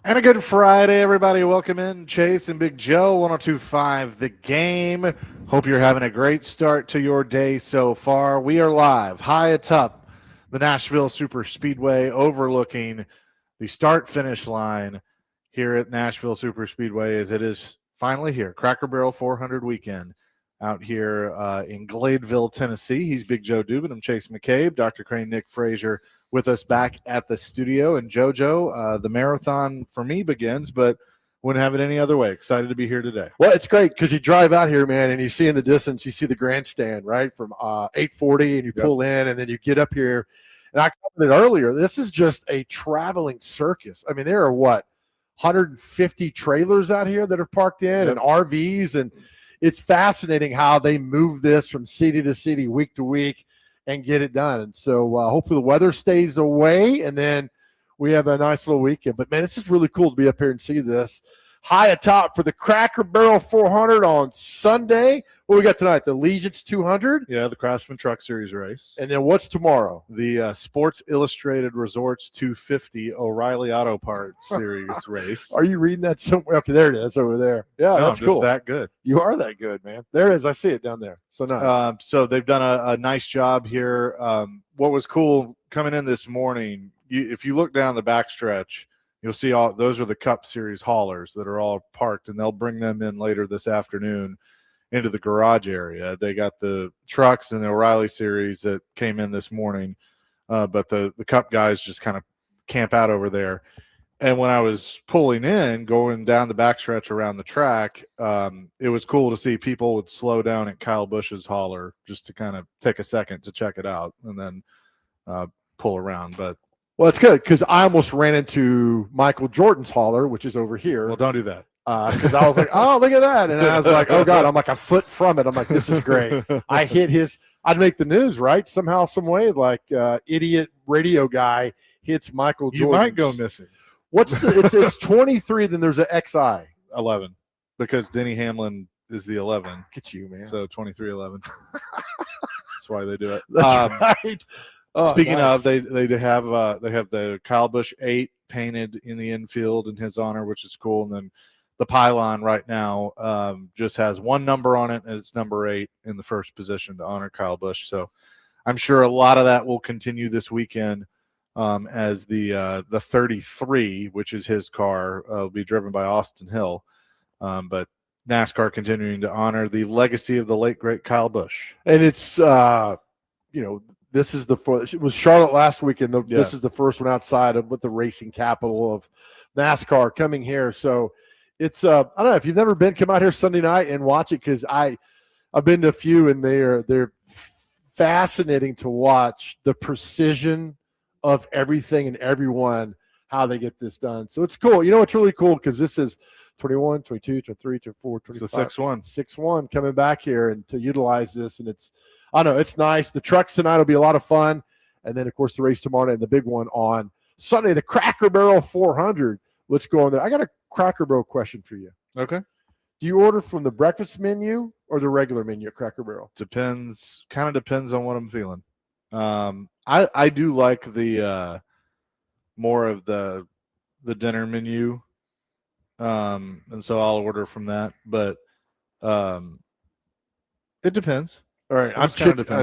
And a good Friday, everybody. Welcome in Chase and Big Joe, 102.5 The Game. Hope you're having a great start to your day so far. We are live high atop the Nashville Super Speedway overlooking the start-finish line here at Nashville Super Speedway as it is finally here. Cracker Barrel 400 weekend out here in Gladeville, Tennessee. He's Big Joe Dubin. I'm Chase McCabe. Dr. Crane, Nick Frazier with us back at the studio. And JoJo, the marathon for me begins, but wouldn't have it any other way. Excited to be here today. Well, it's great because you drive out here, man, and you see in the distance, you see the grandstand, right, from 840, and you pull in, and then you get up here. And I commented earlier, this is just a traveling circus. I mean, there are, 150 trailers out here that are parked in and RVs, and it's fascinating how they move this from city to city, week to week, and get it done. And so hopefully the weather stays away, and then we have a nice little weekend. But, man, it's just really cool to be up here and see this high atop for the Cracker Barrel 400 on Sunday. What we got tonight? The Allegiance 200? Yeah, the Craftsman Truck Series race. And then what's tomorrow? The Sports Illustrated Resorts 250 O'Reilly Auto Parts Series race. Are you reading that somewhere? Okay, there it is over there. Yeah, No, that's I'm just cool. that good. You are that good, man. There it is. I see it down there. So nice. So they've done a nice job here. What was cool coming in this morning, if you look down the backstretch, you'll see all those are the Cup Series haulers that are all parked, and they'll bring them in later this afternoon into the garage area. They got the trucks and the O'Reilly Series that came in this morning, but the Cup guys just kind of camp out over there. And when I was pulling in, going down the backstretch around the track, it was cool to see people would slow down at Kyle Busch's hauler just to kind of take a second to check it out and then pull around. But Well, it's good because I almost ran into Michael Jordan's hauler, which is over here. well, don't do that. Because I was like, oh, look at that. And I was like, oh, God, I'm like a foot from it. I'm like, this is great. I hit I'd make the news, right? Somehow, some way, like idiot radio guy hits Michael Jordan. You might go missing. It's 23, then there's an XI. 11, because Denny Hamlin is the 11. Look at you, man. So 23-11. That's why they do it. That's right. Oh, Speaking nice. of, they have the Kyle Busch 8 painted in the infield in his honor, which is cool. And then the pylon right now just has one number on it, and it's number 8 in the first position to honor Kyle Busch. So I'm sure a lot of that will continue this weekend as the 33, which is his car, will be driven by Austin Hill. But NASCAR continuing to honor the legacy of the late, great Kyle Busch. And it's, this is it was Charlotte last weekend. This is the first one outside of the racing capital of NASCAR coming here. So it's I don't know if you've never been, come out here Sunday night and watch it, because I've been to a few, and they're fascinating to watch the precision of everything and everyone, how they get this done. So it's cool. You know, it's really cool because this is 21, 22, 23, 24, 25. It's the 6-1. 6-1 coming back here and to utilize this. And I know it's nice. The trucks tonight will be a lot of fun. And then, of course, the race tomorrow night and the big one on Sunday, the Cracker Barrel 400. Let's go on there. I got a Cracker Barrel question for you. Okay. Do you order from the breakfast menu or the regular menu at Cracker Barrel? Depends on what I'm feeling. I do like the more of the dinner menu. And so I'll order from that, but it depends. All right, I'm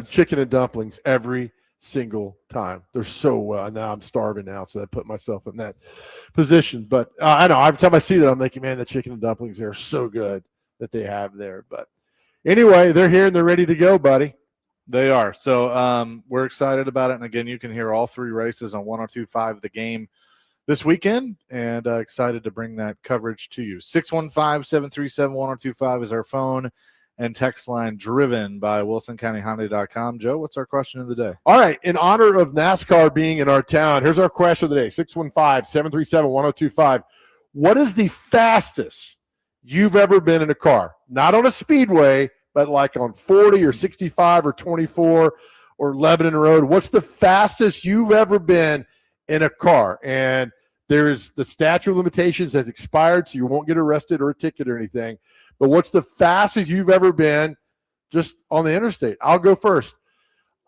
chicken and dumplings every single time. They're so well. Now I'm starving now, so I put myself in that position. But I know every time I see that, I'm thinking, man, the chicken and dumplings are so good that they have there. But anyway, they're here and they're ready to go, buddy. They are. So we're excited about it. And again, you can hear all 3 races on 102.5 The Game this weekend, and excited to bring that coverage to you. 615-737-1025 is our phone and text line, driven by WilsonCountyHonda.com. Joe, what's our question of the day? All right. In honor of NASCAR being in our town, here's our question of the day, 615-737-1025. What is the fastest you've ever been in a car? Not on a speedway, but like on 40 or 65 or 24 or Lebanon Road. What's the fastest you've ever been in a car? And there's the statute of limitations has expired, so you won't get arrested or a ticket or anything. But what's the fastest you've ever been just on the interstate? I'll go first.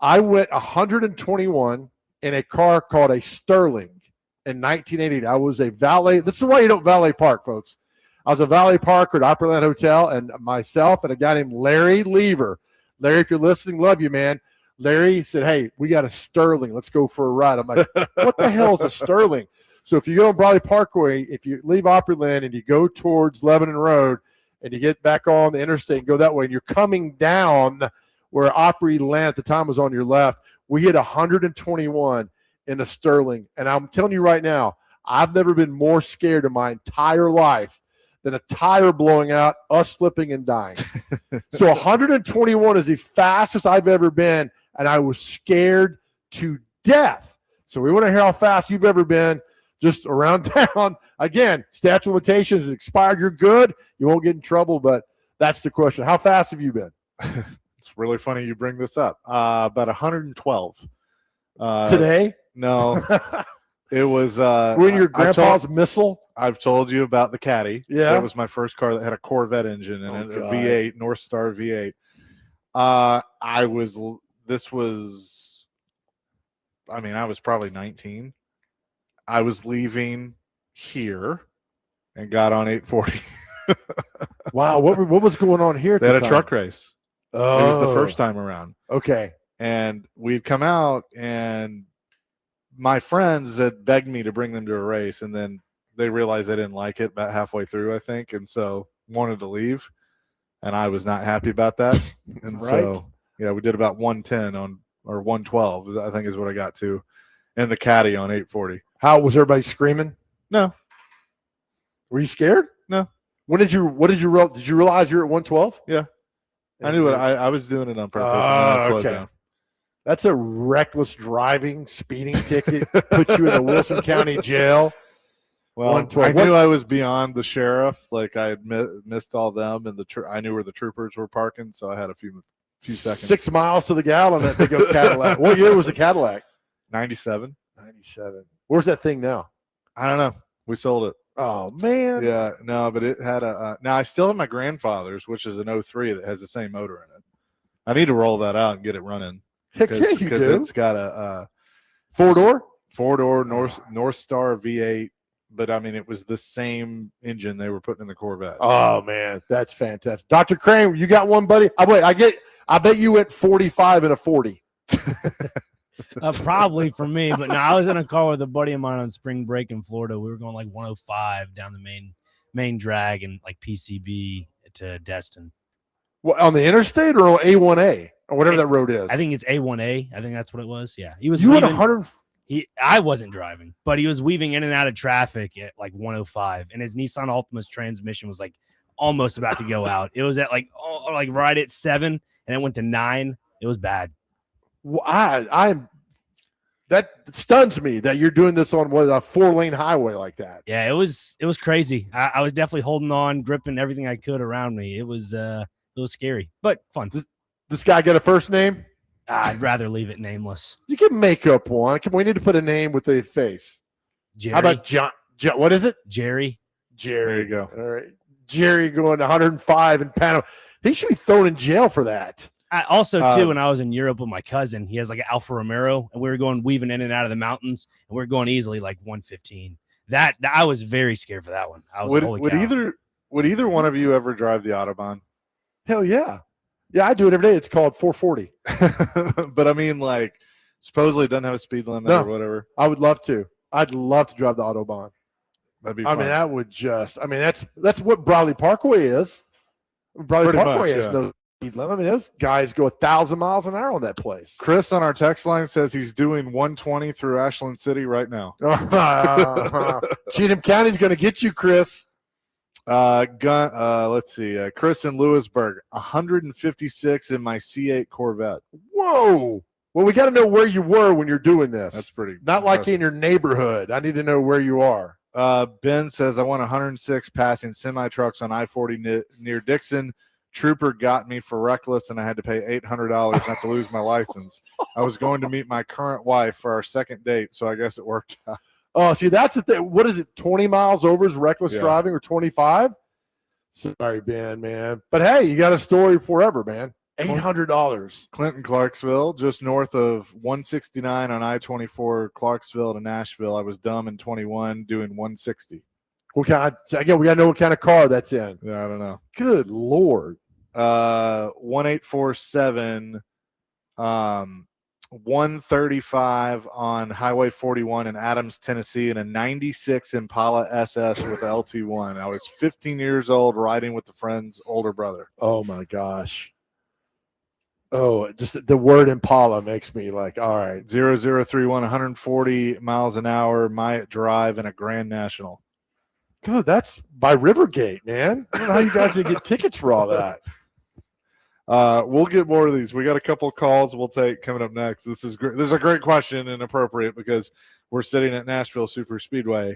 I went 121 in a car called a Sterling. in 1988. I was a valet. This is why you don't valet park, folks. I was a valet parker at Opryland Hotel, and myself and a guy named Larry Lever. Larry, if you're listening, love you, man. Larry said, hey, we got a Sterling. Let's go for a ride. I'm like, what the hell is a Sterling? So if you go on Bradley Parkway, if you leave Opryland and you go towards Lebanon Road and you get back on the interstate and go that way, and you're coming down where Opryland at the time was on your left, we hit 121 in a Sterling. And I'm telling you right now, I've never been more scared in my entire life than a tire blowing out, us flipping and dying. So 121 is the fastest I've ever been, and I was scared to death. So we want to hear how fast you've ever been just around town. Again, statute of limitations is expired. You're good. You won't get in trouble, but that's the question. How fast have you been? It's really funny you bring this up. About 112. Today? No. It was when your grandpa's missile? I've told you about the Caddy. Yeah. That was my first car that had a Corvette engine and a V8, North Star V8. I was probably 19. I was leaving here and got on 840. Wow. What was going on here? They had a truck race. Oh. It was the first time around. Okay. And we'd come out, and my friends had begged me to bring them to a race, and then they realized they didn't like it about halfway through, I think, and so wanted to leave, and I was not happy about that. And right. So, yeah, we did about 110 or 112, I think is what I got to, and the Caddy on 840. How was everybody screaming? No. Were you scared? No. Did you realize you were at 112? Yeah. I knew it. I was doing it on purpose. And then I slowed down. That's a reckless driving, speeding ticket. Put you in the Wilson County Jail. Well, I knew I was beyond the sheriff. Like I had missed all them, and I knew where the troopers were parking, so I had a few seconds. 6 miles to the gallon. That big old Cadillac. What year was the Cadillac? 97. 97. Where's that thing now? I don't know. We sold it. Oh man. Yeah, no, but it had a. Now I still have my grandfather's, which is an 03 that has the same motor in it. I need to roll that out and get it running. Because it's got a four-door North Star V8. But I mean, it was the same engine they were putting in the Corvette. Oh man, that's fantastic. Dr. Crane, you got one, buddy? I bet you went 45 and a 40. Probably for me, but no, I was in a car with a buddy of mine on spring break in Florida. We were going like 105 down the main drag and like PCB to Destin. Well, on the interstate or on A1A or whatever that road is? I think it's A1A. I think that's what it was. Yeah, he was. You went 100. I wasn't driving, but he was weaving in and out of traffic at like 105, and his Nissan Altima's transmission was like almost about to go out. It was at like right at 7, and it went to 9. It was bad. Well, that stuns me that you're doing this on a 4-lane highway like that. Yeah, it was crazy. I was definitely holding on, gripping everything I could around me. It was scary, but fun. This guy got a first name? I'd rather leave it nameless. You can make up one. We need to put a name with a face. Jerry. How about John? What is it? Jerry. There you go. All right. Jerry going 105 in Panama. He should be thrown in jail for that. I also, too, when I was in Europe with my cousin, he has like an Alfa Romero, and we were going weaving in and out of the mountains, and we were going easily like 115. That I was very scared for that one. I was would either one of you ever drive the Autobahn? Hell yeah. Yeah, I do it every day. It's called 440. But I mean, like, supposedly it doesn't have a speed limit or whatever. I would love to. I'd love to drive the Autobahn. That'd be fun. I mean, that would just – I mean, that's what Bradley Parkway is. Bradley Parkway has no speed limit. I mean, those guys go 1,000 miles an hour on that place. Chris on our text line says he's doing 120 through Ashland City right now. Cheatham County's going to get you, Chris. Let's see. Chris in Lewisburg, 156 in my C8 Corvette. Whoa. Well, we got to know where you were when you're doing this. That's pretty Not impressive. like in your neighborhood. I need to know where you are. Ben says, I won 106 passing semi-trucks on I-40 near Dixon. Trooper got me for reckless, and I had to pay $800 not to lose my license. I was going to meet my current wife for our second date, so I guess it worked out. Oh, see, that's the thing. What is it, 20 miles over is reckless driving or 25? Sorry, Ben, man. But, hey, you got a story forever, man. $800. Clinton, Clarksville, just north of 169 on I-24, Clarksville to Nashville. I was dumb in 21 doing 160. What kind? Again, we gotta know what kind of car that's in. Yeah, I don't know. Good Lord. 1847, 135 on Highway 41 in Adams, Tennessee, and a 96 Impala SS with LT1. I was 15 years old riding with a friend's older brother. Oh my gosh. Oh, just the word Impala makes me like, all right. 0031, 140 miles an hour, my drive, and a Grand National. Good. That's by Rivergate, man. I don't know how you guys didn't get tickets for all that. We'll get more of these. We got a couple of calls we'll take coming up next. This is great. This is a great question and appropriate because we're sitting at Nashville Super Speedway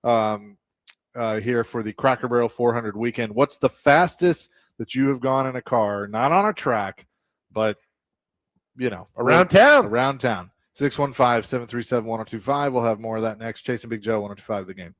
here for the Cracker Barrel 400 weekend. What's the fastest that you have gone in a car, not on a track, but Around town. Around town. 615-737-1025. We'll have more of that next. Chasing Big Joe, 1025 The Game.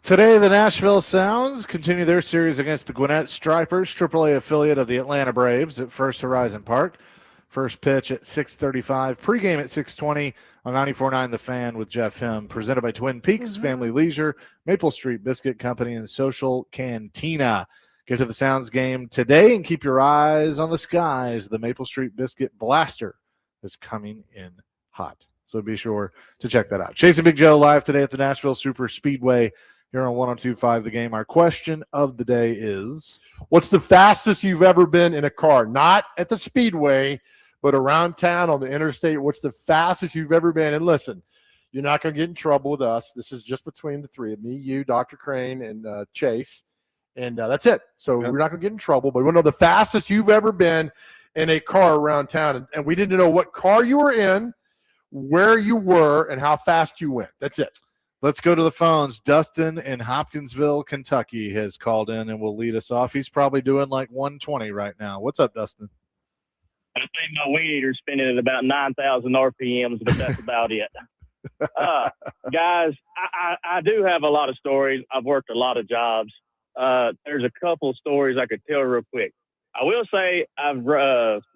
Today, the Nashville Sounds continue their series against the Gwinnett Stripers, AAA affiliate of the Atlanta Braves at First Horizon Park. First pitch at 6:35, pregame at 6:20 on 94.9 The Fan with Jeff Him, presented by Twin Peaks Family Leisure, Maple Street Biscuit Company, and Social Cantina. Get to the Sounds game today and keep your eyes on the skies. The Maple Street Biscuit Blaster is coming in hot. So be sure to check that out. Chasing Big Joe live today at the Nashville Super Speedway here on 102.5 The Game. Our question of the day is, what's the fastest you've ever been in a car? Not at the Speedway, but around town on the interstate. What's the fastest you've ever been? And listen, you're not going to get in trouble with us. This is just between the three of me, you, Dr. Crane, and Chase. And that's it. So we're not going to get in trouble, but we want to know the fastest you've ever been in a car around town. And we didn't know what car you were in, where you were, and how fast you went. That's it. Let's go to the phones. Dustin in Hopkinsville, Kentucky has called in and will lead us off. He's probably doing like 120 right now. What's up, Dustin? I think my weed eater's spinning at about 9,000 RPMs, but that's about it. Guys, I do have a lot of stories. I've worked a lot of jobs. There's a couple stories I could tell real quick. I will say I've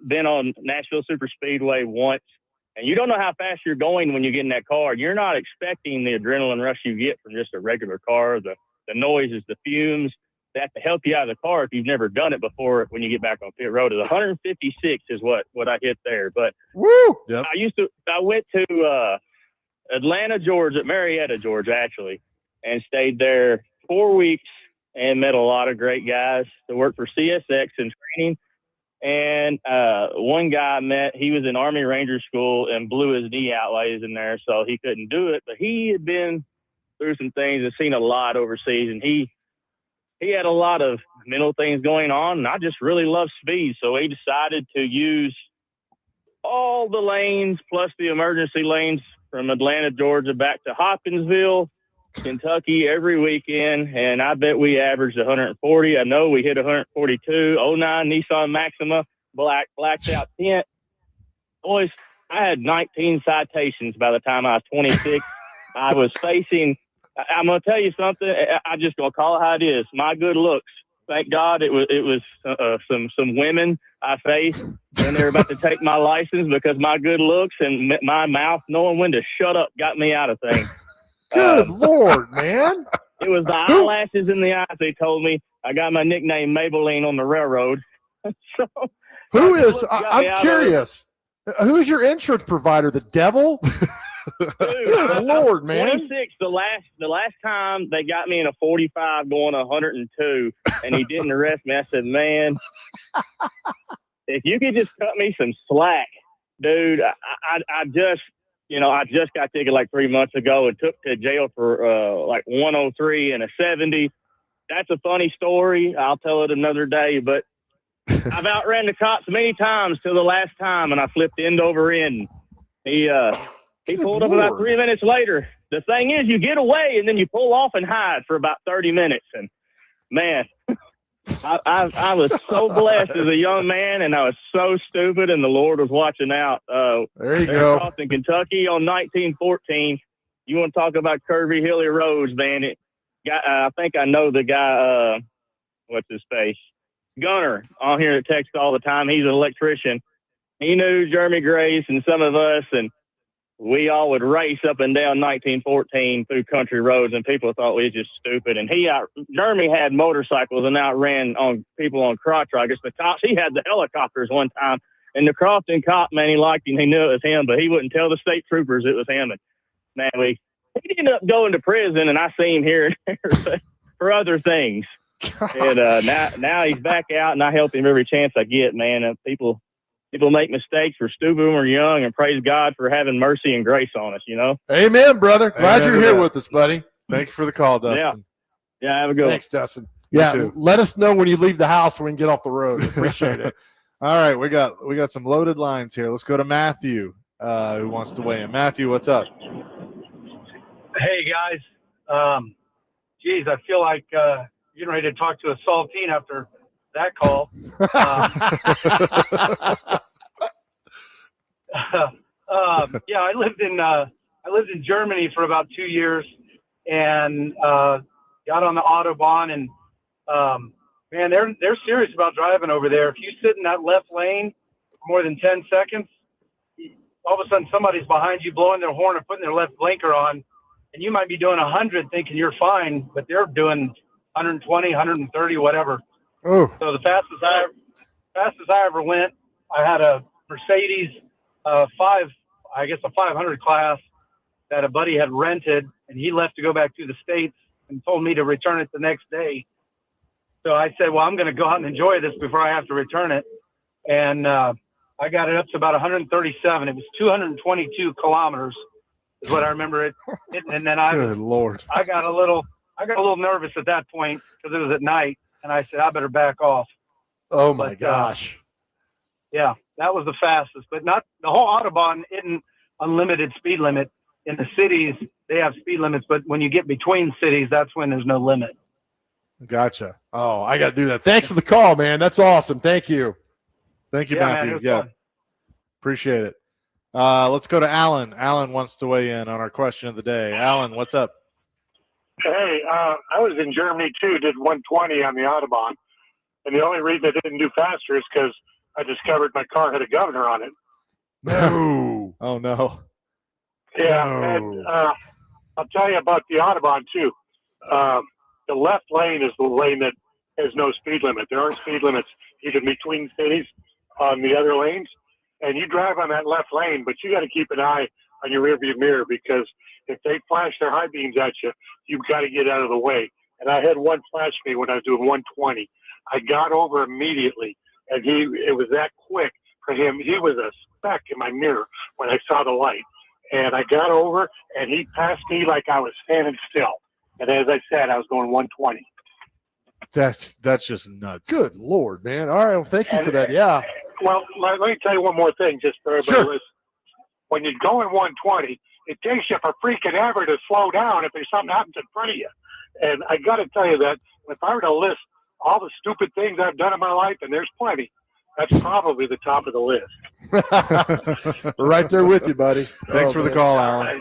been on Nashville Super Speedway once, and you don't know how fast you're going when you get in that car. You're not expecting the adrenaline rush you get from just a regular car, the noises, the fumes. They have to help you out of the car if you've never done it before when you get back on pit road. 156 is what I hit there. But woo! Yep. I went to Atlanta, Georgia, Marietta, Georgia, actually, and stayed there 4 weeks and met a lot of great guys that work for CSX and training. And one guy I met, he was in Army Ranger School and blew his knee out while he was in there, so he couldn't do it. But he had been through some things and seen a lot overseas, and he had a lot of mental things going on, and I just really love speed. So he decided to use all the lanes plus the emergency lanes from Atlanta, Georgia, back to Hopkinsville, Kentucky every weekend, and I bet we averaged 140. I know we hit 142. 09 Nissan Maxima, blacked out tent. Boys, I had 19 citations by the time I was 26. I was facing – I'm going to tell you something. I'm just going to call it how it is. My good looks. Thank God it was some women I faced, and they were about to take my license because my good looks and my mouth knowing when to shut up got me out of things. Good Lord, man. It was the eyelashes in the eyes. They told me I got my nickname Maybelline on the railroad. So who is? I'm curious. Who's your insurance provider? The devil? Dude, Good Lord, man. 26. The last time they got me in a 45 going 102, and he didn't arrest me. I said, man, if you could just cut me some slack, dude. I just got ticket like 3 months ago and took to jail for like 103 and a 70. That's a funny story. I'll tell it another day, but I've outran the cops many times till the last time, and I flipped end over end. He pulled up about 3 minutes later. The thing is, you get away, and then you pull off and hide for about 30 minutes. And, man, I was so blessed as a young man, and I was so stupid, and the Lord was watching out. There you go. In Kentucky on 1914. You want to talk about curvy, hilly roads, man. I think I know the guy, what's his face? Gunner on here that texts all the time. He's an electrician. He knew Jeremy Grace and some of us, and we all would race up and down 1914 through country roads, and people thought we was just stupid. And Jeremy had motorcycles and outran on people on crotch rockets. The cops, he had the helicopters one time, and the Crofton cop, man, he liked him. He knew it was him, but he wouldn't tell the state troopers it was him. And man, he ended up going to prison, and I see him here and there for other things. And now he's back out, and I help him every chance I get, man. People make mistakes. We're stupid when we're young, and praise God for having mercy and grace on us, you know? Amen, brother. Glad you're here with us, buddy. Thank you for the call, Dustin. Yeah, have a good one. Thanks, Dustin. Yeah, let us know when you leave the house so we can get off the road. Appreciate it. All right, we got some loaded lines here. Let's go to Matthew, who wants to weigh in. Matthew, what's up? Hey, guys. Geez, I feel like getting ready to talk to a saltine after that call. Yeah, I lived in Germany for about 2 years, and got got on the Autobahn, and man, they're serious about driving over there. If you sit in that left lane for more than 10 seconds, all of a sudden somebody's behind you blowing their horn or putting their left blinker on, and you might be doing 100 thinking you're fine, but they're doing 120, 130, whatever. Oh, So the fastest I ever went, I had a Mercedes a 500 class that a buddy had rented, and he left to go back to the States and told me to return it the next day. So I said, well, I'm going to go out and enjoy this before I have to return it. And I got it up to about 137. It was 222 kilometers is what I remember it. And then good Lord. I got a little nervous at that point because it was at night, and I said, I better back off. Oh my gosh. Yeah, that was the fastest, but not the whole Autobahn isn't unlimited speed limit. In the cities, they have speed limits, but when you get between cities, that's when there's no limit. Gotcha. Oh, I got to do that. Thanks for the call, man. That's awesome. Thank you. Thank you, Yeah, man, Matthew. it was Yeah, fun. appreciate it. Let's go to Alan. Alan wants to weigh in on our question of the day. Alan, what's up? Hey, I was in Germany too, did 120 on the Autobahn. And the only reason I didn't do faster is because I discovered my car had a governor on it. No. Oh, no. Yeah, No. and I'll tell you about the Autobahn too. The left lane is the lane that has no speed limit. There aren't speed limits even between cities on the other lanes. And you drive on that left lane, but you got to keep an eye on your rearview mirror because if they flash their high beams at you, you've got to get out of the way. And I had one flash me when I was doing 120. I got over immediately, and it was that quick for him. He was a speck in my mirror when I saw the light. And I got over, and he passed me like I was standing still. And as I said, I was going 120. That's just nuts. Good Lord, man. All right. Well, thank you for that. Yeah. Well, let me tell you one more thing, just for everybody listening. When you're going 120, it takes you for freaking ever to slow down if there's something happens in front of you. And I got to tell you that if I were to list all the stupid things I've done in my life, and there's plenty, that's probably the top of the list. We're right there with you, buddy. Thanks for the man. call, Alan.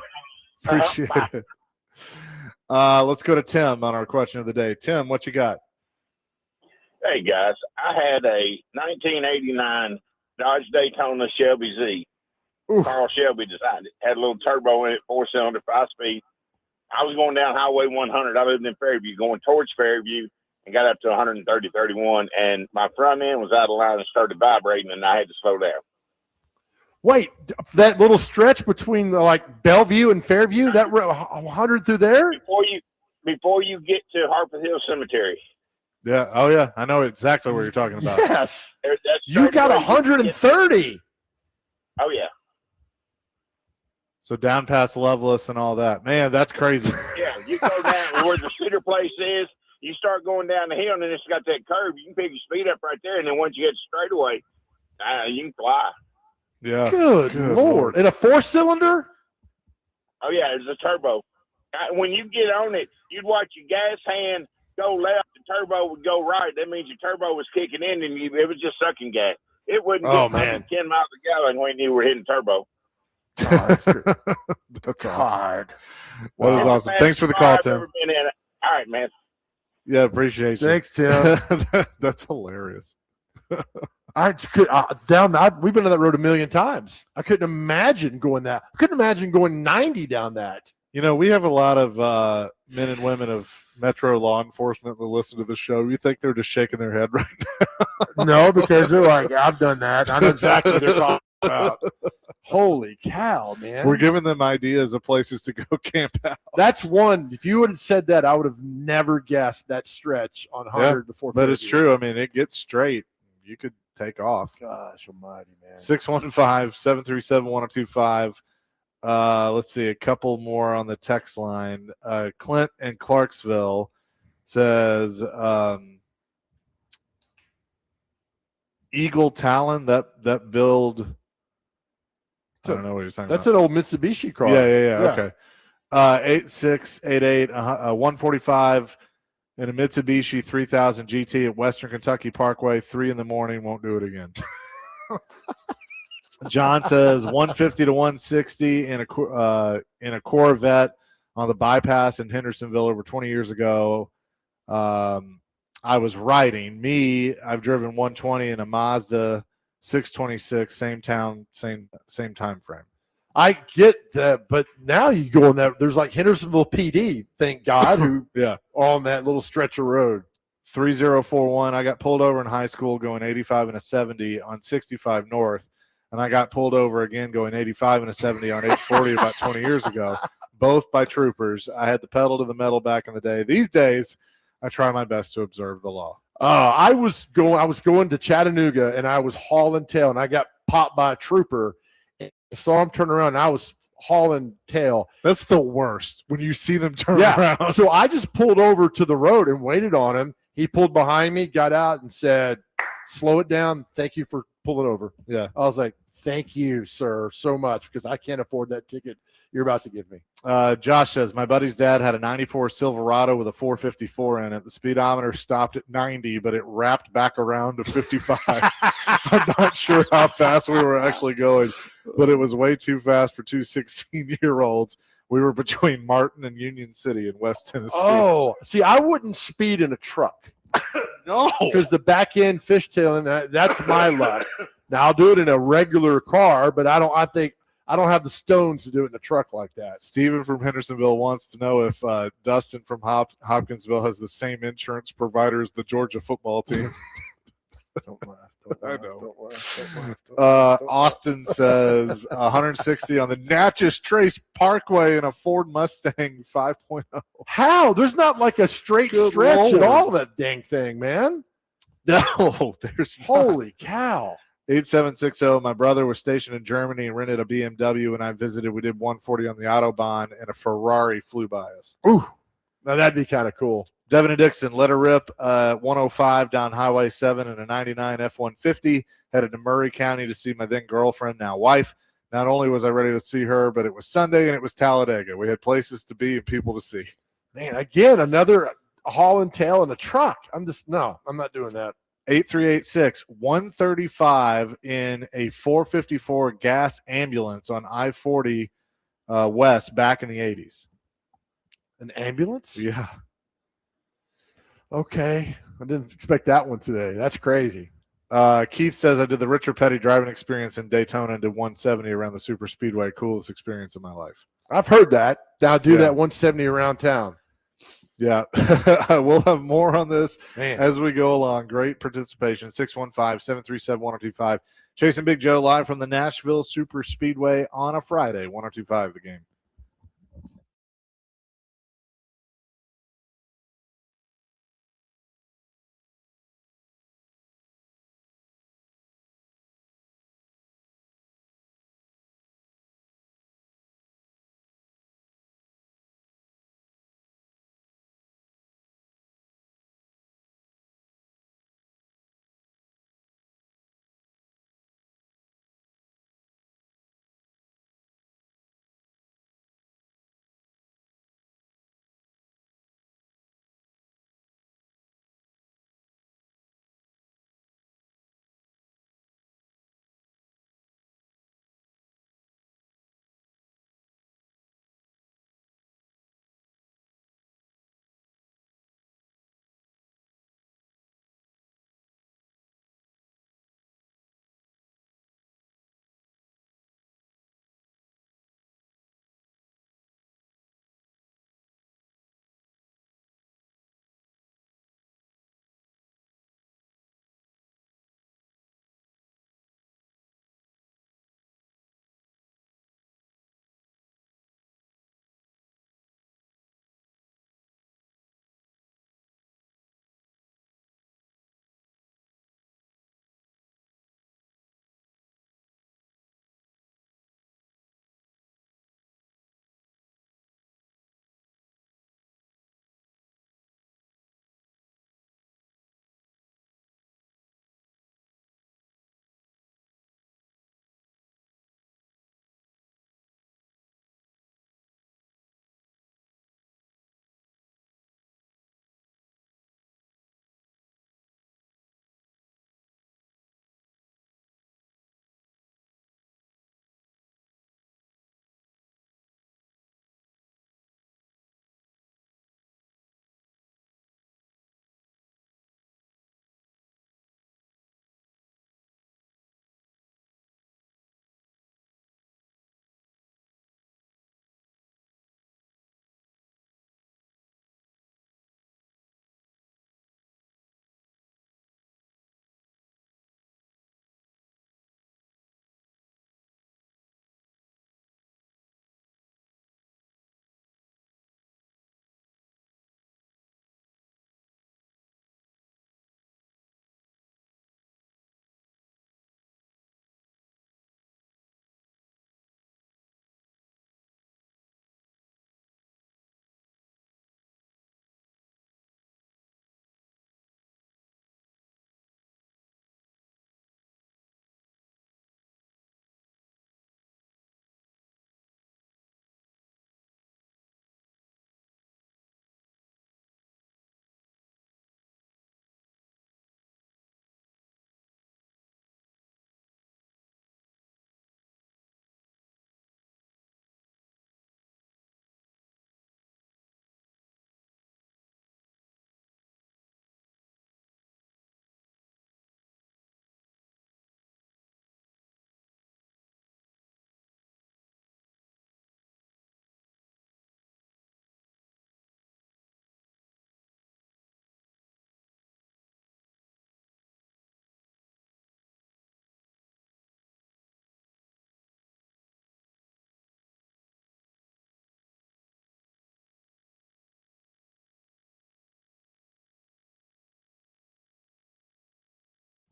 Appreciate it. Let's go to Tim on our question of the day. Tim, what you got? Hey, guys, I had a 1989 Dodge Daytona Shelby Z. Oof. Carl Shelby designed it. Had a little turbo in it, 4-cylinder, 5-speed. I was going down Highway 100. I lived in Fairview, going towards Fairview, and got up to 130, 31. And my front end was out of line and started vibrating, and I had to slow down. Wait, that little stretch between Bellevue and Fairview, that 100 through there? Before you get to Harper Hill Cemetery. Yeah. Oh, yeah. I know exactly what you're talking about. Yes. That's You got 130. Oh, yeah. So down past Loveless and all that. Man, that's crazy. Yeah, you go down where the cedar place is. You start going down the hill, and then it's got that curve. You can pick your speed up right there, and then once you get straightaway, you can fly. Yeah. Good Lord. And a 4-cylinder? Oh, yeah, it's a turbo. When you get on it, you'd watch your gas hand go left, the turbo would go right. That means your turbo was kicking in, and it was just sucking gas. It wouldn't get man. 10 miles a gallon when you were hitting turbo. Oh, that's good. That's awesome. God. That was awesome. Thanks for the call, Tim. All right, man. Yeah, appreciate you. Thanks, Tim. That's hilarious. We've been on that road a million times. I couldn't imagine going that. I couldn't imagine going 90 down that. You know, we have a lot of men and women of Metro law enforcement that listen to the show. You think they're just shaking their head right now? No, because they're like, I've done that. I know exactly what they're talking about. Holy cow, man. We're giving them ideas of places to go camp out. That's one. If you would have said that, I would have never guessed that stretch on 100 before. But it's 50. true. I mean, it gets straight. You could take off. Gosh almighty, man. 615-737-1025. Let's see, a couple more on the text line. Clint in Clarksville says Eagle Talon, that build. I don't know what you're talking That's about. an old Mitsubishi car. Yeah. Okay. 8688 145 and a Mitsubishi 3000 GT at Western Kentucky Parkway, 3 a.m. Won't do it again. John says 150 to 160 in a Corvette on the bypass in Hendersonville over 20 years ago. I was riding. I've driven 120 in a Mazda 626, same town, same time frame. I get that, but now you go on that. There's like Hendersonville PD, thank God, who Yeah. on that little stretch of road. 3041. I got pulled over in high school going 85 and a 70 on 65 North, and I got pulled over again going 85 and a 70 on 840 about 20 years ago, both by troopers. I had the pedal to the metal back in the day. These days, I try my best to observe the law. I was going to Chattanooga, and I was hauling tail, and I got popped by a trooper. I saw him turn around, and I was hauling tail. That's the worst when you see them turn Yeah. around. So I just pulled over to the road and waited on him. He pulled behind me, got out, and said, "Slow it down. Thank you for pulling over." Yeah. I was like, "Thank you, sir, so much, because I can't afford that ticket you're about to give me." Josh says, my buddy's dad had a 94 Silverado with a 454 in it. The speedometer stopped at 90, but it wrapped back around to 55. I'm not sure how fast we were actually going, but it was way too fast for two 16-year-olds. We were between Martin and Union City in West Tennessee. Oh, see, I wouldn't speed in a truck. No. Because the back end fishtailing, that's my luck. Now, I'll do it in a regular car, but I don't have the stones to do it in a truck like that. Steven from Hendersonville wants to know if Dustin from Hopkinsville has the same insurance provider as the Georgia football team. Don't laugh. I know. Don't laugh. Austin says 160 on the Natchez Trace Parkway in a Ford Mustang 5.0. How? There's not like a straight Good stretch Lord. at all of that dang thing, man. No, there's not. Holy cow. 8760. My brother was stationed in Germany and rented a BMW, and I visited. We did 140 on the Autobahn, and a Ferrari flew by us. Ooh, now that'd be kind of cool. Devin and Dixon, let her rip 105 down Highway 7 in a 99 F-150. Headed to Murray County to see my then girlfriend, now wife. Not only was I ready to see her, but it was Sunday and it was Talladega. We had places to be and people to see. Man, again, another haul and tail in a truck. I'm not doing that. 8386, 135 in a 454 gas ambulance on I-40 West back in the 80s. An ambulance? Yeah. Okay. I didn't expect that one today. That's crazy. Keith says I did the Richard Petty driving experience in Daytona and did 170 around the Super Speedway. Coolest experience of my life. I've heard that. Now do Yeah. that 170 around town. Yeah. We'll have more on this Man. as we go along. Great participation. 615-737-1025. Chasing Big Joe live from the Nashville Super Speedway on a Friday. 1025 the game.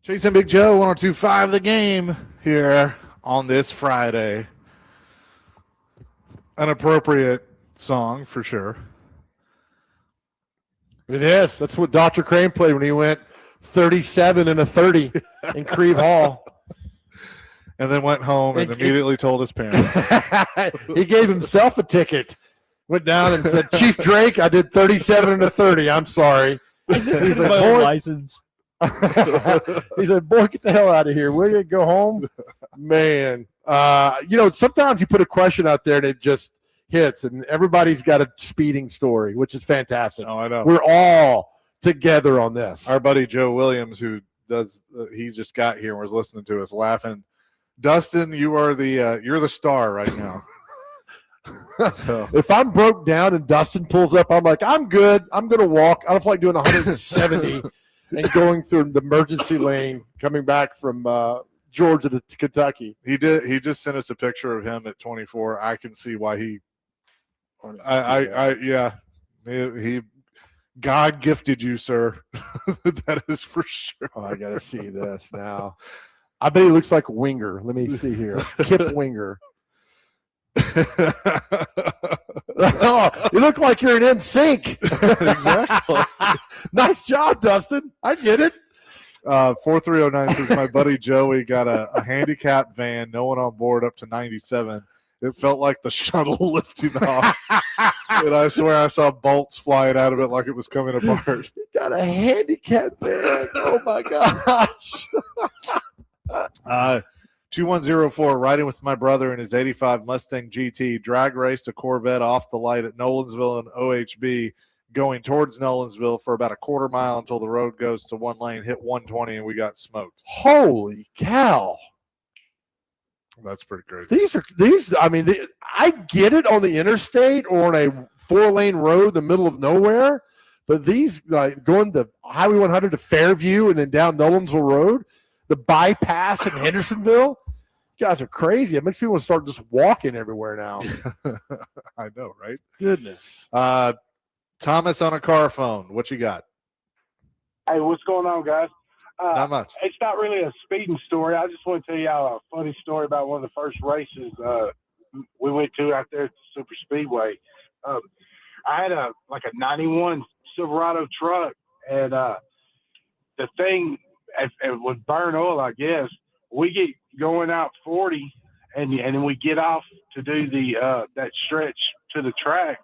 Chasing Big Joe, 102.5 The Game here on this Friday. An appropriate song for sure. It is. That's what Dr. Crane played when he went 37 and a 30 in Creve Hall. And then went home and immediately told his parents. He gave himself a ticket. Went down and said, Chief Drake, I did 37 and a 30. I'm sorry. Is this He's my like, own "Boy." license? He said, boy, get the hell out of here. We're going to go home. Man. Sometimes you put a question out there and it just hits, and everybody's got a speeding story, which is fantastic. Oh, I know. We're all together on this. Our buddy Joe Williams, who does, he's just got here and was listening to us laughing. Dustin, you're the star right now. So. If I'm broke down and Dustin pulls up, I'm like, I'm good. I'm going to walk. I don't feel like doing 170 and going through the emergency lane coming back from Georgia to Kentucky. He just sent us a picture of him at 24. I can see why he God gifted you, sir. That is for sure. Oh, I got to see this now. I bet he looks like Winger. Let me see here. Kip Winger. Oh, you look like you're in sync. Exactly. Nice job, Dustin. I get it. 4309 says my buddy Joey got a handicap van, no one on board up to 97. It felt like the shuttle lifting off. And I swear I saw bolts flying out of it like it was coming apart. He got a handicap van. Oh my gosh. 2104, riding with my brother in his 85 Mustang GT, drag raced a Corvette off the light at Nolensville and OHB, going towards Nolensville for about a quarter mile until the road goes to one lane, hit 120, and we got smoked. Holy cow. That's pretty crazy. I get it on the interstate or on a 4-lane road in the middle of nowhere, but these, like going to Highway 100 to Fairview and then down Nolensville Road, the bypass in Hendersonville, you guys are crazy. It makes me want to start just walking everywhere now. I know, right? Goodness. Thomas on a car phone. What you got? Hey, what's going on, guys? Not much. It's not really a speeding story. I just want to tell y'all a funny story about one of the first races we went to out there at the Super Speedway. I had a 91 Silverado truck, and the thing it would burn oil, I guess. We get going out 40, and then we get off to do the that stretch to the track,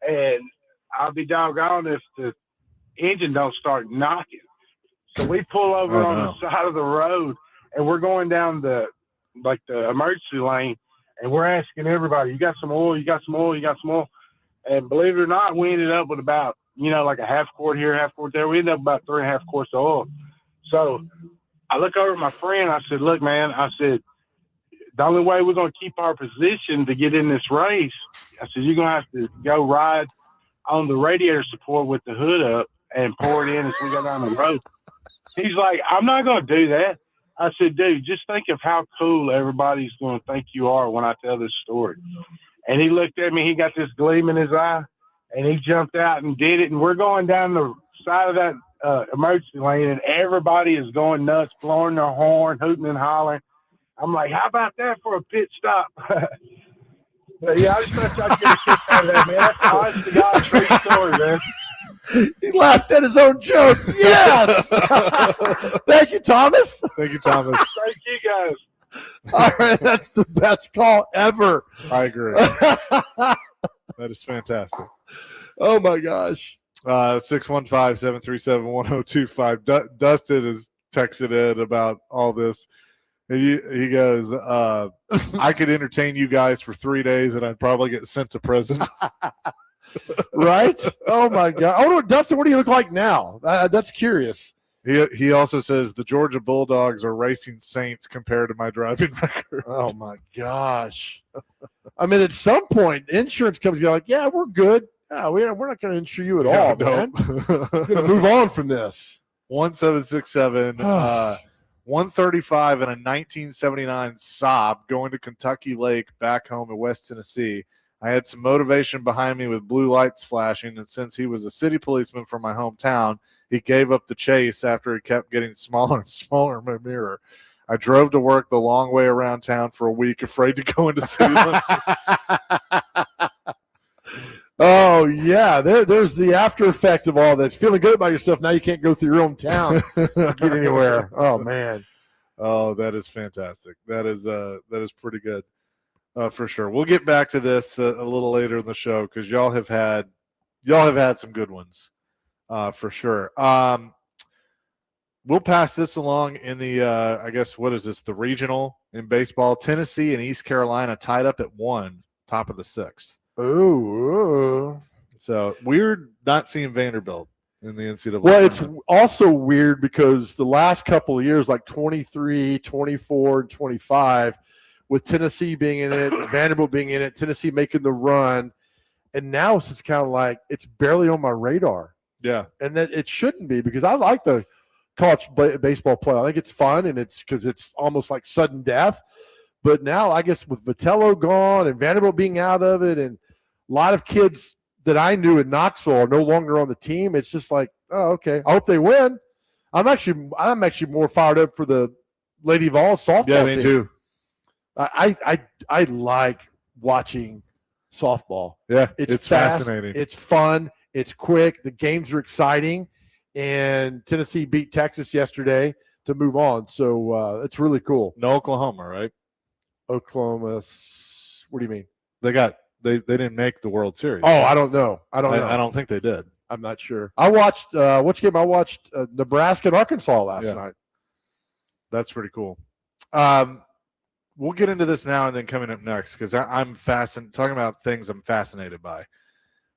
and I'll be doggone if the engine don't start knocking. So we pull over on the side of the road, and we're going down the emergency lane, and we're asking everybody, you got some oil, you got some oil, you got some oil. And believe it or not, we ended up with about, like a half quart here, half quart there. We ended up about 3.5 quarts of oil. So I look over at my friend. I said, look, man, I said, the only way we're going to keep our position to get in this race, I said, you're going to have to go ride on the radiator support with the hood up and pour it in as we go down the road. He's like, I'm not going to do that. I said, dude, just think of how cool everybody's going to think you are when I tell this story. And he looked at me. He got this gleam in his eye, and he jumped out and did it. And we're going down the side of that emergency lane, and everybody is going nuts, blowing their horn, hooting and hollering. I'm like, how about that for a pit stop? But, yeah, I just thought y'all get a kick out of that, man. That's an honest to God true story, man. He laughed at his own joke. Yes. Thank you, Thomas. Thank you, Thomas. Thank you, guys. All right, that's the best call ever. I agree. That is fantastic. Oh, my gosh. 615-737-1025. Dustin has texted in about all this. And he goes, I could entertain you guys for 3 days and I'd probably get sent to prison. Right? Oh, my God. Oh, Dustin, what do you look like now? That's curious. He also says the Georgia Bulldogs are racing saints compared to my driving record. Oh, my gosh. I mean, at some point, the insurance companies are like, yeah, we're good. Yeah, we're not going to insure you at all, man. We're going to move on from this. 1767, 135 and a 1979 Saab going to Kentucky Lake back home in West Tennessee. I had some motivation behind me with blue lights flashing, and since he was a city policeman from my hometown, he gave up the chase after he kept getting smaller and smaller in my mirror. I drove to work the long way around town for a week, afraid to go into city limits. Oh, yeah. There's the after effect of all this. Feeling good about yourself. Now you can't go through your own town to get anywhere. Oh, man. Oh, that is fantastic. That is pretty good, for sure. We'll get back to this a little later in the show because y'all have had some good ones, for sure. We'll pass this along in the I guess what is this? The regional in baseball. Tennessee and East Carolina tied up at 1, top of the 6th. Ooh. So weird not seeing Vanderbilt in the NCAA. Well, it's tournament. also weird because the last couple of years, like 23, 24, and 25, with Tennessee being in it, Vanderbilt being in it, Tennessee making the run, and now it's just kind of like it's barely on my radar. Yeah. And that it shouldn't be because I like the college baseball play. I think it's fun, and it's because it's almost like sudden death. But now I guess with Vitello gone and Vanderbilt being out of it and a lot of kids that I knew in Knoxville are no longer on the team. It's just like, oh, okay. I hope they win. I'm actually more fired up for the Lady Vols softball Yeah, team. me too. I like watching softball. Yeah, It's fast, fascinating. It's fun. It's quick. The games are exciting. And Tennessee beat Texas yesterday to move on. So it's really cool. No Oklahoma, right? Oklahoma. What do you mean? They didn't make the World Series. Oh, I don't know. I don't think they did. I'm not sure. I watched which game? I watched Nebraska and Arkansas last night. That's pretty cool. We'll get into this now and then coming up next because I'm fascinated talking about things I'm fascinated by.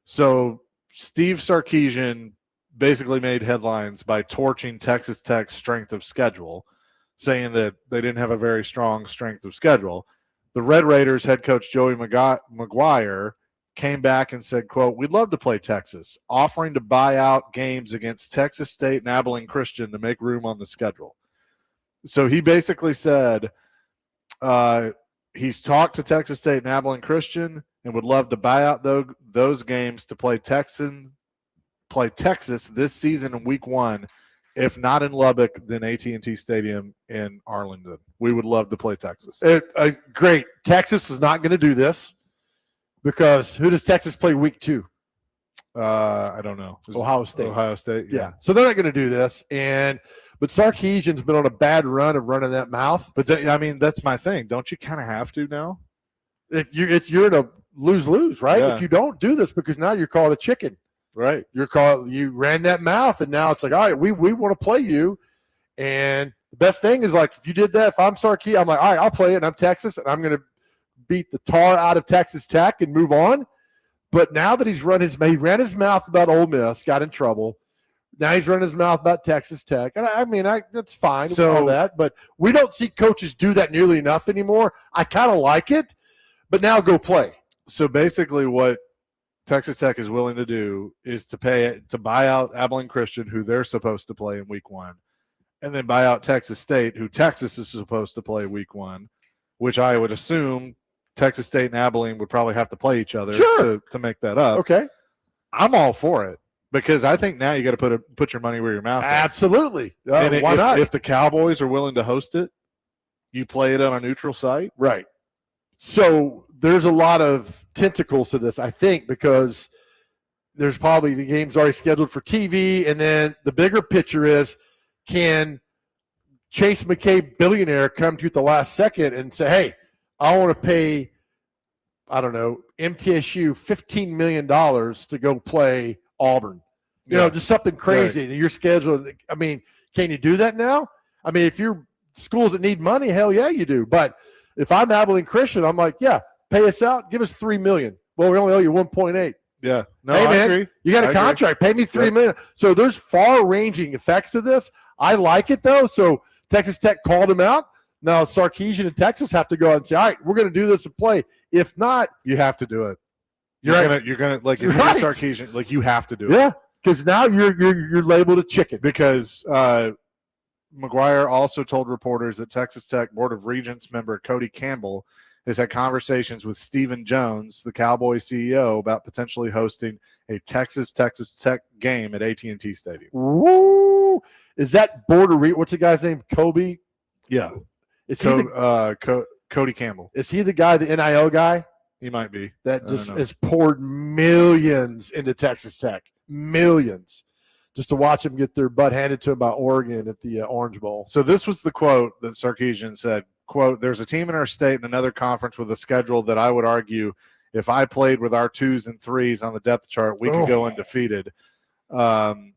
So Steve Sarkisian basically made headlines by torching Texas Tech's strength of schedule, saying that they didn't have a very strong strength of schedule. The Red Raiders head coach Joey McGuire came back and said, quote, "We'd love to play Texas, offering to buy out games against Texas State and Abilene Christian to make room on the schedule." So he basically said he's talked to Texas State and Abilene Christian and would love to buy out those games to play Texas this season in week 1. If not in Lubbock, then AT&T Stadium in Arlington. We would love to play Texas. Great. Texas is not going to do this because who does Texas play week 2? I don't know. Ohio State. Ohio State, yeah. So they're not going to do this. But Sarkisian's been on a bad run of running that mouth. But that's my thing. Don't you kind of have to now? You're in a lose-lose, right? Yeah. If you don't do this because now you're called a chicken. Right. You ran that mouth, and now it's like, all right, we want to play you. And the best thing is, like, if you did that, if I'm Sarkisian, I'm like, all right, I'll play it, and I'm Texas, and I'm going to beat the tar out of Texas Tech and move on. But now that he ran his mouth about Ole Miss, got in trouble. Now he's running his mouth about Texas Tech. And that's fine, so, all that. But we don't see coaches do that nearly enough anymore. I kind of like it, but now go play. So basically what Texas Tech is willing to do is to buy out Abilene Christian, who they're supposed to play in week 1, and then buy out Texas State, who Texas is supposed to play week 1, which I would assume Texas State and Abilene would probably have to play each other to make that up. Okay. I'm all for it because I think now you got to put your money where your mouth is. Absolutely. And why not? If the Cowboys are willing to host it, you play it on a neutral site. Right. So there's a lot of tentacles to this, I think, because there's probably the game's already scheduled for TV, and then the bigger picture is, can Chase McKay, billionaire, come to you at the last second and say, hey, I want to pay, I don't know, MTSU $15 million to go play Auburn. You know, just something crazy. Right. Your schedule, I mean, can you do that now? I mean, if you're schools that need money, hell yeah, you do. But if I'm Abilene Christian, I'm like, yeah, pay us out. Give us $3 million. Well, we only owe you 1.8. Yeah. No, hey, I man, agree. You got a contract. Pay me $3 million. So there's far-ranging effects to this. I like it, though. So Texas Tech called him out. Now Sarkisian and Texas have to go out and say, all right, we're going to do this and play. If not, you have to do it. You're gonna like, if you're Sarkisian, like, you have to do it. Yeah, because now you're labeled a chicken. Because McGuire also told reporters that Texas Tech Board of Regents member Cody Campbell has had conversations with Stephen Jones, the Cowboys CEO, about potentially hosting a Texas Tech game at AT&T Stadium. Woo! Is that what's the guy's name? Kobe? Yeah. Is Cody Campbell. Is he the guy, the NIL guy? He might be. That just has poured millions into Texas Tech. Millions. Just to watch them get their butt handed to them by Oregon at the Orange Bowl. So this was the quote that Sarkisian said, quote, "There's a team in our state and another conference with a schedule that I would argue if I played with our 2s and 3s on the depth chart, we could go undefeated. And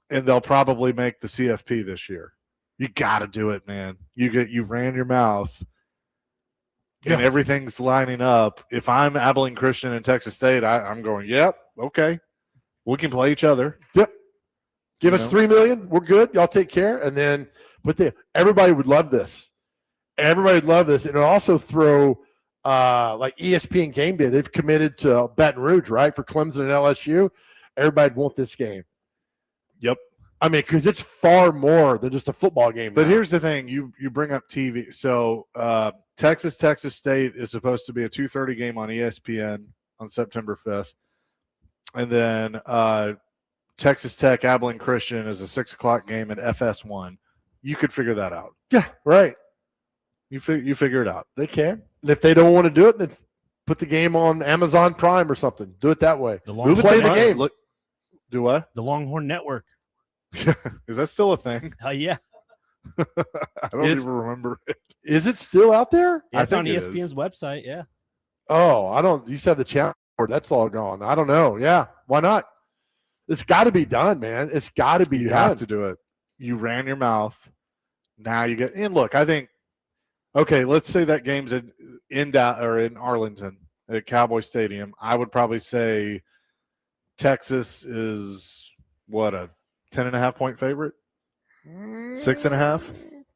they'll probably make the CFP this year." You got to do it, man. You ran your mouth, and everything's lining up. If I'm Abilene Christian and Texas State, I'm going, yep, okay. We can play each other. Yep. Give us $3 million. We're good. Y'all take care. And then everybody would love this. Everybody would love this. And it'll also throw like ESPN Game Day. They've committed to Baton Rouge, right, for Clemson and LSU. Everybody'd want this game. Yep. I mean, because it's far more than just a football game. But now. here's the thing. You bring up TV. So Texas State is supposed to be a 2:30 game on ESPN on September 5th. And then Texas Tech, Abilene Christian is a 6 o'clock game at FS1. You could figure that out. Yeah, right. You figure it out. They can. And if they don't want to do it, then put the game on Amazon Prime or something. Do it that way. Play the game. Do what? The Longhorn Network. Is that still a thing? Hell yeah. I don't even remember it. Is it still out there? Yeah, it's on ESPN's website. Yeah. Oh, I don't. You used to have the channel. That's all gone. I don't know. Yeah. Why not? It's got to be done, man. It's got to be done. You have to do it. You ran your mouth. Now you get in. Look, I think. Okay, let's say that game's in Arlington at Cowboy Stadium. I would probably say Texas is what, a 10.5 point favorite? 6.5?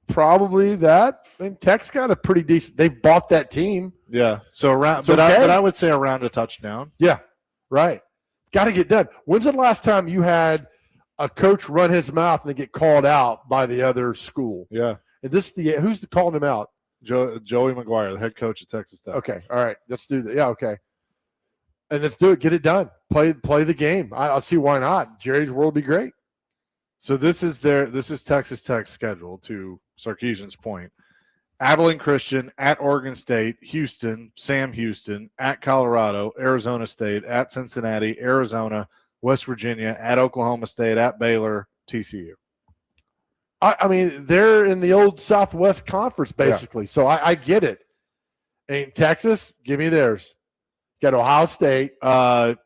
Probably that. I mean, Tech's got a pretty decent. They bought that team. Yeah. So around, but I would say around a touchdown. Yeah. Right. Got to get done. When's the last time you had a coach run his mouth and then get called out by the other school? Yeah. And who's calling him out? Joey McGuire, the head coach of Texas Tech. Okay. All right. Let's do that. Yeah. Okay. And let's do it. Get it done. Play the game. I'll see why not. Jerry's world will be great. So this is Texas Tech's schedule, to Sarkisian's point. Abilene Christian, at Oregon State, Houston, Sam Houston, at Colorado, Arizona State, at Cincinnati, Arizona, West Virginia, at Oklahoma State, at Baylor, TCU. I mean, they're in the old Southwest Conference, basically. Yeah. So I get it. And Texas, give me theirs. Got Ohio State.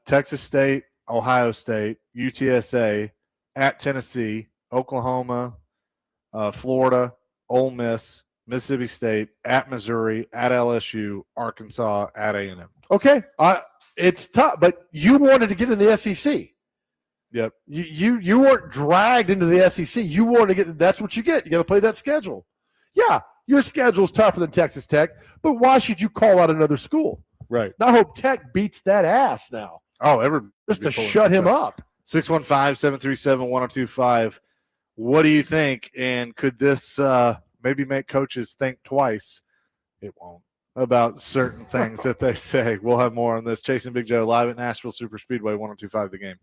Texas State, Ohio State, UTSA, at Tennessee, Oklahoma, Florida, Ole Miss, Mississippi State, at Missouri, at LSU, Arkansas, at A&M. Okay. It's tough, but you wanted to get in the SEC. Yep. You weren't dragged into the SEC. You wanted to get – that's what you get. You got to play that schedule. Yeah, your schedule's tougher than Texas Tech, but why should you call out another school? Right. I hope Tech beats that ass now. Oh, just to shut him up. 615-737-1025. What do you think? And could this maybe make coaches think twice? It won't. About certain things that they say. We'll have more on this. Chasing Big Joe live at Nashville Super Speedway, 1025 The Game.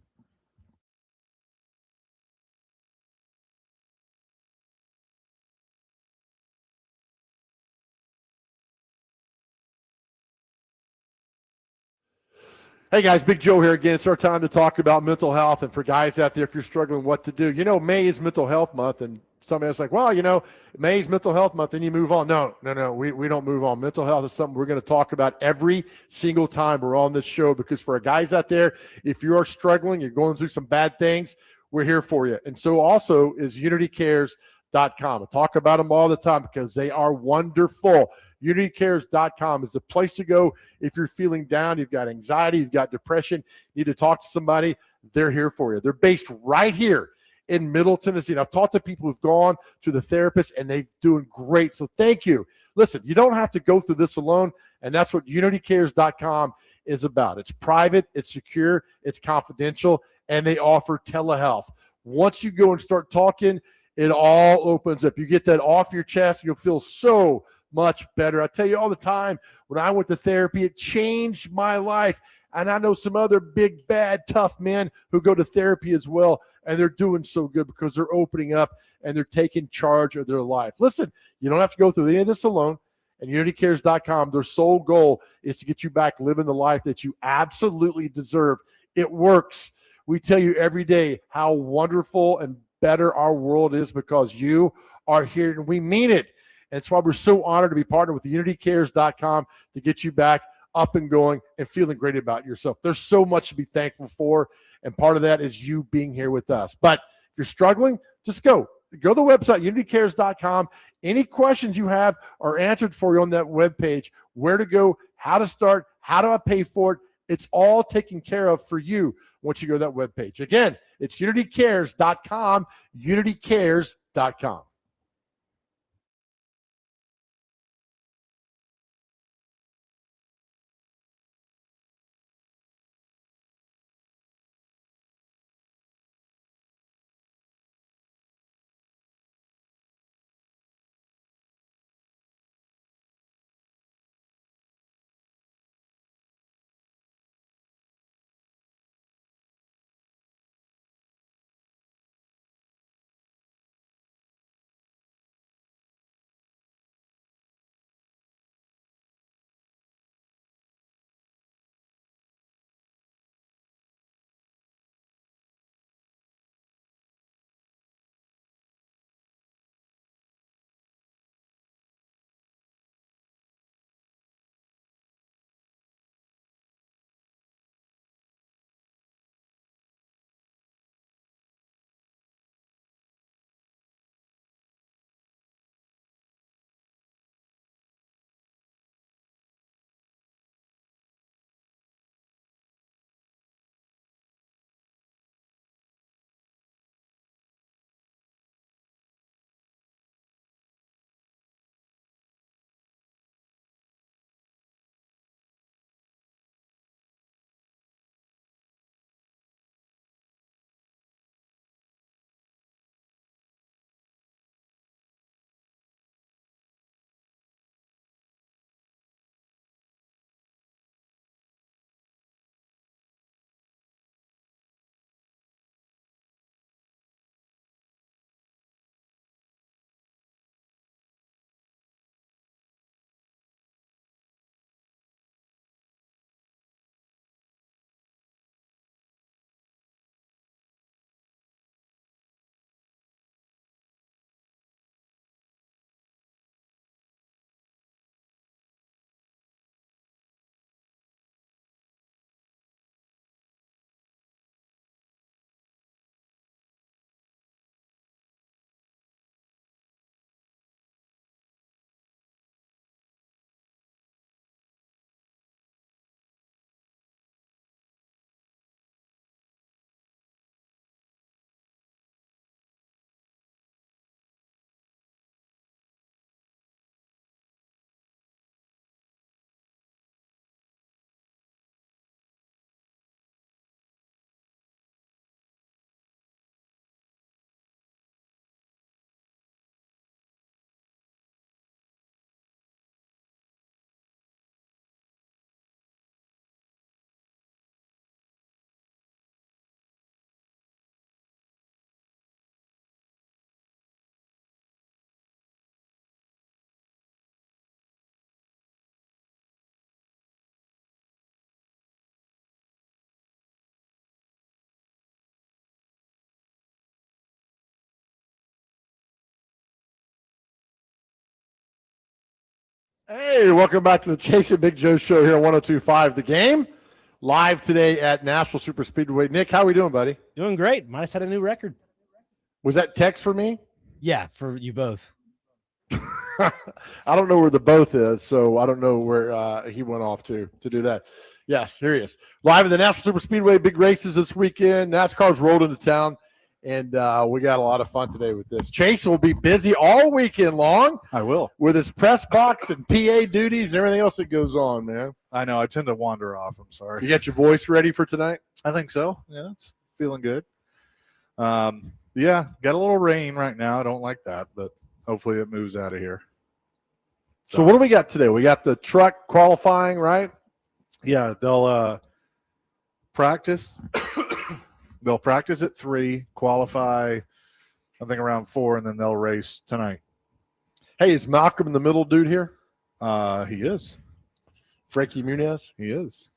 Hey, guys, Big Joe here again. It's our time to talk about mental health. And for guys out there, if you're struggling what to do, May is Mental Health Month. And somebody's like, well, May's Mental Health Month, then you move on. No, we don't move on. Mental health is something we're going to talk about every single time we're on this show, because for our guys out there, if you are struggling, you're going through some bad things, we're here for you. And so also is UnityCares.com. I talk about them all the time because they are wonderful. UnityCares.com is the place to go if you're feeling down, you've got anxiety, you've got depression, you need to talk to somebody. They're here for you. They're based right here in Middle Tennessee. And I've talked to people who've gone to the therapist, and they're doing great. So thank you. Listen, you don't have to go through this alone, and that's what UnityCares.com is about. It's private, it's secure, it's confidential, and they offer telehealth. Once you go and start talking, it all opens up. You get that off your chest, you'll feel so much better. I tell you all the time, when I went to therapy, it changed my life. And I know some other big, bad, tough men who go to therapy as well, and they're doing so good because they're opening up and they're taking charge of their life. Listen, you don't have to go through any of this alone. And UnityCares.com, their sole goal is to get you back living the life that you absolutely deserve. It works. We tell you every day how wonderful and better our world is because you are here, and we mean it. And that's why we're so honored to be partnered with UnityCares.com to get you back up and going and feeling great about yourself. There's so much to be thankful for, and part of that is you being here with us. But if you're struggling, just go to the website, UnityCares.com. Any questions you have are answered for you on that webpage. Where to go, how to start, how do I pay for it? It's all taken care of for you once you go to that webpage. Again, it's UnityCares.com, UnityCares.com. Hey, welcome back to the Chasing Big Joe show here on 102.5 The Game. Live today at Nashville Super Speedway. Nick, how we doing, buddy? Doing great. Might have set a new record. Was that text for me? Yeah, for you both. I don't know where the both is, so I don't know where he went off to do that. Yes, here he is. Live at the Nashville Super Speedway, big races this weekend. NASCAR's rolled into town, and we got a lot of fun today with this. Chase will be busy all weekend long. I will. With his press box and PA duties and everything else that goes on, man. I know. I tend to wander off. I'm sorry. You got your voice ready for tonight? I think so. Yeah, it's feeling good. Yeah, got a little rain right now. I don't like that, but hopefully it moves out of here. So what do we got today? We got the truck qualifying, right? Yeah, they'll practice. They'll practice at 3, qualify, I think around 4, and then they'll race tonight. Hey, is Malcolm in the middle dude here? He is. Frankie Muniz? He is.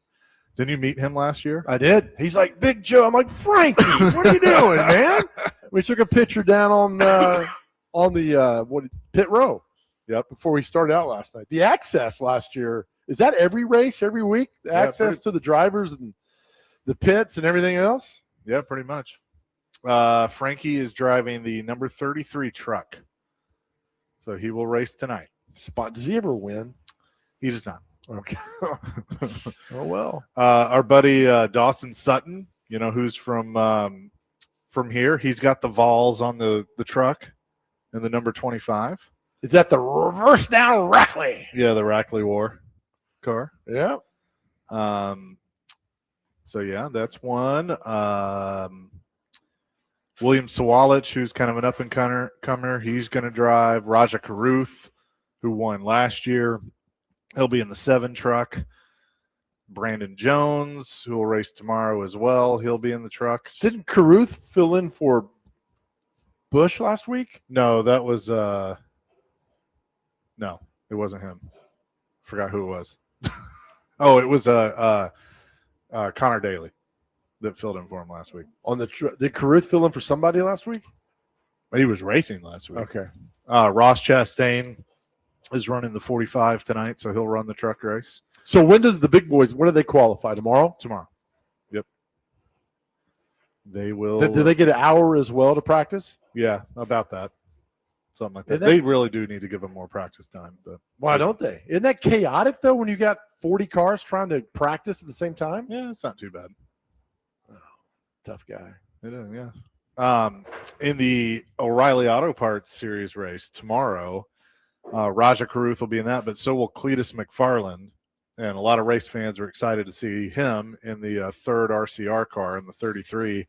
Didn't you meet him last year? I did. He's like, Big Joe. I'm like, Frankie, what are you doing, man? We took a picture down on the pit row. Yep. Before we started out last night. The access last year, is that every race, every week? The access to the drivers and the pits and everything else? Yeah, pretty much. Frankie is driving the number 33 truck. So he will race tonight. Does he ever win? He does not. Okay. Oh, well. Our buddy Dawson Sutton, who's from here. He's got the Vols on the truck and the number 25. Is that the reverse down Rackley? Yeah, the Rackley War car. Yeah. So, yeah, that's one. William Sawalich, who's kind of an up-and-comer, he's going to drive. Raja Caruth, who won last year, he'll be in the 7 truck. Brandon Jones, who will race tomorrow as well, he'll be in the truck. Didn't Caruth fill in for Bush last week? No, that was no, it wasn't him. Forgot who it was. Oh, it was Connor Daly that filled in for him last week. On the did Caruth fill in for somebody last week? He was racing last week. Okay. Ross Chastain is running the 45 tonight, so he'll run the truck race. So when does the big boys, when do they qualify? Tomorrow? Tomorrow. Yep. They will. Do they get an hour as well to practice? Yeah, about that. Something like that. Isn't They really do need to give them more practice time. But why don't they? Isn't that chaotic, though, when you got 40 cars trying to practice at the same time? Yeah, it's not too bad. Oh, tough guy. It is, yeah. In the O'Reilly Auto Parts Series race tomorrow, Raja Caruth will be in that, but so will Cletus McFarland. And a lot of race fans are excited to see him in the third RCR car in the 33.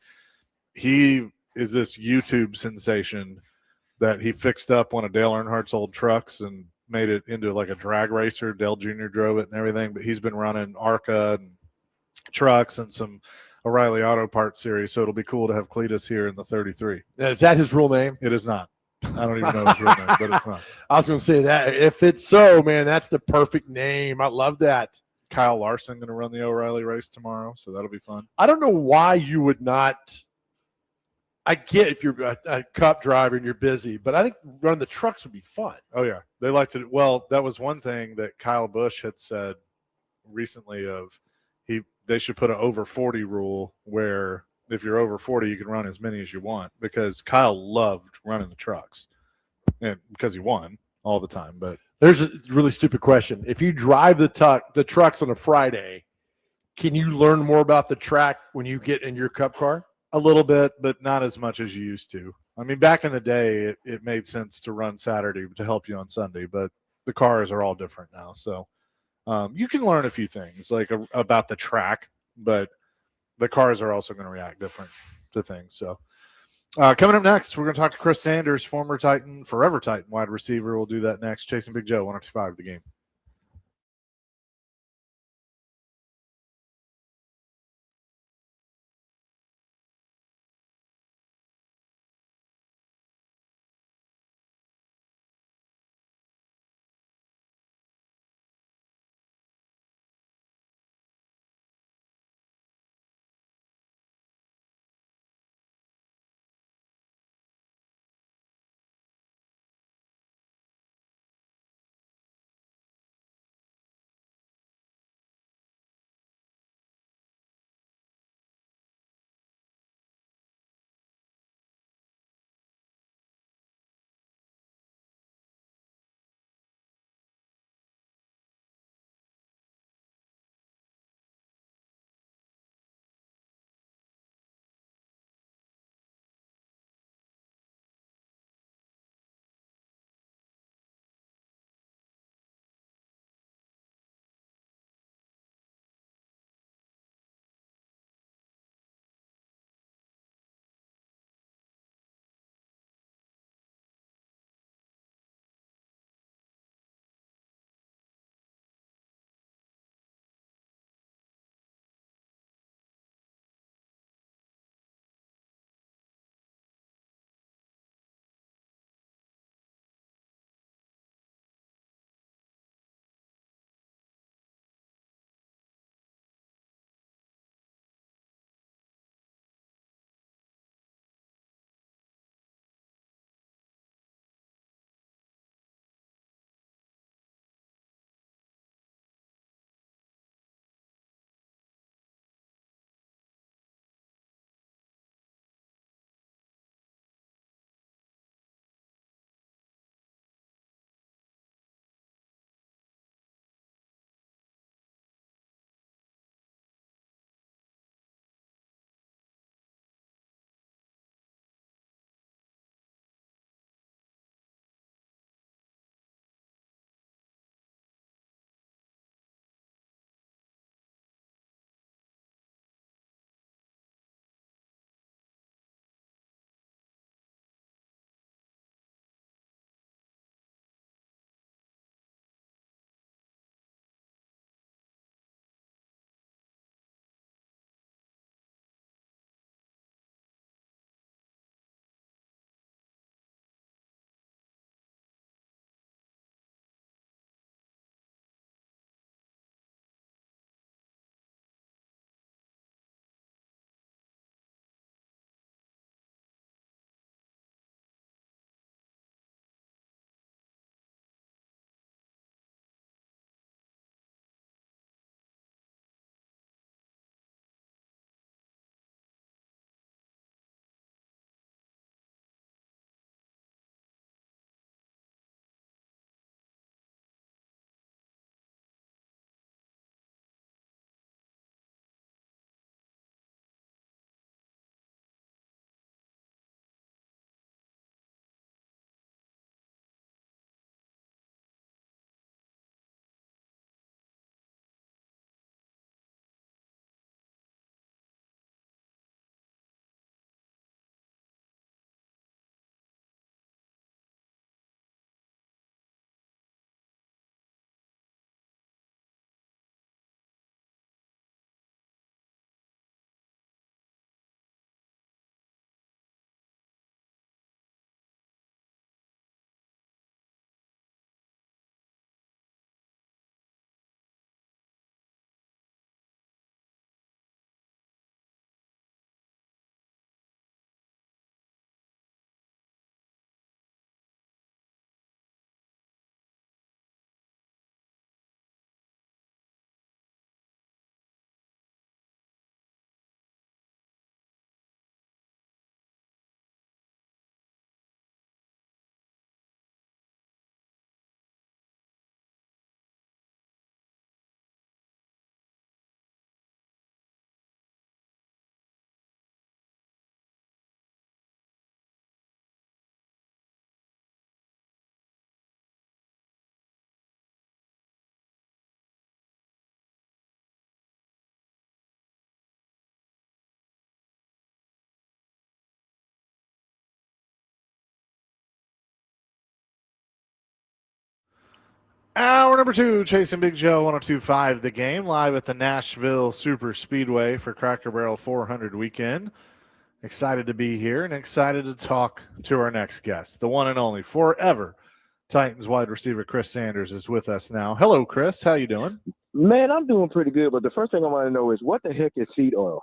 He is this YouTube sensation that he fixed up one of Dale Earnhardt's old trucks and made it into like a drag racer. Dale Jr. drove it and everything, but he's been running ARCA and trucks and some O'Reilly Auto Parts Series, so it'll be cool to have Cletus here in the 33. Now, is that his real name? It is not. I don't even know his real name, but it's not. I was going to say that. If it's so, man, that's the perfect name. I love that. Kyle Larson going to run the O'Reilly race tomorrow, so that'll be fun. I don't know why you would not. I get if you're a cup driver and you're busy, but I think running the trucks would be fun. Oh, yeah. They like to. Well, that was one thing that Kyle Busch had said recently of they should put an over 40 rule where if you're over 40, you can run as many as you want, because Kyle loved running the trucks and because he won all the time. But there's a really stupid question. If you drive the trucks on a Friday, can you learn more about the track when you get in your cup car? A little bit, but not as much as you used to. I mean, back in the day, it made sense to run Saturday to help you on Sunday, but the cars are all different now. So you can learn a few things like about the track, but the cars are also going to react different to things. So coming up next, we're going to talk to Chris Sanders, former Titan, forever Titan wide receiver. We'll do that next. Chasing Big Joe, 105 The Game. Hour number 2, Chasing Big Joe, 102.5 The Game, live at the Nashville Super Speedway for Cracker Barrel 400 weekend. Excited to be here and excited to talk to our next guest, the one and only forever Titans wide receiver Chris Sanders is with us now. Hello, Chris. How you doing? Man, I'm doing pretty good, but the first thing I want to know is what the heck is seed oil?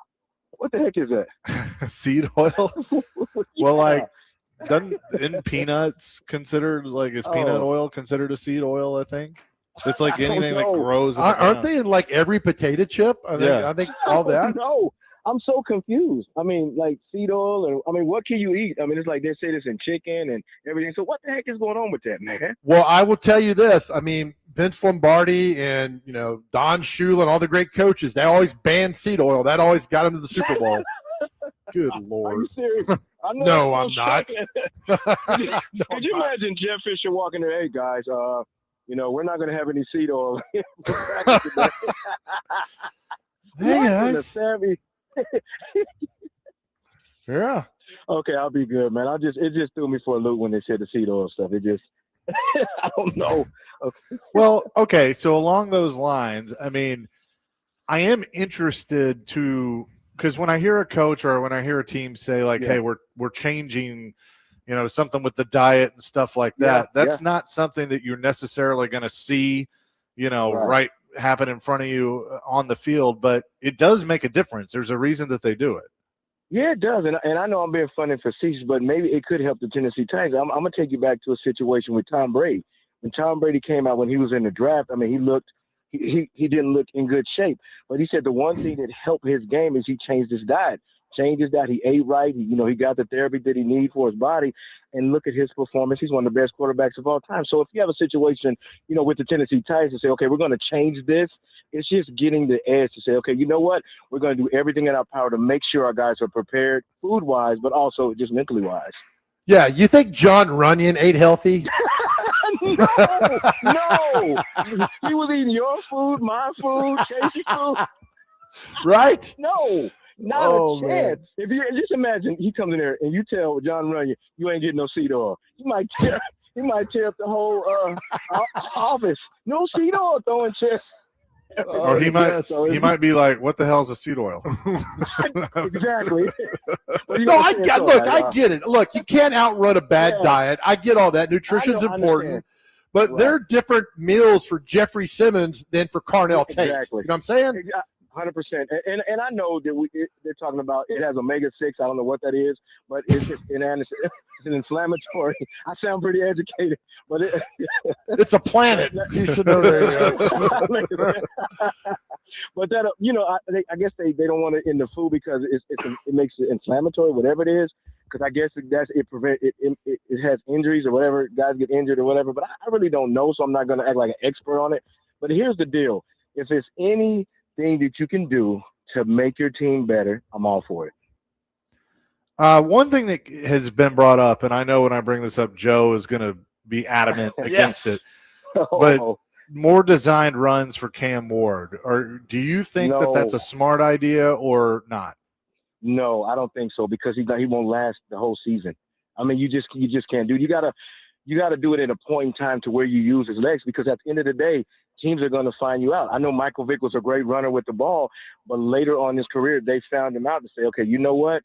What the heck is that? Seed oil? Yeah. Well, like, isn't peanuts considered, like, is peanut oil considered a seed oil, I think? It's like anything that grows. Aren't they in like every potato chip? I think all that. No, I'm so confused. I mean, like seed oil, and I mean, what can you eat? I mean, it's like they say this in chicken and everything. So what the heck is going on with that, man? Well, I will tell you this. I mean, Vince Lombardi and Don Shula and all the great coaches, they always banned seed oil. That always got them to the Super Bowl. Good Lord. Are you serious? I know No, I'm not. Could you imagine Jeff Fisher walking there? Hey guys, we're not going to have any seed oil. Hey guys. Yeah. Okay, I'll be good, man. It just threw me for a loop when they said the seed oil stuff. It just I don't know. Okay. Well, okay, so along those lines, I mean, I am interested because when I hear a coach or when I hear a team say like, "Hey, we're changing," something with the diet and stuff like that. That's not something that you're necessarily going to see, right happen in front of you on the field, but it does make a difference. There's a reason that they do it. Yeah, it does, and I know I'm being funny and facetious, but maybe it could help the Tennessee Titans. I'm going to take you back to a situation with Tom Brady. When Tom Brady came out when he was in the draft, I mean, he didn't look in good shape, but he said the one thing that helped his game is he changed his diet. He ate right. He got the therapy that he needed for his body, and look at his performance. He's one of the best quarterbacks of all time. So if you have a situation, with the Tennessee Titans to say, okay, we're going to change this, it's just getting the edge to say, okay, you know what? We're going to do everything in our power to make sure our guys are prepared food-wise, but also just mentally-wise. Yeah, you think John Runyon ate healthy? No. He was eating your food, my food, Casey's food. Right? No. Not a chance. Man. If you just imagine, he comes in there and you tell John Runyon, you ain't getting no seed oil. He might tear up the whole office. No seed oil throwing chairs. Or he might be like, "What the hell is a seed oil?" Exactly. No, I get it. Look, you can't outrun a bad diet. I get all that. Nutrition's important. But there are different meals for Jeffrey Simmons than for Carnell Tate. Exactly. You know what I'm saying? 100%. And I know that they're talking about it has omega-6. I don't know what that is, but it's just it's an inflammatory. I sound pretty educated, but it's a planet. You should know that. But that I guess they don't want it in the food because it makes it inflammatory, whatever it is. Because I guess it has injuries or whatever. Guys get injured or whatever. But I really don't know, so I'm not going to act like an expert on it. But here's the deal: if it's anything that you can do to make your team better, I'm all for it. One thing that has been brought up, and I know when I bring this up, Joe is going to be adamant against it, but more designed runs for Cam Ward. Or do you think that that's a smart idea or not? No, I don't think so because he won't last the whole season. I mean, you just can't do it. You gotta do it at a point in time to where you use his legs because at the end of the day, teams are going to find you out. I know Michael Vick was a great runner with the ball, but later on in his career, they found him out to say, okay, you know what?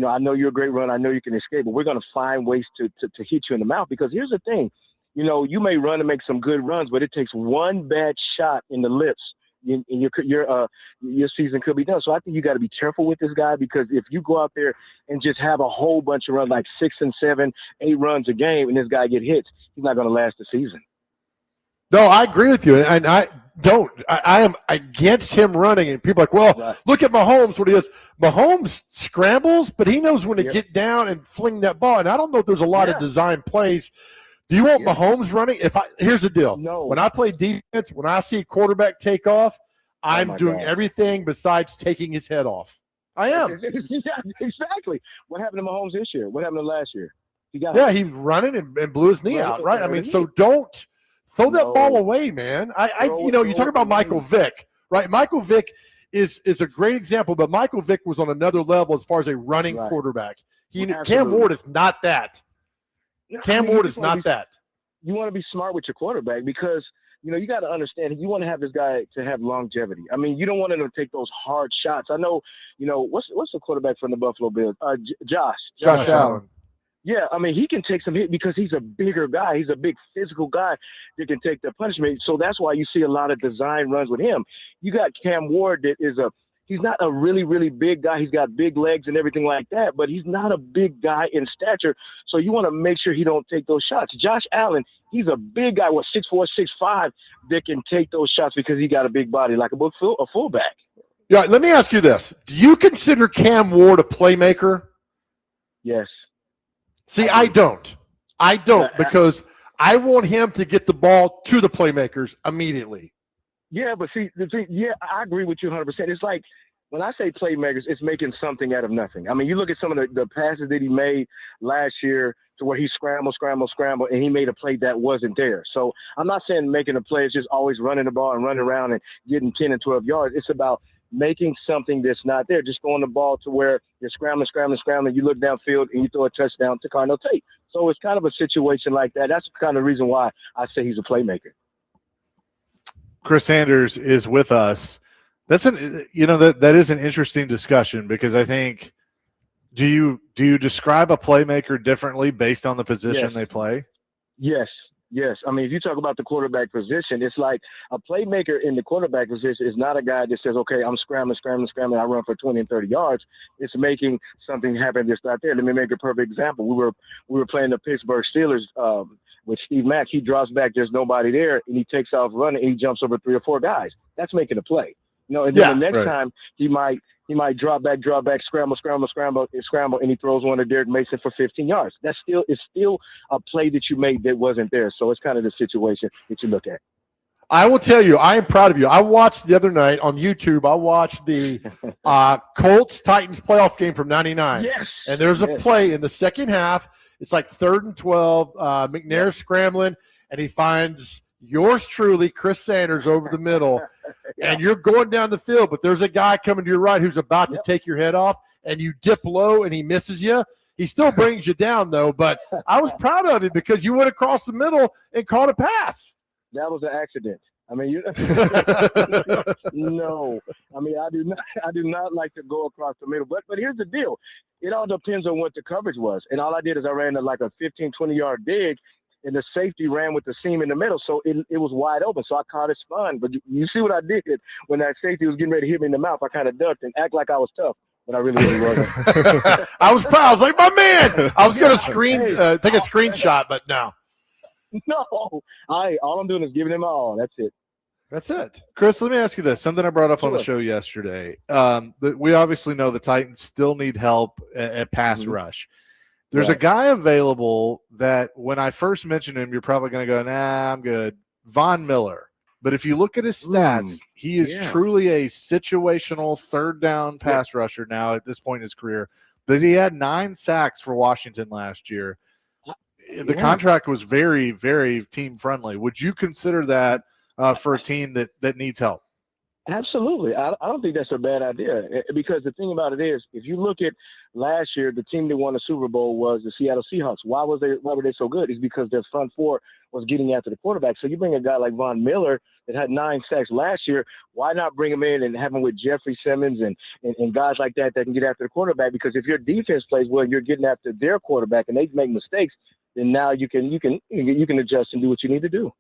I know you're a great runner. I know you can escape, but we're going to find ways to hit you in the mouth because here's the thing. You may run and make some good runs, but it takes one bad shot in the lips and your season could be done. So I think you got to be careful with this guy because if you go out there and just have a whole bunch of runs, like 6 and 7, 8 runs a game, and this guy get hits, he's not going to last the season. No, I agree with you, and I am against him running. And people are like, well, look at Mahomes. What he does, Mahomes scrambles, but he knows when to get down and fling that ball. And I don't know if there's a lot of design plays. Do you want Mahomes running? Here's the deal. No. When I play defense, when I see a quarterback take off, I'm doing everything besides taking his head off. I am. Yeah, exactly. What happened to Mahomes this year? What happened to last year? He was running and blew his knee out, right? I mean, so don't throw that ball away, man. You talk about Michael Vick, right? Michael Vick is a great example, but Michael Vick was on another level as far as a running quarterback. Cam Ward is not that. Cam Ward is not that. You want to be smart with your quarterback because, you got to understand, you want to have this guy to have longevity. I mean, you don't want him to take those hard shots. I know, what's the quarterback from the Buffalo Bills? Josh Allen. Yeah, I mean, he can take some hit because he's a bigger guy. He's a big physical guy that can take the punishment. So that's why you see a lot of design runs with him. You got Cam Ward that he's not a really, really big guy. He's got big legs and everything like that, but he's not a big guy in stature. So you want to make sure he don't take those shots. Josh Allen, he's a big guy, 6'4", 6'5", that can take those shots because he got a big body, like a fullback. Yeah, let me ask you this. Do you consider Cam Ward a playmaker? Yes. See, I don't because I want him to get the ball to the playmakers immediately. Yeah, but see, I agree with you 100%. It's like when I say playmakers, it's making something out of nothing. I mean, you look at some of the passes that he made last year to where he scrambled, and he made a play that wasn't there. So I'm not saying making a play is just always running the ball and running around and getting 10 and 12 yards. It's about making something that's not there, just throwing the ball to where you're scrambling, you look downfield and you throw a touchdown to Cardinal Tate. So it's kind of a situation like that. That's the kind of reason why I say he's a playmaker. Chris Sanders is with us. That is an interesting discussion because I think, do you describe a playmaker differently based on the position they play? Yes. I mean, if you talk about the quarterback position, it's like a playmaker in the quarterback position is not a guy that says, okay, I'm scrambling, I run for 20 and 30 yards. It's making something happen that's not there. Let me make a perfect example. We were playing the Pittsburgh Steelers with Steve Mack. He drops back, there's nobody there, and he takes off running, and he jumps over 3 or 4 guys. That's making a play. And then the next time he might drop back, scramble, and he throws one to Derek Mason for 15 yards. It's still a play that you made that wasn't there. So it's kind of the situation that you look at. I will tell you, I am proud of you. I watched the other night on YouTube. I watched the Colts-Titans playoff game from '99. Yes. And there's a play in the second half. It's like 3rd and 12. McNair's scrambling, and he finds yours truly, Chris Sanders, over the middle. And you're going down the field, but there's a guy coming to your right who's about to take your head off, and you dip low, and he misses you. He still brings you down, though. But I was proud of him because you went across the middle and caught a pass. That was an accident. I mean, no. I mean, I do not like to go across the middle. But here's the deal. It all depends on what the coverage was. And all I did is I ran like a 15, 20-yard dig, and the safety ran with the seam in the middle, so it was wide open. So I caught it spun. But you see what I did when that safety was getting ready to hit me in the mouth? I kind of ducked and act like I was tough, but I really wasn't. I was proud. I was like, my man. I was going to take a screenshot, but no. No. All I'm doing is giving him all. That's it. That's it. Chris, let me ask you this. Something I brought up on the show yesterday. We obviously know the Titans still need help at pass rush. There's a guy available that when I first mentioned him, you're probably going to go, nah, I'm good. Von Miller. But if you look at his stats, he is truly a situational third down pass rusher now at this point in his career. But he had 9 sacks for Washington last year. The contract was very, very team friendly. Would you consider that for a team that needs help? Absolutely. I don't think that's a bad idea because the thing about it is, if you look at last year, the team that won the Super Bowl was the Seattle Seahawks. Why were they so good? It's because their front four was getting after the quarterback. So you bring a guy like Von Miller that had 9 sacks last year. Why not bring him in and have him with Jeffrey Simmons and guys like that can get after the quarterback? Because if your defense plays well, you're getting after their quarterback and they make mistakes. Then now you can adjust and do what you need to do.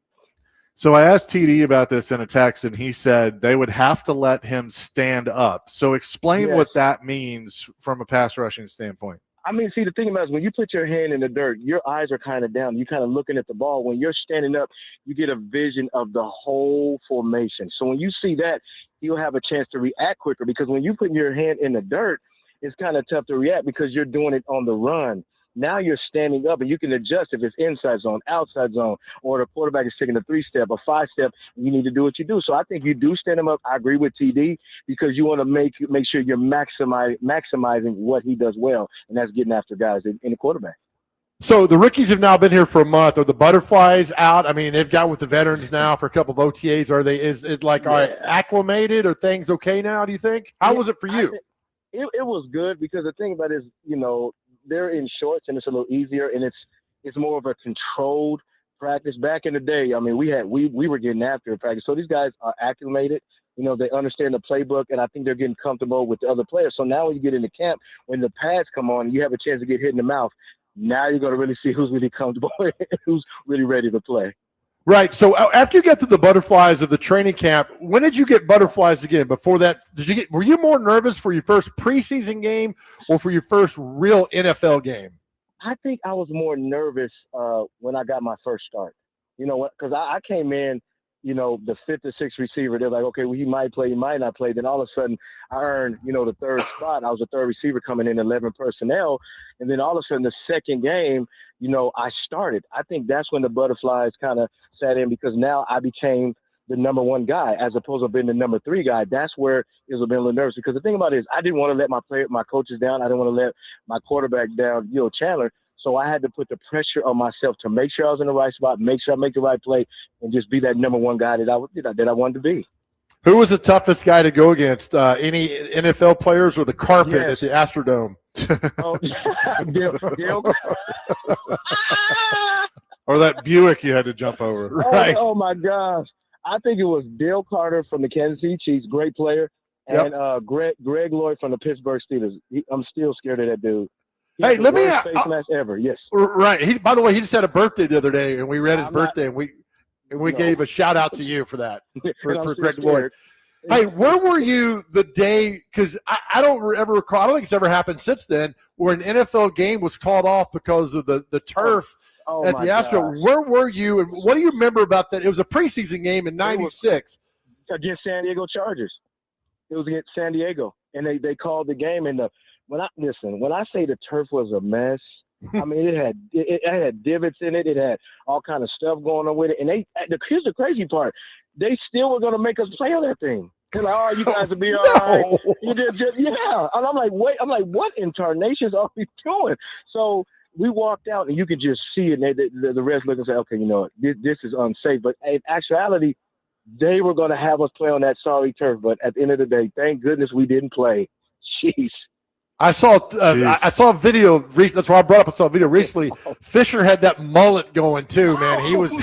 So I asked TD about this in a text, and he said they would have to let him stand up. So explain what that means from a pass rushing standpoint. I mean, see, the thing about it is when you put your hand in the dirt, your eyes are kind of down. You're kind of looking at the ball. When you're standing up, you get a vision of the whole formation. So when you see that, you'll have a chance to react quicker because when you put your hand in the dirt, it's kind of tough to react because you're doing it on the run. Now you're standing up and you can adjust if it's inside zone, outside zone, or the quarterback is taking a 3-step, a 5-step. You need to do what you do. So I think you do stand him up. I agree with TD because you want to make sure you're maximizing what he does well, and that's getting after guys in the quarterback. So the rookies have now been here for a month. Are the butterflies out? I mean, they've got with the veterans now for a couple of OTAs. Are they? Is it like all right, acclimated? Are things okay now? Do you think? How was it for you? It was good because the thing about it is, they're in shorts and it's a little easier and it's more of a controlled practice. Back in the day, I mean, we were getting after it practice. So these guys are acclimated. You know, they understand the playbook, and I think they're getting comfortable with the other players. So now when you get into camp, when the pads come on, you have a chance to get hit in the mouth. Now you're going to really see who's really comfortable and who's really ready to play. Right. So after you get to the butterflies of the training camp, when did you get butterflies again? Before that, were you more nervous for your first preseason game or for your first real NFL game? I think I was more nervous when I got my first start. You know what? Because I came in, you know, the fifth or sixth receiver. They're like, okay, well, he might play, he might not play. Then all of a sudden, I earned, you know, the third spot. I was the third receiver coming in 11 personnel. And then all of a sudden, the second game, you know, I started. I think that's when the butterflies kind of sat in because now I became the number one guy as opposed to being the number three guy. That's where it was a bit a little nervous because the thing about it is I didn't want to let my coaches down. I didn't want to let my quarterback down, you know, Chandler. So I had to put the pressure on myself to make sure I was in the right spot, make sure I make the right play, and just be that number one guy that I wanted to be. Who was the toughest guy to go against? Any NFL players or the carpet at the Astrodome? Dale. Or that Buick you had to jump over. Right. Oh my gosh. I think it was Dale Carter from the Kansas City Chiefs, great player, and Greg Lloyd from the Pittsburgh Steelers. I'm still scared of that dude. Hey, let me face mask ever. Yes. Right. By the way, he just had a birthday the other day, and we read his birthday, and we gave a shout out to you for that, for Greg Lloyd. Hey, where were you the day? Because I don't ever recall. I don't think it's ever happened since then, where an NFL game was called off because of the turf at the Astro. Where were you, and what do you remember about that? It was a preseason game in '96 against San Diego Chargers. It was against San Diego, and they called the game. And when I say the turf was a mess, I mean it had divots in it. It had all kind of stuff going on with it. And here's the crazy part: they still were going to make us play on that thing. They're like, "Oh, you guys will be all right." You just, yeah. And I'm like, wait. I'm like, what in tarnations are we doing? So we walked out, and you could just see it. And the rest look and say, "Okay, you know what? This is unsafe." But in actuality, they were going to have us play on that sorry turf. But at the end of the day, thank goodness we didn't play. Jeez. I saw a video. That's why I brought up. I saw a video recently. Fisher had that mullet going too, man. He was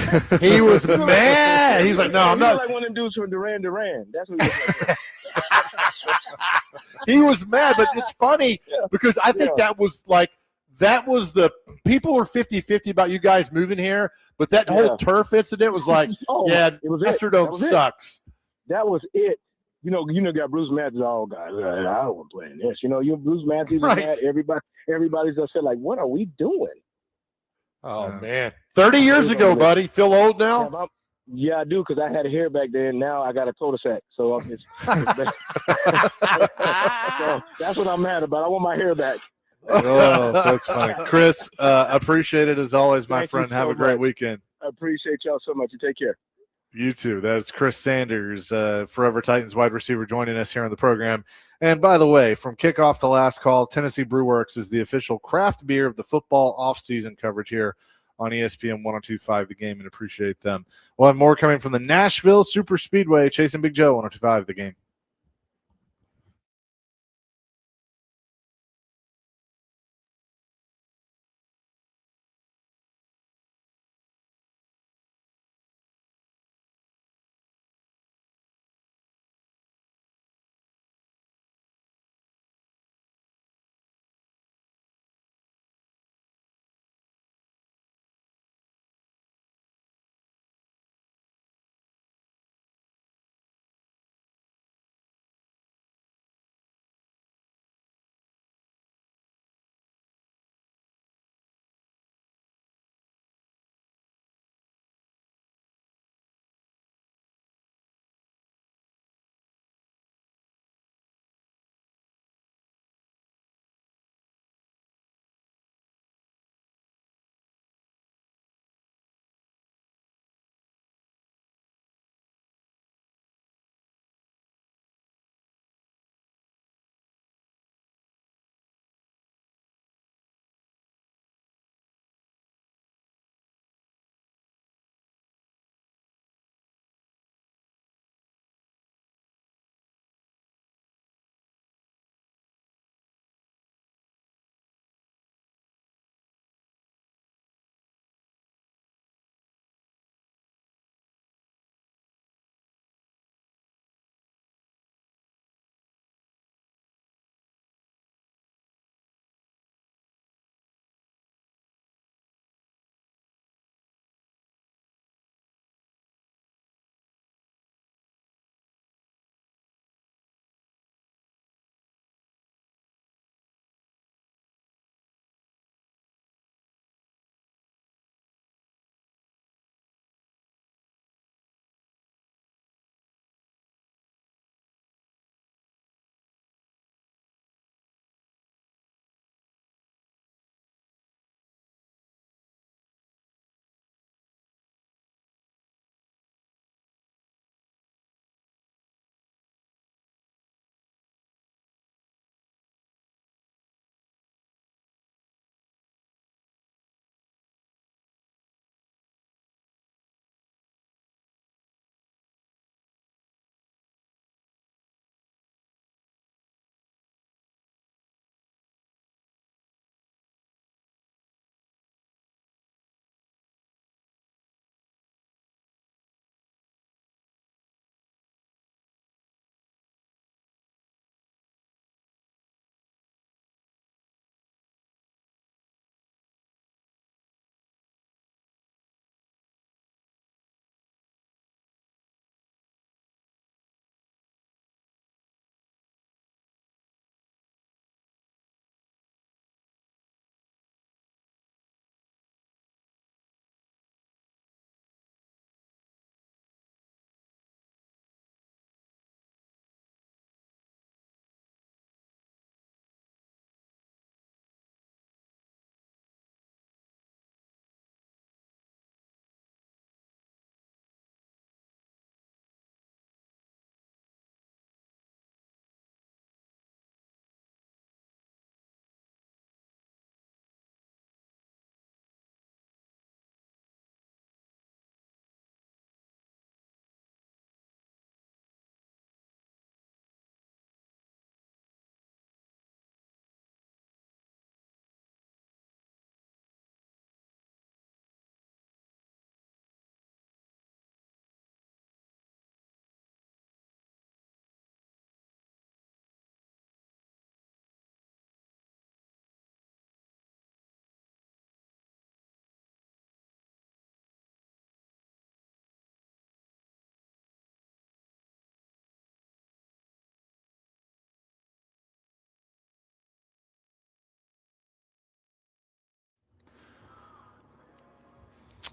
mad. He's like, no, I'm not. Like one of them dudes from Duran Duran. That's what he was like. He was mad, but it's funny because I think that was the people were 50-50 about you guys moving here, but that whole turf incident was like, Astrodome sucks. That was it. You know, got Bruce Matthews. Oh, guys, I don't want to play in this. You know, Bruce Matthews is mad. Everybody's upset. Like, what are we doing? Oh man, 30 years ago, buddy. Feel old now? Yeah, I do because I had hair back then. Now I got a cul-de-sac, so so that's what I'm mad about. I want my hair back. Oh, that's funny, Chris. Appreciate it as always, my friend. Have a great weekend. I appreciate y'all so much. You take care. You too. That's Chris Sanders, Forever Titans wide receiver, joining us here on the program. And by the way, from kickoff to last call, Tennessee Brew Works is the official craft beer of the football offseason coverage here on ESPN 102.5 The Game, and appreciate them. We'll have more coming from the Nashville Super Speedway. Chasing Big Joe, 102.5 The Game.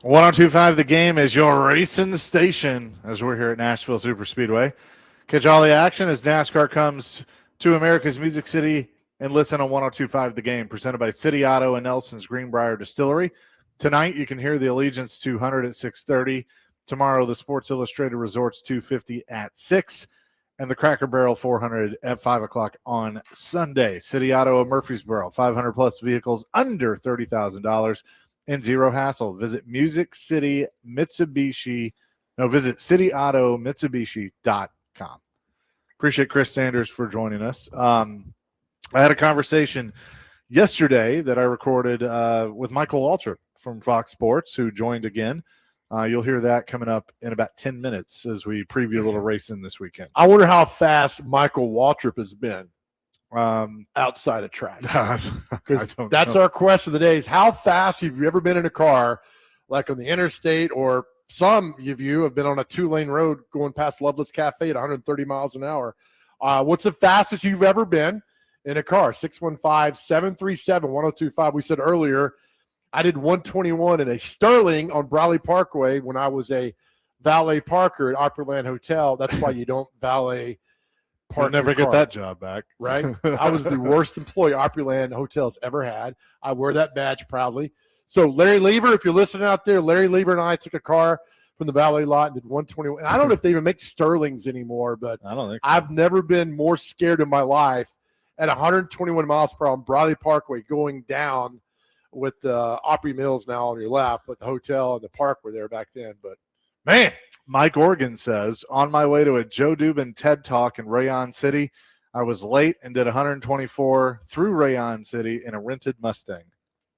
1025 The Game is your racing station as we're here at Nashville Super Speedway. Catch all the action as NASCAR comes to America's Music City and listen on 1025 The Game, presented by City Auto and Nelson's Greenbrier Distillery. Tonight you can hear the Allegiance 200 at 6:30. Tomorrow the Sports Illustrated Resorts 250 at 6. And the Cracker Barrel 400 at 5 o'clock on Sunday. City Auto of Murfreesboro, 500-plus vehicles under $30,000 and zero hassle. Visit visit cityautomitsubishi.com. Appreciate Chris Sanders for joining us. I had a conversation yesterday that I recorded with Michael Waltrip from Fox Sports, who joined again. You'll hear that coming up in about 10 minutes as we preview a little racing this weekend. I wonder how fast Michael Waltrip has been outside of track. Because that's our question of the day is how fast have you ever been in a car, like on the interstate, or some of you have been on a 2-lane road going past Loveless Cafe at 130 miles an hour. What's the fastest you've ever been in a car? 615-737-1025. We said earlier, I did 121 in a Sterling on Bradley Parkway when I was a valet parker at Opryland Hotel. That's why you don't valet park. You'll never get that job back. Right? I was the worst employee Opryland Hotel's ever had. I wear that badge proudly. So Larry Lever, if you're listening out there, Larry Lever and I took a car from the valet lot and did 121. And I don't know if they even make Sterlings anymore, but I don't think so. I've never been more scared in my life at 121 miles per hour on Bradley Parkway going down with the Opry Mills now on your left, but the hotel and the park were there back then. But, man. Mike Organ says, on my way to a Joe Dubin TED Talk in Rayon City, I was late and did 124 through Rayon City in a rented Mustang.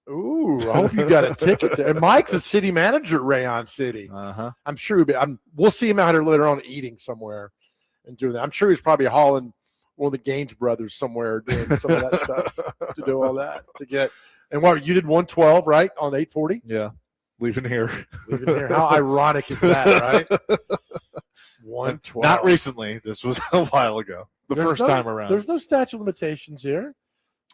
Ooh, I hope you got a ticket there. And Mike's a city manager at Rayon City. Uh-huh. I'm sure we'll see him out here later on eating somewhere and doing that. I'm sure he's probably hauling one of the Gaines brothers somewhere doing some of that stuff to do all that to get. And what, you did 112, right, on 840? Yeah, leaving here. Leaving here. How ironic is that, right? 112. Not recently. This was a while ago. There's first time around. There's no statute of limitations here.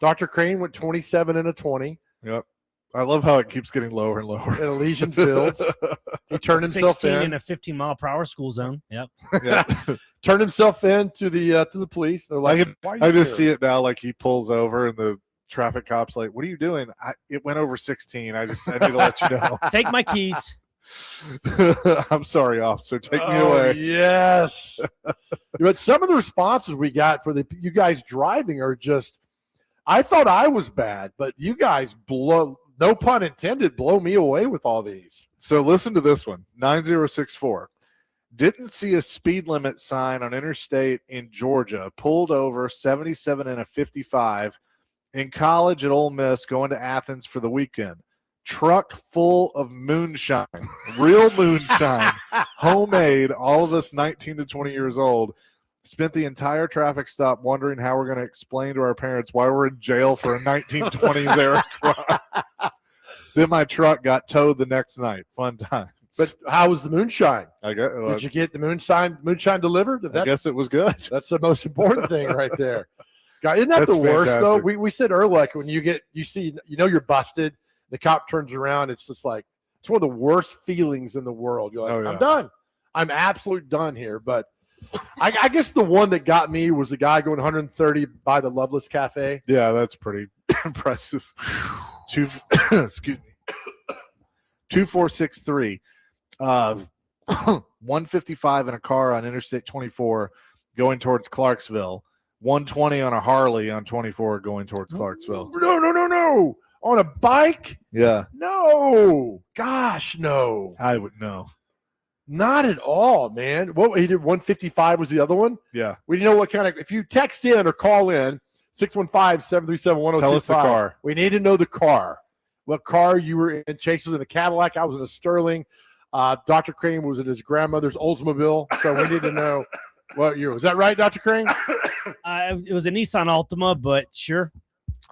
Dr. Crane went 27 and a 20. Yep. I love how it keeps getting lower and lower. In Elysian Fields. He turned himself 16 in. in a 15-mile-per-hour school zone. Yep. Yeah. Turned himself in to the police. They're like, I just see it now, like he pulls over and the traffic cop's like, what are you doing? It went over 16. I need to let you know. Take my keys. I'm sorry, officer. Take me away. Yes. But some of the responses we got for you guys driving are just, I thought I was bad, but you guys no pun intended, blow me away with all these. So listen to this one. 9064. Didn't see a speed limit sign on interstate in Georgia. Pulled over 77 and a 55. In college at Ole Miss, going to Athens for the weekend. Truck full of moonshine, real moonshine, homemade, all of us 19 to 20 years old. Spent the entire traffic stop wondering how we're going to explain to our parents why we're in jail for a 1920s era crime. Then my truck got towed the next night. Fun times. But how was the moonshine? Did you get the moonshine delivered? I guess it was good. That's the most important thing right there. God, isn't that the worst, fantastic. though? We said earlier, like when you see, you're busted, the cop turns around, it's just like, it's one of the worst feelings in the world. You're like, Oh, yeah. I'm done. I'm absolutely done here. But I guess the one that got me was the guy going 130 by the Loveless Cafe. Yeah, that's pretty impressive. Excuse me. 2463. 155 in a car on Interstate 24 going towards Clarksville. 120 on a Harley on 24 going towards Clarksville. No. On a bike? Yeah. No. Gosh, no. I would know. Not at all, man. What he did 155 was the other one? Yeah. We didn't know what kind of, if you text in or call in, 615-737-1025. Tell us the car. We need to know the car. What car you were in. Chase was in a Cadillac. I was in a Sterling. Dr. Crane was in his grandmother's Oldsmobile. So we need to know what year. Was that right, Dr. Crane? It was a Nissan Altima, but sure.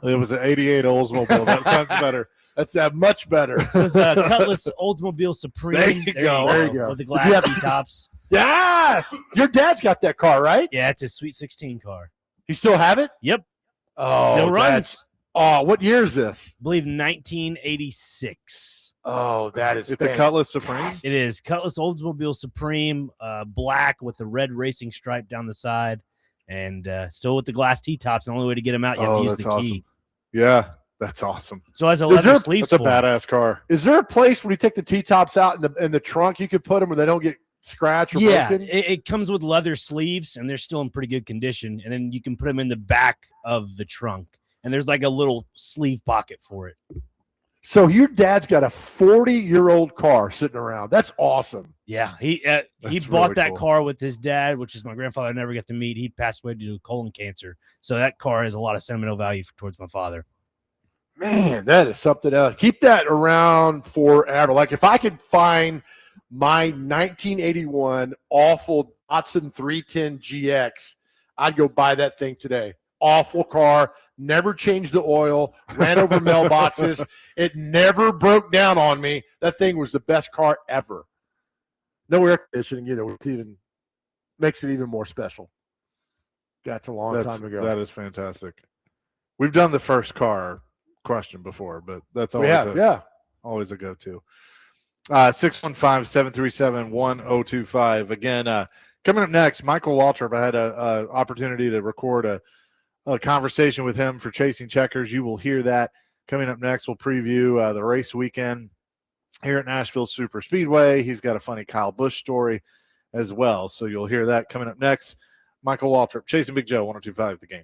It was an 88 Oldsmobile. That sounds better. That's much better. It was a Cutlass Oldsmobile Supreme. There you go. There you go. With the glass T-tops. Yes! Your dad's got that car, right? Yeah, it's a Sweet 16 car. You still have it? Yep. Oh, Still runs. Oh, what year is this? I believe 1986. Oh, that is It's a Cutlass Supreme. It is Cutlass Oldsmobile Supreme, black with the red racing stripe down the side, and still with the glass T-tops. The only way to get them out, you have to use the key. Awesome. Yeah, that's awesome. So has a leather sleeves. That's a badass car. Is there a place where you take the T-tops out in the trunk you could put them where they don't get scratched or broken? It comes with leather sleeves, and they're still in pretty good condition. And then you can put them in the back of the trunk, and there's like a little sleeve pocket for it. So your dad's got a 40-year-old car sitting around. That's awesome. Yeah, he bought that car with his dad, which is my grandfather I never got to meet. He passed away due to colon cancer. So that car has a lot of sentimental value towards my father. Man, that is something else. Keep that around forever. Like if I could find my 1981 awful Datsun 310 GX, I'd go buy that thing today. Awful car, never changed the oil, ran over mailboxes. It never broke down on me. That thing was the best car ever. No air conditioning either, which even makes it even more special. That's a long time ago. That is fantastic. We've done the first car question before, but that's always always a go-to. 615-737-1025. Again, coming up next, Michael Waltrip. I had a opportunity to record a conversation with him for Chasing Checkers. You will hear that coming up next. We'll preview the race weekend here at Nashville Super Speedway. He's got a funny Kyle Busch story as well, so you'll hear that coming up next. Michael Waltrip, Chasing Big Joe, 102.5 The Game.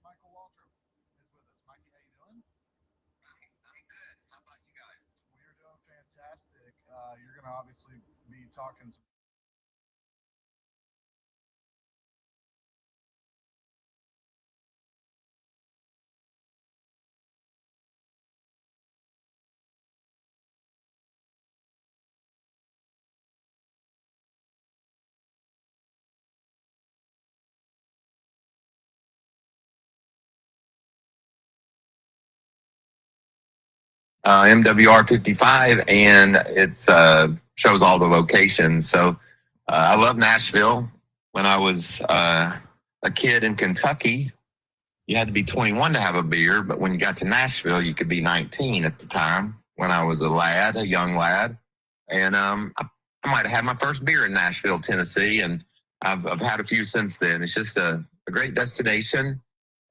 Michael Waltrip is with us. Mikey, how you doing? I'm good. How about you guys? We're doing fantastic. You're going to obviously be talking some MWR 55, and it's shows all the locations. So I love Nashville. When I was a kid in Kentucky, you had to be 21 to have a beer, but when you got to Nashville, you could be 19 at the time. When I was a young lad, and I might have had my first beer in Nashville, Tennessee, and I've had a few since then. It's just a great destination.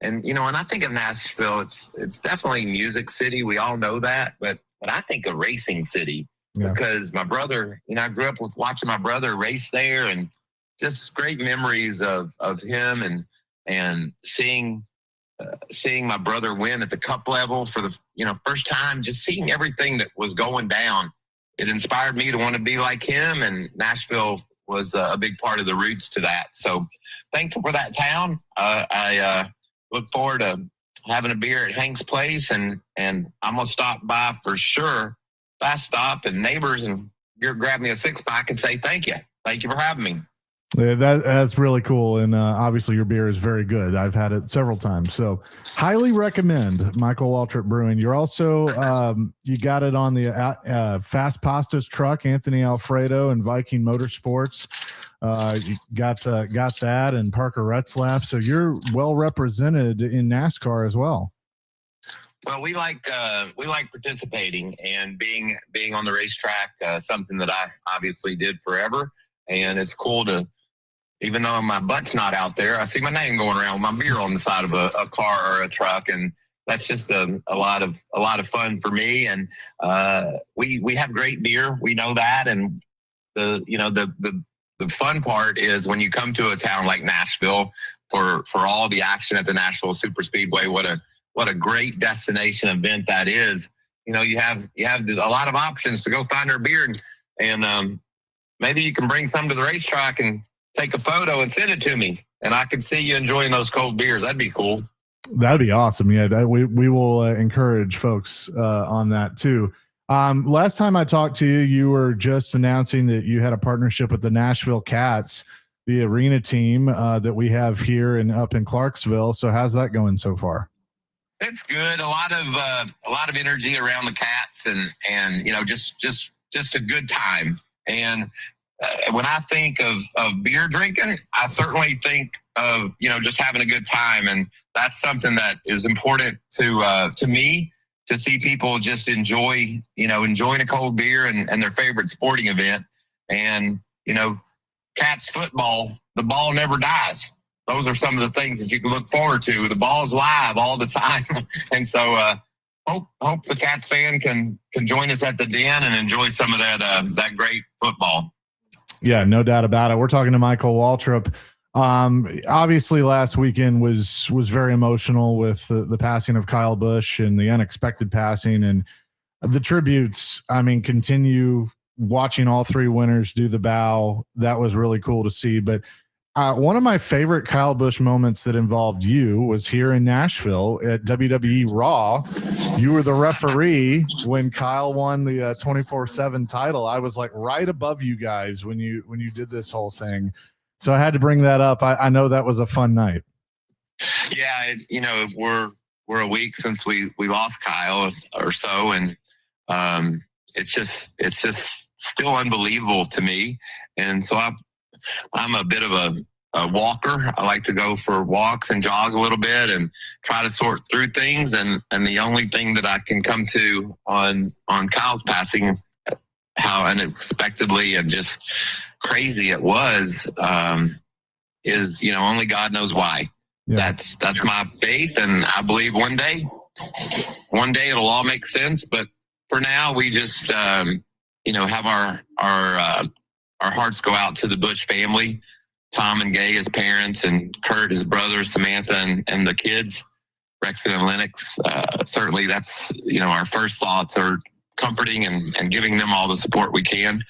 And when I think of Nashville, it's definitely music city. We all know that, but I think of racing city because my brother, I grew up with watching my brother race there, and just great memories of him and seeing my brother win at the cup level for the first time. Just seeing everything that was going down, it inspired me to want to be like him. And Nashville was a big part of the roots to that. So thankful for that town. I look forward to having a beer at Hank's Place, and I'm gonna stop by for sure. Fast Stop and Neighbors, and grab me a 6-pack and say thank you for having me. Yeah, that's really cool, and obviously your beer is very good. I've had it several times, so highly recommend Michael Waltrip Brewing. You're also you got it on the Fast Pastas truck, Anthony Alfredo and Viking Motorsports. You got that, and Parker Retzlaff. So you're well represented in NASCAR as well. Well, we like participating and being on the racetrack. Something that I obviously did forever, and it's cool to, even though my butt's not out there, I see my name going around with my beer on the side of a car or a truck, and that's just a lot of fun for me. And we have great beer, we know that, and the fun part is when you come to a town like Nashville for all the action at the Nashville Super Speedway. What a great destination event that is. You have a lot of options to go find our beer, and maybe you can bring some to the racetrack and take a photo and send it to me, and I can see you enjoying those cold beers. That'd be cool. That'd be awesome. Yeah, we will encourage folks on that too. Last time I talked to you, you were just announcing that you had a partnership with the Nashville Cats, the arena team that we have here and up in Clarksville. So how's that going so far? It's good. A lot of energy around the Cats, and just a good time. And when I think of beer drinking, I certainly think of just having a good time, and that's something that is important to me. To see people just enjoying a cold beer and their favorite sporting event. And, Cats football, the ball never dies. Those are some of the things that you can look forward to. The ball's live all the time. And so hope the Cats fan can join us at the Den and enjoy some of that great football. Yeah, no doubt about it. We're talking to Michael Waltrip. Obviously last weekend was very emotional with the passing of Kyle Busch and the unexpected passing, and the tributes. I mean, continue watching all three winners do the bow. That was really cool to see. But one of my favorite Kyle Busch moments that involved you was here in Nashville at WWE Raw. You were the referee when Kyle won the 24/7 title. I was like right above you guys when you did this whole thing. So I had to bring that up. I know that was a fun night. Yeah, we're a week since we lost Kyle or so, and it's just still unbelievable to me. And so I'm a bit of a walker. I like to go for walks and jog a little bit and try to sort through things. And the only thing that I can come to on Kyle's passing, how unexpectedly and just crazy it was, is only God knows why. Yeah. That's my faith, and I believe one day it'll all make sense. But for now, we just have our hearts go out to the Busch family. Tom and Gay, his parents, and Kurt, his brother, Samantha, and the kids, Braxton and Lennox. Certainly that's, our first thoughts are comforting and giving them all the support we can.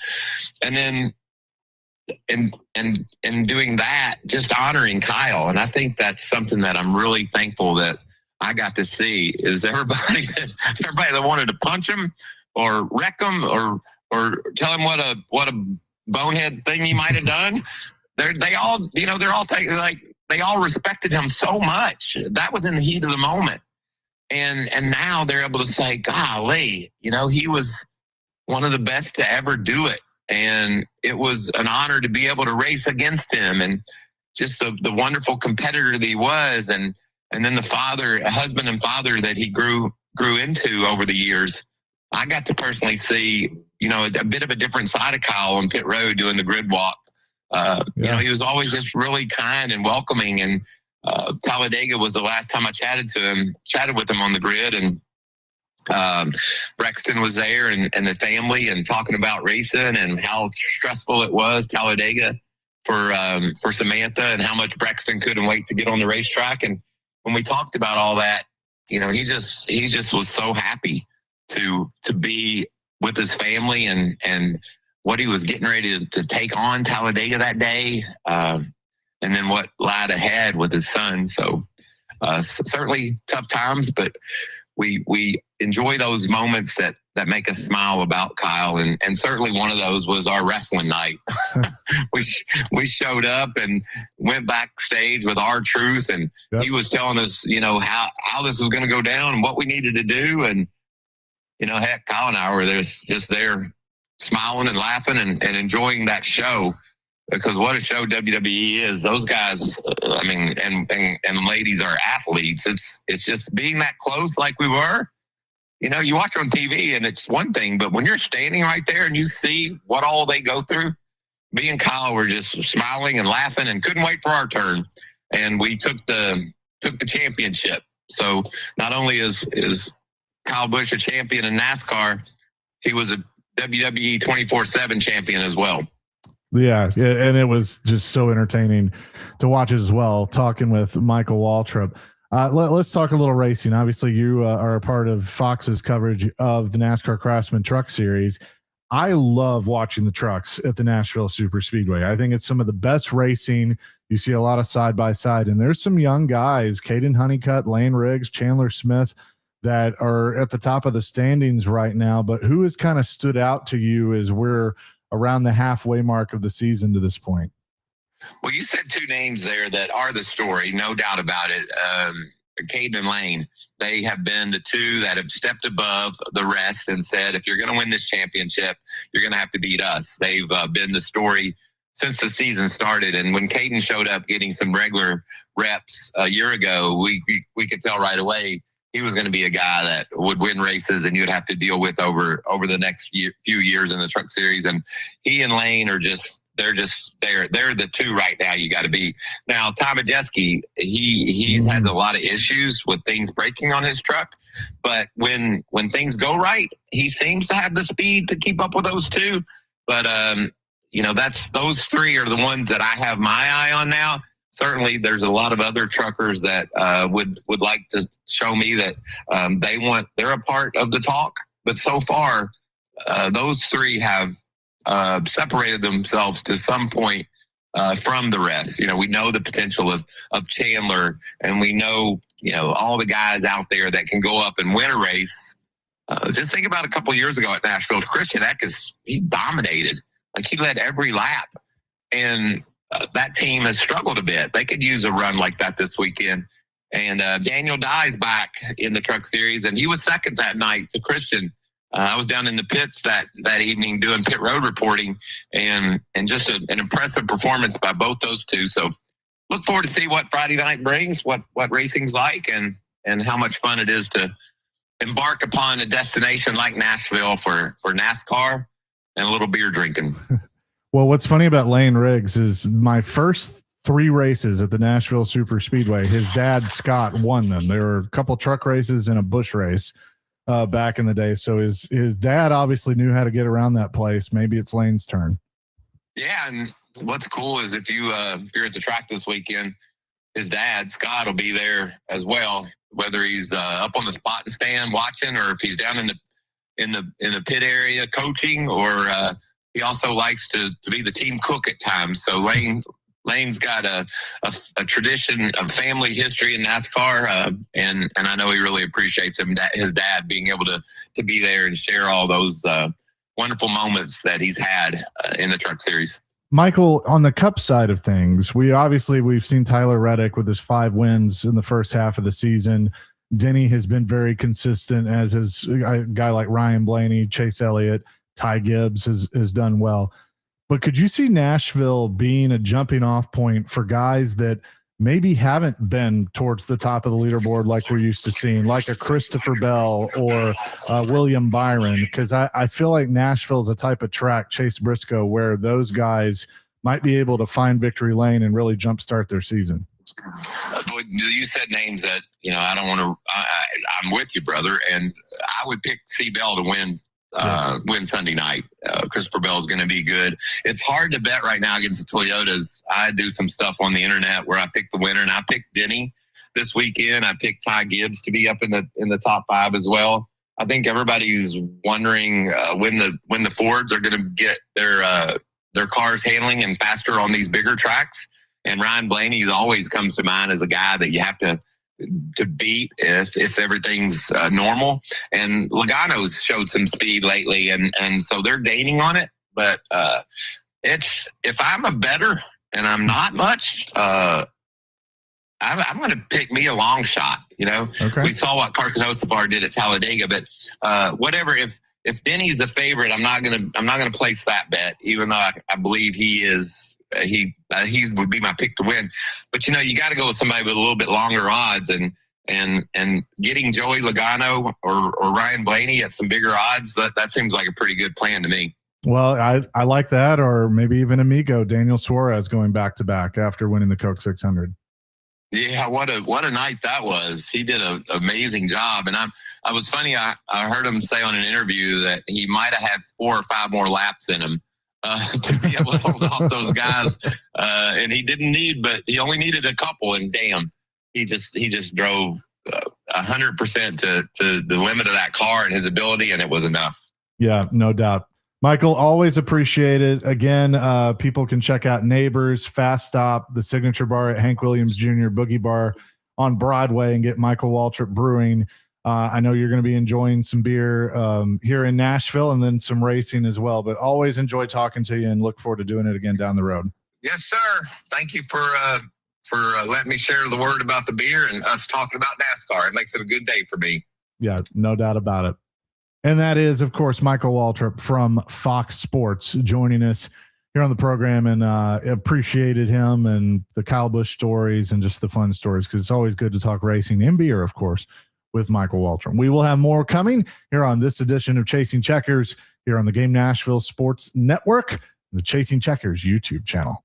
And then in doing that, just honoring Kyle. And I think that's something that I'm really thankful that I got to see, is everybody that wanted to punch him or wreck him or tell him what a bonehead thing he might have done. They all respected him so much. That was in the heat of the moment. And now they're able to say, golly, he was one of the best to ever do it. And it was an honor to be able to race against him, and just the wonderful competitor that he was. And then the husband and father that he grew into over the years. I got to personally see, a bit of a different side of Kyle on pit road doing the grid walk. He was always just really kind and welcoming. And Talladega was the last time I chatted with him on the grid. And Braxton was there and the family, and talking about racing and how stressful it was, Talladega, for Samantha, and how much Braxton couldn't wait to get on the racetrack. And when we talked about all that, he just was so happy to be with his family and what he was getting ready to take on Talladega that day, and then what lied ahead with his son. So certainly tough times, but we enjoy those moments that make us smile about Kyle. And certainly one of those was our wrestling night. we showed up and went backstage with R-Truth, and he was telling us, how this was going to go down and what we needed to do. And, heck, Kyle and I were just there smiling and laughing and enjoying that show, because what a show WWE is. Those guys, and ladies are athletes. It's just being that close like we were. You watch on TV and it's one thing, but when you're standing right there and you see what all they go through, me and Kyle were just smiling and laughing and couldn't wait for our turn. And we took the championship. So not only is Kyle Busch a champion in NASCAR, he was a WWE 24/7 champion as well. Yeah, and it was just so entertaining to watch as well, talking with Michael Waltrip. Let's talk a little racing. Obviously, you are a part of Fox's coverage of the NASCAR Craftsman Truck Series. I love watching the trucks at the Nashville Super Speedway. I think it's some of the best racing. You see a lot of side-by-side, and there's some young guys, Caden Honeycutt, Lane Riggs, Chandler Smith, that are at the top of the standings right now. But who has kind of stood out to you as we're around the halfway mark of the season to this point? Well, you said two names there that are the story, no doubt about it. Caden and Lane, they have been the two that have stepped above the rest and said, if you're going to win this championship, you're going to have to beat us. They've been the story since the season started. And when Caden showed up getting some regular reps a year ago, we could tell right away he was going to be a guy that would win races and you'd have to deal with over the next few years in the Truck Series. And he and Lane are they're the two right now you got to be. Now, Tom Majeski, he has a lot of issues with things breaking on his truck, but when things go right, he seems to have the speed to keep up with those two. But those three are the ones that I have my eye on now. Certainly, there's a lot of other truckers that would like to show me that they're a part of the talk. But so far, those three have separated themselves to some point from the rest. We know the potential of Chandler, and we know all the guys out there that can go up and win a race. Just think about a couple of years ago at Nashville, Christian Eckes, he dominated. Like, he led every lap, and that team has struggled a bit. They could use a run like that this weekend. And Daniel Dye's back in the Truck Series, and he was second that night to Christian. I was down in the pits that evening doing pit road reporting, and just an impressive performance by both those two. So look forward to see what Friday night brings, what racing's like, and how much fun it is to embark upon a destination like Nashville for NASCAR and a little beer drinking. Well, what's funny about Lane Riggs is my first 3 races at the Nashville Super Speedway, his dad, Scott, won them. There were a couple truck races and a Busch race back in the day. So his dad obviously knew how to get around that place. Maybe it's Lane's turn. Yeah, and what's cool is if you're at the track this weekend, his dad Scott will be there as well. Whether he's up on the spot and stand watching, or if he's down in the pit area coaching, or he also likes to be the team cook at times. So Lane's got a tradition of family history in NASCAR, and I know he really appreciates his dad being able to be there and share all those wonderful moments that he's had in the Truck Series. Michael, on the Cup side of things, we've seen Tyler Reddick with his 5 wins in the first half of the season. Denny has been very consistent, as has a guy like Ryan Blaney, Chase Elliott, Ty Gibbs has done well. But could you see Nashville being a jumping off point for guys that maybe haven't been towards the top of the leaderboard like we're used to seeing, like a Christopher Bell or William Byron? Because I feel like Nashville is a type of track, Chase Briscoe, where those guys might be able to find victory lane and really jumpstart their season. You said names that, I don't want to – I'm with you, brother, and I would pick C. Bell to win Sunday night. Christopher Bell is going to be good. It's hard to bet right now against the Toyotas. I do some stuff on the internet where I pick the winner, and I picked Denny this weekend. I picked Ty Gibbs to be up in the top 5 as well. I think everybody's wondering when the Fords are going to get their cars handling and faster on these bigger tracks. And Ryan Blaney always comes to mind as a guy that you have to beat if everything's normal. And Logano's showed some speed lately, and so they're gaining on it. But it's, if I'm a bettor and I'm not much, I'm going to pick me a long shot. Okay. We saw what Carson Hocevar did at Talladega, but whatever. If Denny's a favorite, I'm not going to place that bet, even though I believe he is. He would be my pick to win, but you got to go with somebody with a little bit longer odds, and getting Joey Logano or Ryan Blaney at some bigger odds, that seems like a pretty good plan to me. Well, I like that, or maybe even Amigo Daniel Suarez going back to back after winning the Coke 600. Yeah, what a night that was. He did an amazing job, and I was funny. I heard him say on an interview that he might have had 4 or 5 more laps in him. To be able to hold off those guys, and he didn't need, but he only needed a couple, and damn, he just drove 100% to the limit of that car and his ability, and it was enough. Yeah, no doubt. Michael, always appreciate it. Again, people can check out Neighbors, Fast Stop, the Signature Bar at Hank Williams Jr., Boogie Bar on Broadway, and get Michael Waltrip Brewing. I know you're going to be enjoying some beer here in Nashville, and then some racing as well. But always enjoy talking to you, and look forward to doing it again down the road. Yes, sir. Thank you for letting me share the word about the beer and us talking about NASCAR. It makes it a good day for me. Yeah, no doubt about it. And that is, of course, Michael Waltrip from Fox Sports joining us here on the program, and appreciated him and the Kyle Busch stories and just the fun stories, because it's always good to talk racing and beer, of course, with Michael Waltrip. We will have more coming here on this edition of Chasing Checkers here on the Game Nashville Sports Network, the Chasing Checkers YouTube channel.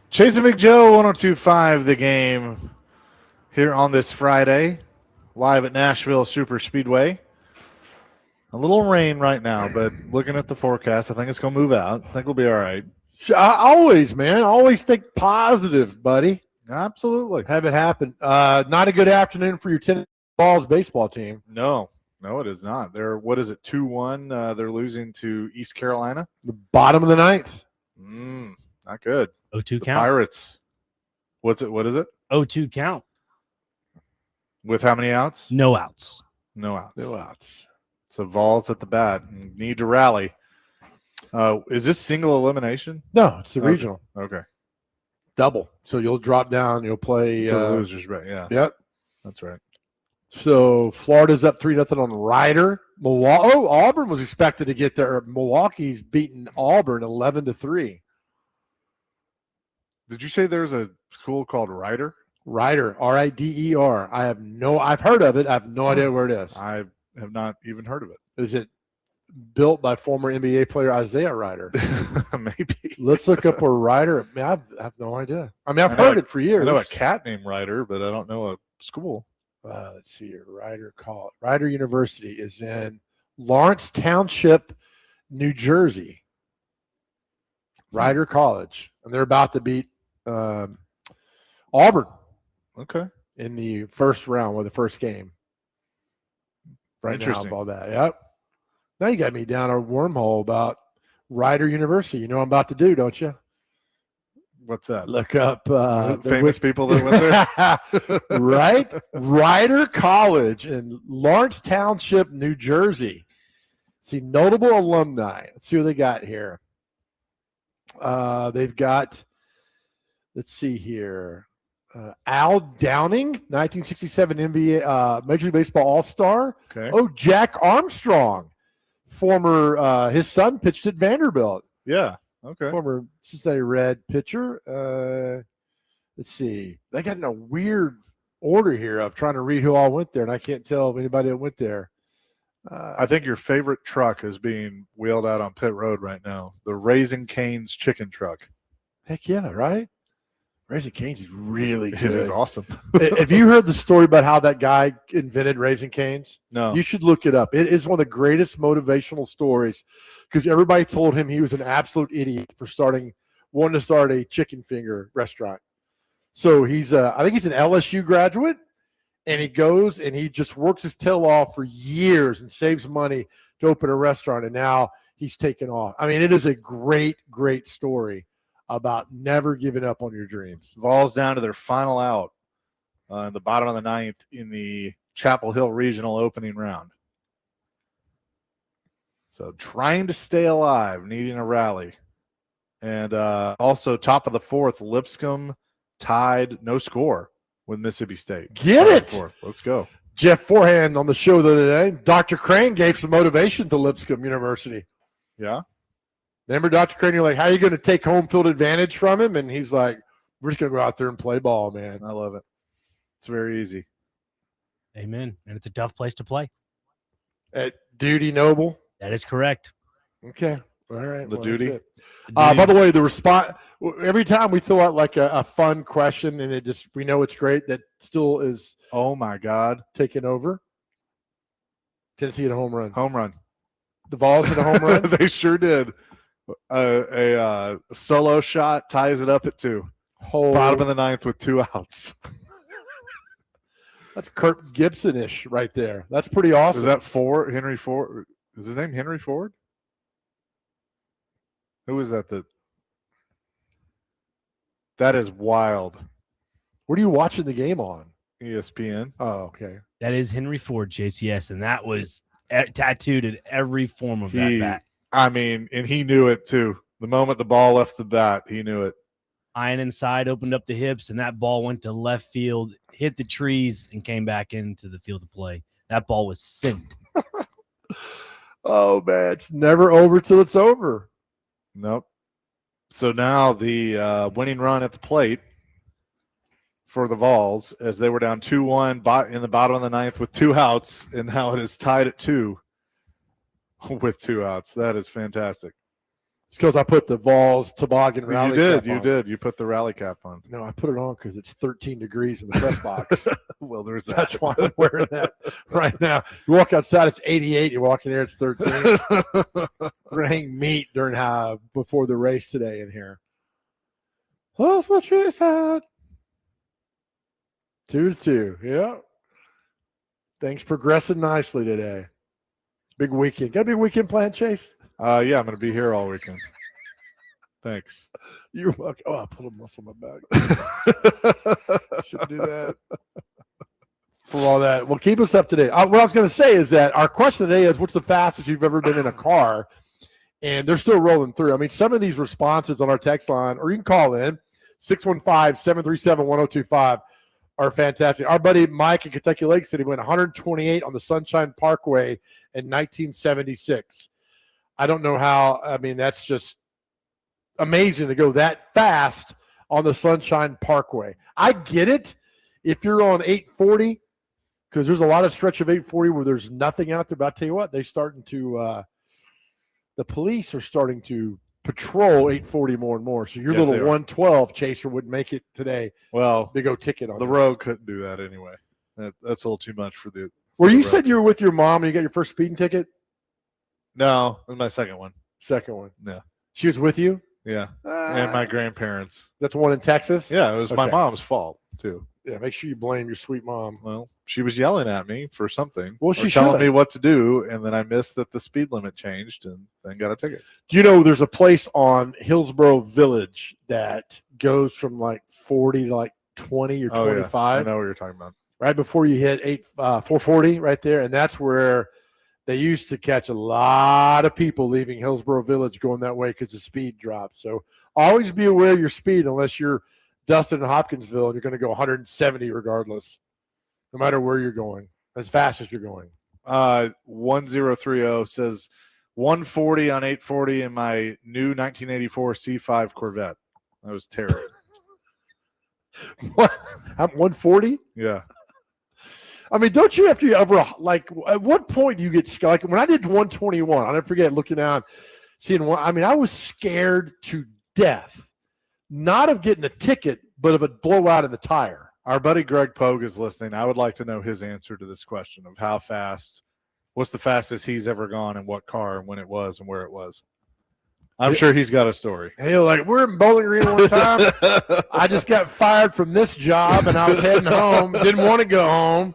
Chase and Big Joe, 102.5 The Game here on this Friday, live at Nashville Super Speedway. A little rain right now, but looking at the forecast, I think it's going to move out. I think we'll be all right. Always, man. Always think positive, buddy. Absolutely. Have it happen. Not a good afternoon for your Tennessee Balls baseball team. No, it is not. They're, what is it, 2-1? They're losing to East Carolina. The bottom of the ninth. Not good. 0-2 The count. Pirates. What is it? 0-2 count. With how many outs? No outs. No outs. No outs. So Vols at the bat. Need to rally. Is this single elimination? No, it's the regional. Okay. Double. So you'll drop down. You'll play. To the losers, right? Yeah. Yep. That's right. So Florida's up 3-0 on Ryder. Auburn was expected to get there. Milwaukee's beaten Auburn 11-3. Did you say there's a school called Ryder? Ryder, R-I-D-E-R. I've heard of it. I have no idea where it is. I have not even heard of it. Is it built by former NBA player Isaiah Ryder? Maybe. Let's look up where Ryder. I mean, I have no idea. I mean, I've heard it for years. I know a cat named Ryder, but I don't know a school. Let's see here. Ryder University is in Lawrence Township, New Jersey. Ryder College. And they're about to beat Auburn. Okay. In the first round or the first game. Right now about that. Yep. Now you got me down a wormhole about Ryder University. You know what I'm about to do, don't you? What's that? Look up famous people that went there. Right? Ryder College in Lawrence Township, New Jersey. See, notable alumni. Let's see what they got here. They've got, let's see here. Al Downing, 1967 NBA Major League Baseball All-Star. Okay. Oh, Jack Armstrong, former his son pitched at Vanderbilt. Yeah. Okay. Former Cincinnati Red pitcher. Let's see. They got in a weird order here of trying to read who all went there, and I can't tell if anybody that went there. I think your favorite truck is being wheeled out on pit road right now. The Raising Cane's chicken truck. Heck yeah, right? Raising Cane's is really good. It is awesome. Have you heard the story about how that guy invented Raising Cane's? No. You should look it up. It is one of the greatest motivational stories because everybody told him he was an absolute idiot for wanting to start a chicken finger restaurant. So I think he's an LSU graduate, and he goes and he just works his tail off for years and saves money to open a restaurant, and now he's taken off. I mean, it is a great, great story about never giving up on your dreams. Vols down to their final out in the bottom of the ninth in the Chapel Hill Regional opening round. So trying to stay alive, needing a rally. And also top of the fourth, Lipscomb tied, no score with Mississippi State. Get it! Fourth. Let's go. Jeff Forehand on the show the other day. Dr. Crane gave some motivation to Lipscomb University. Yeah. Remember Dr. Crane, you're like, how are you going to take home field advantage from him? And he's like, we're just going to go out there and play ball, man. I love it. It's very easy. Amen. And it's a tough place to play. At Duty Noble. That is correct. Okay. All right. The Duty. By the way, the response, every time we throw out like a fun question and we know it's great, that still is. Oh my God. Taking over. Tennessee hit a home run. Home run. The Vols hit a home run. They sure did. A solo shot ties it up at 2. Bottom of the ninth with 2 outs. That's Kurt Gibson-ish right there. That's pretty awesome. Is that Ford? Henry Ford? Is his name Henry Ford? Who is that? That is wild. What are you watching the game on? ESPN. Oh, okay. That is Henry Ford, JCS, and that was tattooed in every form of that bat. I mean, and he knew it too. The moment the ball left the bat, he knew it. Iron inside, opened up the hips, and that ball went to left field, hit the trees, and came back into the field of play. That ball was sent. Oh, man. It's never over till it's over. Nope. So now the winning run at the plate for the Vols, as they were down 2-1 in the bottom of the ninth with 2 outs, and now it is tied at 2 with 2 outs. That is fantastic. It's because I put the Vols toboggan rally cap on. You did. You put the rally cap on. No, I put it on because it's 13 degrees in the press box. Well, there's that. That's why I'm wearing that right now. You walk outside, it's 88. You walk in here, it's 13. We're going to hang meat before the race today in here. That's what she said. 2-2. Yeah. Things progressing nicely today. Big weekend. Got a big weekend planned, Chase? Yeah, I'm going to be here all weekend. Thanks. You're welcome. Oh, I pulled a muscle in my back. Shouldn't do that. For all that. Well, keep us up to date. What I was going to say is that our question today is, what's the fastest you've ever been in a car? And they're still rolling through. I mean, some of these responses on our text line, or you can call in, 615-737-1025, are fantastic. Our buddy Mike in Kentucky Lake City went 128 on the Sunshine Parkway in 1976. I don't know how. I mean, that's just amazing to go that fast on the Sunshine Parkway. I get it if you're on 840, because there's a lot of stretch of 840 where there's nothing out there. But I'll tell you what, the police are starting to patrol 840 more and more. So your little 112 chaser wouldn't make it today. Well, big old ticket on the road couldn't do that anyway. That's a little too much for the. Well, you said you were with your mom and you got your first speeding ticket? No, it was my second one. Second one. Yeah. She was with you? Yeah. And my grandparents. That's the one in Texas? Yeah, it was my mom's fault too. Yeah, make sure you blame your sweet mom. Well, she was yelling at me for something. Well, she's telling me what to do, and then I missed that the speed limit changed, and then got a ticket. Do you know there's a place on Hillsborough Village that goes from like 40 to like 20 or 25? Yeah. I know what you're talking about. Right before you hit 440 right there, and that's where they used to catch a lot of people leaving Hillsborough Village going that way because the speed dropped. So always be aware of your speed unless you're Dustin and Hopkinsville, and you're going to go 170 regardless, no matter where you're going, as fast as you're going. 1030 says 140 on 840 in my new 1984 C5 Corvette. That was terrible. What? 140? Yeah. I mean, don't you have to ever, like, at what point do you get, like, when I did 121, I'll never forget looking down, seeing one, I mean, I was scared to death. Not of getting a ticket, but of a blowout in the tire. Our buddy Greg Pogue is listening. I would like to know his answer to this question of how fast, what's the fastest he's ever gone in what car and when it was and where it was. I'm sure he's got a story. Hey, like, we're in Bowling Green one time. I just got fired from this job, and I was heading home. Didn't want to go home.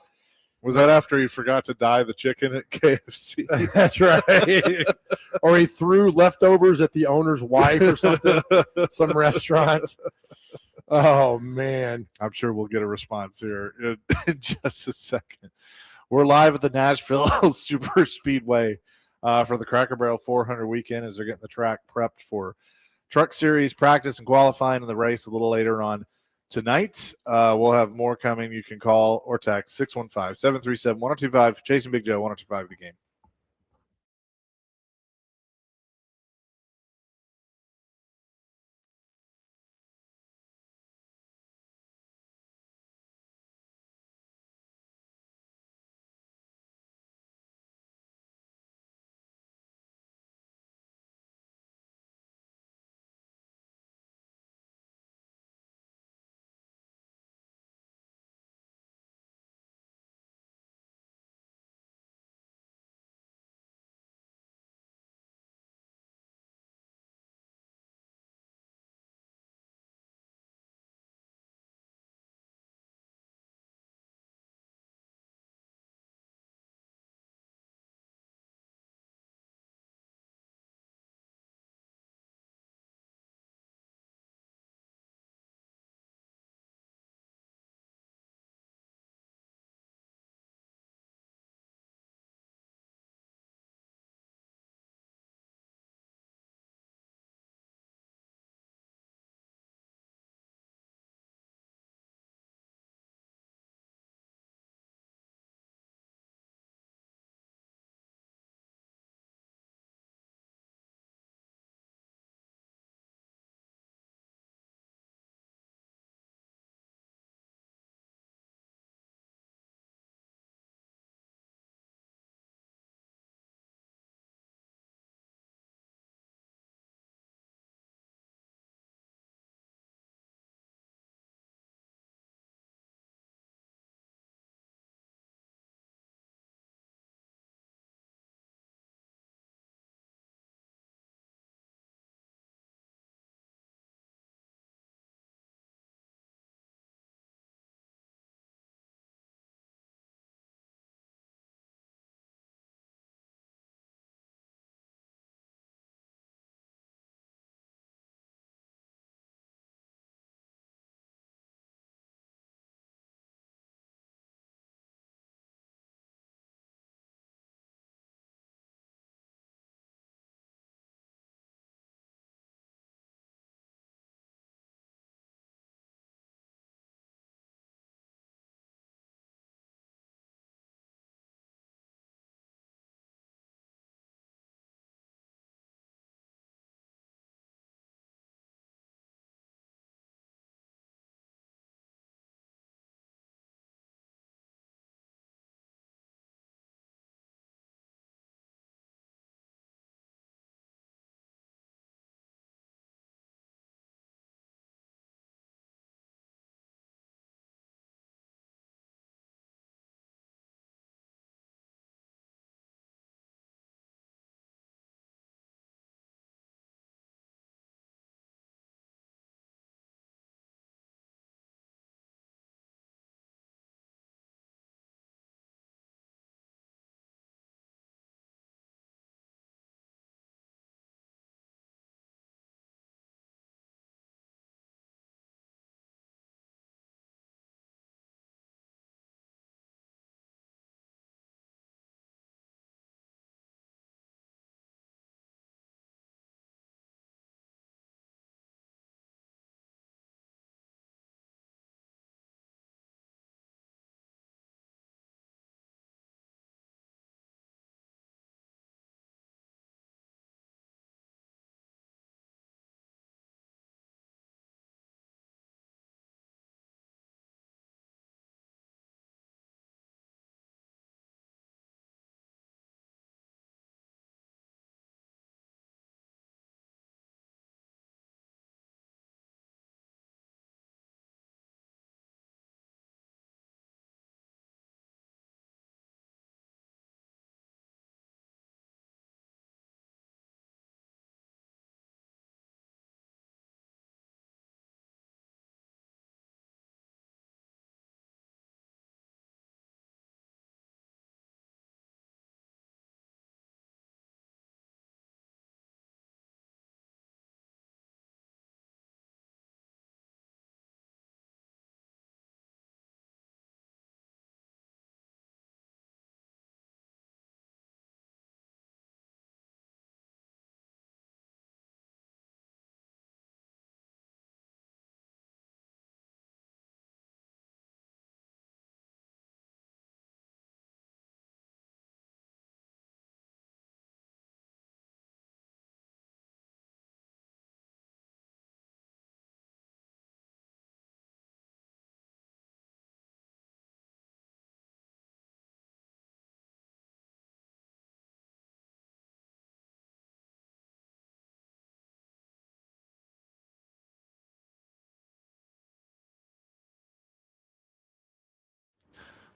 Was that after he forgot to dye the chicken at KFC? That's right. Or he threw leftovers at the owner's wife or something, some restaurant. Oh, man. I'm sure we'll get a response here in just a second. We're live at the Nashville Super Speedway for the Cracker Barrel 400 weekend as they're getting the track prepped for Truck Series practice and qualifying in the race a little later on tonight. We'll have more coming. You can call or text 615-737-1025. Chasing Big Joe, 1025 The Game.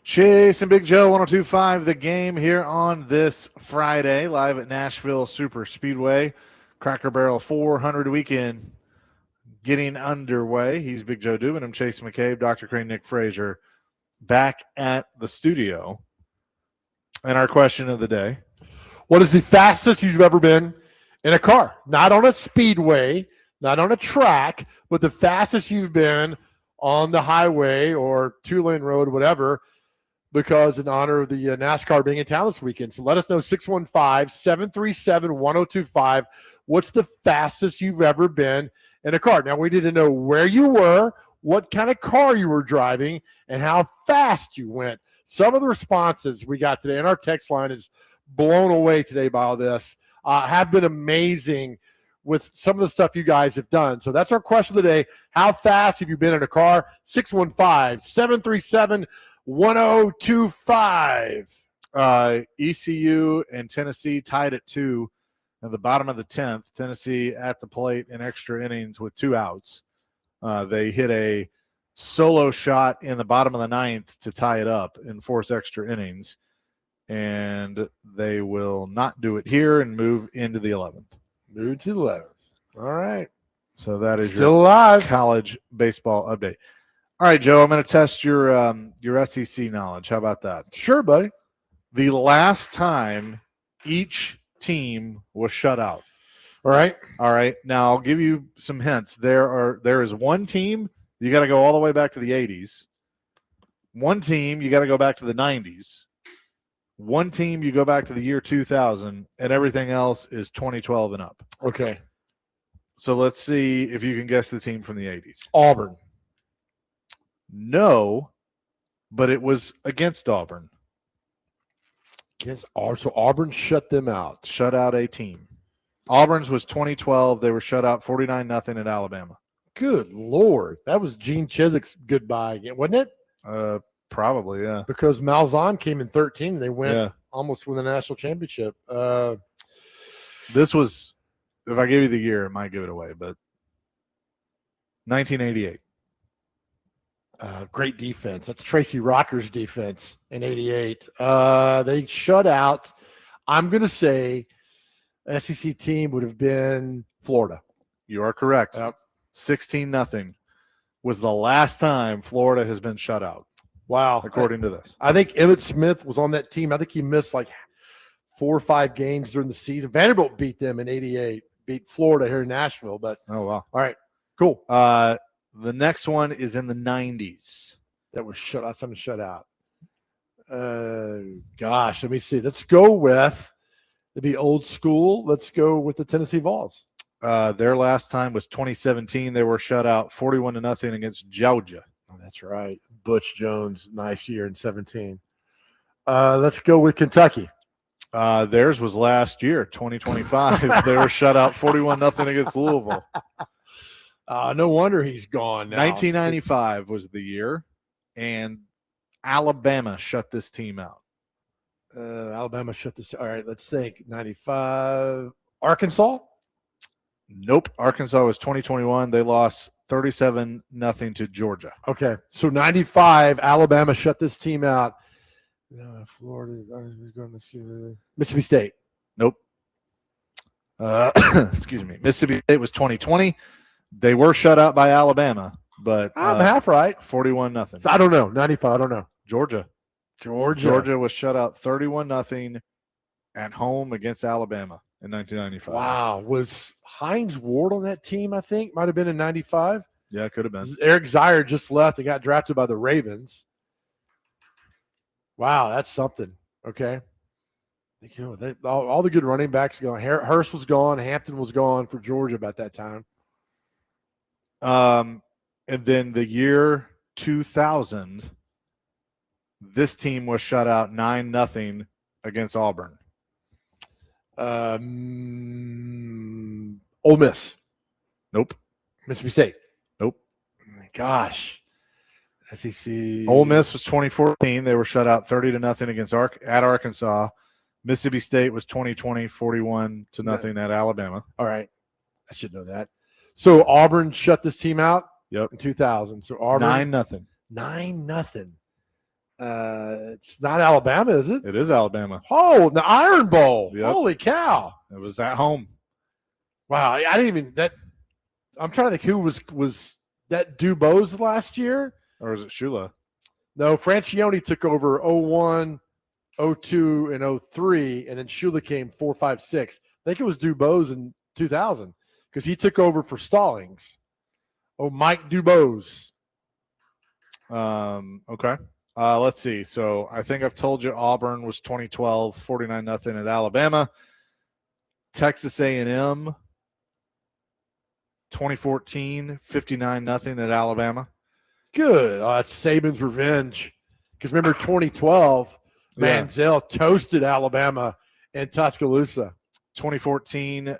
Chase and Big Joe 102.5 The Game here on this Friday, live at Nashville Super Speedway. Cracker Barrel 400 weekend getting underway. He's Big Joe Dubin. I'm Chase McCabe, Dr. Crane, Nick Frazier, back at the studio. And our question of the day. What is the fastest you've ever been in a car? Not on a speedway, not on a track, but the fastest you've been on the highway or two-lane road, whatever, because in honor of the NASCAR being in town this weekend. So let us know, 615-737-1025. What's the fastest you've ever been in a car? Now, we need to know where you were, what kind of car you were driving, and how fast you went. Some of the responses we got today, and our text line is blown away today by all this, have been amazing with some of the stuff you guys have done. So that's our question of the day. How fast have you been in a car? 615-737-1025. ECU and Tennessee tied at 2 at the bottom of the 10th. Tennessee at the plate in extra innings with 2 outs. They hit a solo shot in the bottom of the 9th to tie it up and force extra innings. And they will not do it here and move into the 11th. Move to the 11th. All right. So that is still your alive college baseball update. All right, Joe, I'm going to test your SEC knowledge. How about that? Sure, buddy. The last time each team was shut out. All right. Now I'll give you some hints. There is one team you got to go all the way back to the 80s. One team you got to go back to the 90s. One team you go back to the year 2000, and everything else is 2012 and up. Okay. So let's see if you can guess the team from the 80s. Auburn. No, but it was against Auburn. So Auburn shut them out. Shut out a team. Auburn's was 2012. They were shut out 49-0 at Alabama. Good Lord. That was Gene Chiswick's goodbye again, wasn't it? Probably, yeah. Because Malzahn came in 13. And they went almost win the national championship. This was, if I give you the year, it might give it away, but 1988. Great defense. That's Tracy Rocker's defense in 88. They shut out, I'm going to say, SEC team would have been Florida. You are correct. Yep. 16-0 was the last time Florida has been shut out. Wow. According to this. I think Emmitt Smith was on that team. I think he missed like 4 or 5 games during the season. Vanderbilt beat them in 88, beat Florida here in Nashville. But oh, wow. All right, cool. The next one is in the 90s. That was shut out. Something shut out. Gosh, let me see. Let's go with, to be old school, let's go with the Tennessee Vols. Their last time was 2017. They were shut out 41-0 against Georgia. Oh, that's right. Butch Jones, nice year in 17. Let's go with Kentucky. Theirs was last year, 2025. They were shut out 41-0 against Louisville. No wonder he's gone now. 1995 was the year, and Alabama shut this team out. Alabama shut this. All right, let's think. 95. Arkansas? Nope. Arkansas was 2021. They lost 37-0 to Georgia. Okay. So 95, Alabama shut this team out. Florida, Mississippi State. Nope. Excuse me. Mississippi State was 2020. They were shut out by Alabama, but I'm half right. 41-0. So I don't know. 95, I don't know. Georgia was shut out 31-0 at home against Alabama in 1995. Wow. Was Hines Ward on that team, I think? Might have been in 95. Yeah, it could have been. Eric Zier just left and got drafted by the Ravens. Wow, that's something. Okay. All the good running backs gone. Hurst was gone. Hampton was gone for Georgia about that time. And then the year 2000, this team was shut out 9-0 against Auburn. Ole Miss. Nope. Mississippi State. Nope. Oh my gosh. SEC. Ole Miss was 2014. They were shut out 30-0 against at Arkansas. Mississippi State was 2020, 41-0 at Alabama. All right. I should know that. So Auburn shut this team out in 2000. So Auburn 9-0. 9-0. It's not Alabama, is it? It is Alabama. Oh, the Iron Bowl. Yep. Holy cow. It was at home. Wow. I didn't even that. I'm trying to think who was that Dubose last year? Or is it Shula? No, Francione took over 01, 02, and 03, and then Shula came 4, 5, 6. I think it was Dubose in 2000 because he took over for Stallings. Oh, Mike Dubose. Okay. Let's see. So I think I've told you Auburn was 2012, 49-0 at Alabama. Texas A&M, 2014, 59-0 at Alabama. Good. Oh, that's Saban's revenge. Because remember 2012, Manziel toasted Alabama in Tuscaloosa. 2014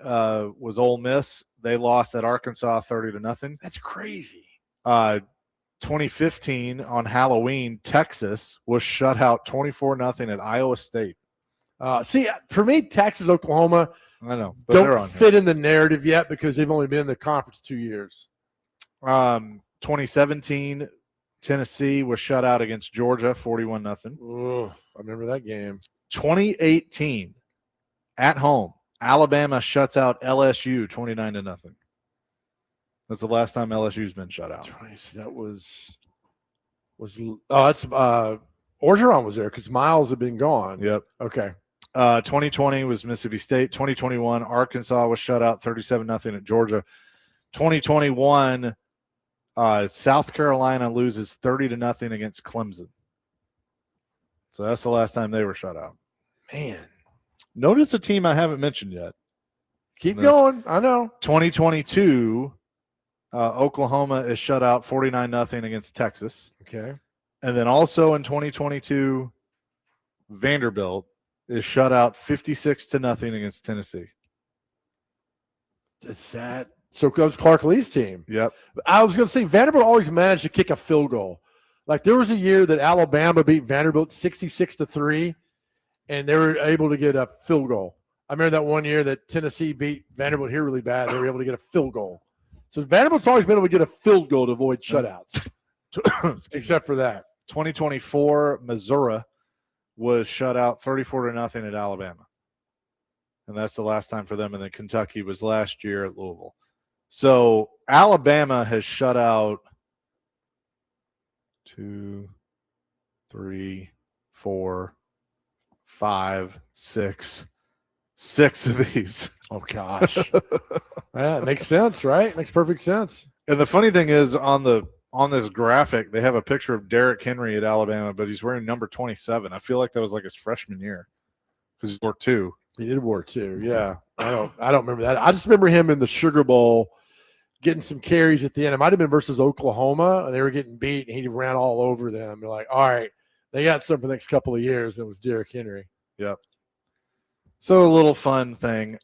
was Ole Miss. They lost at Arkansas 30-0. That's crazy. 2015 on Halloween, Texas was shut out 24-0 at Iowa State. See, for me, Texas, Oklahoma I know, but they're don't on fit in the narrative yet because they've only been in the conference 2 years. 2017, Tennessee was shut out against Georgia 41-0. Oh, I remember that game. 2018, at home, Alabama shuts out LSU 29-0. That's the last time LSU's been shut out. That was that's Orgeron was there because Miles had been gone. Yep. Okay. 2020 was Mississippi State. 2021, Arkansas was shut out 37-0 at Georgia. 2021, South Carolina loses 30-0 against Clemson. So that's the last time they were shut out. Man. Notice a team I haven't mentioned yet. Keep going. I know. 2022, Oklahoma is shut out 49-0 against Texas. Okay. And then also in 2022, Vanderbilt is shut out 56-0 against Tennessee. Is that so? Comes Clark Lee's team. Yep. I was going to say Vanderbilt always managed to kick a field goal. Like there was a year that Alabama beat Vanderbilt 66-3, and they were able to get a field goal. I remember that one year that Tennessee beat Vanderbilt here really bad. They were able to get a field goal. So Vanderbilt's always been able to get a field goal to avoid shutouts, except for that. 2024, Missouri was shut out 34-0 at Alabama. And that's the last time for them. And then Kentucky was last year at Louisville. So Alabama has shut out 2, 3, 4, 5, 6 of these. Oh, gosh. Yeah, it makes sense, right? Makes perfect sense. And the funny thing is on this graphic, they have a picture of Derrick Henry at Alabama, but he's wearing number 27. I feel like that was like his freshman year because he wore 2. He did wear 2, yeah. I don't remember that. I just remember him in the Sugar Bowl getting some carries at the end. It might have been versus Oklahoma, and they were getting beat, and he ran all over them. They're like, all right, they got something for the next couple of years, and it was Derrick Henry. Yep. So a little fun thing.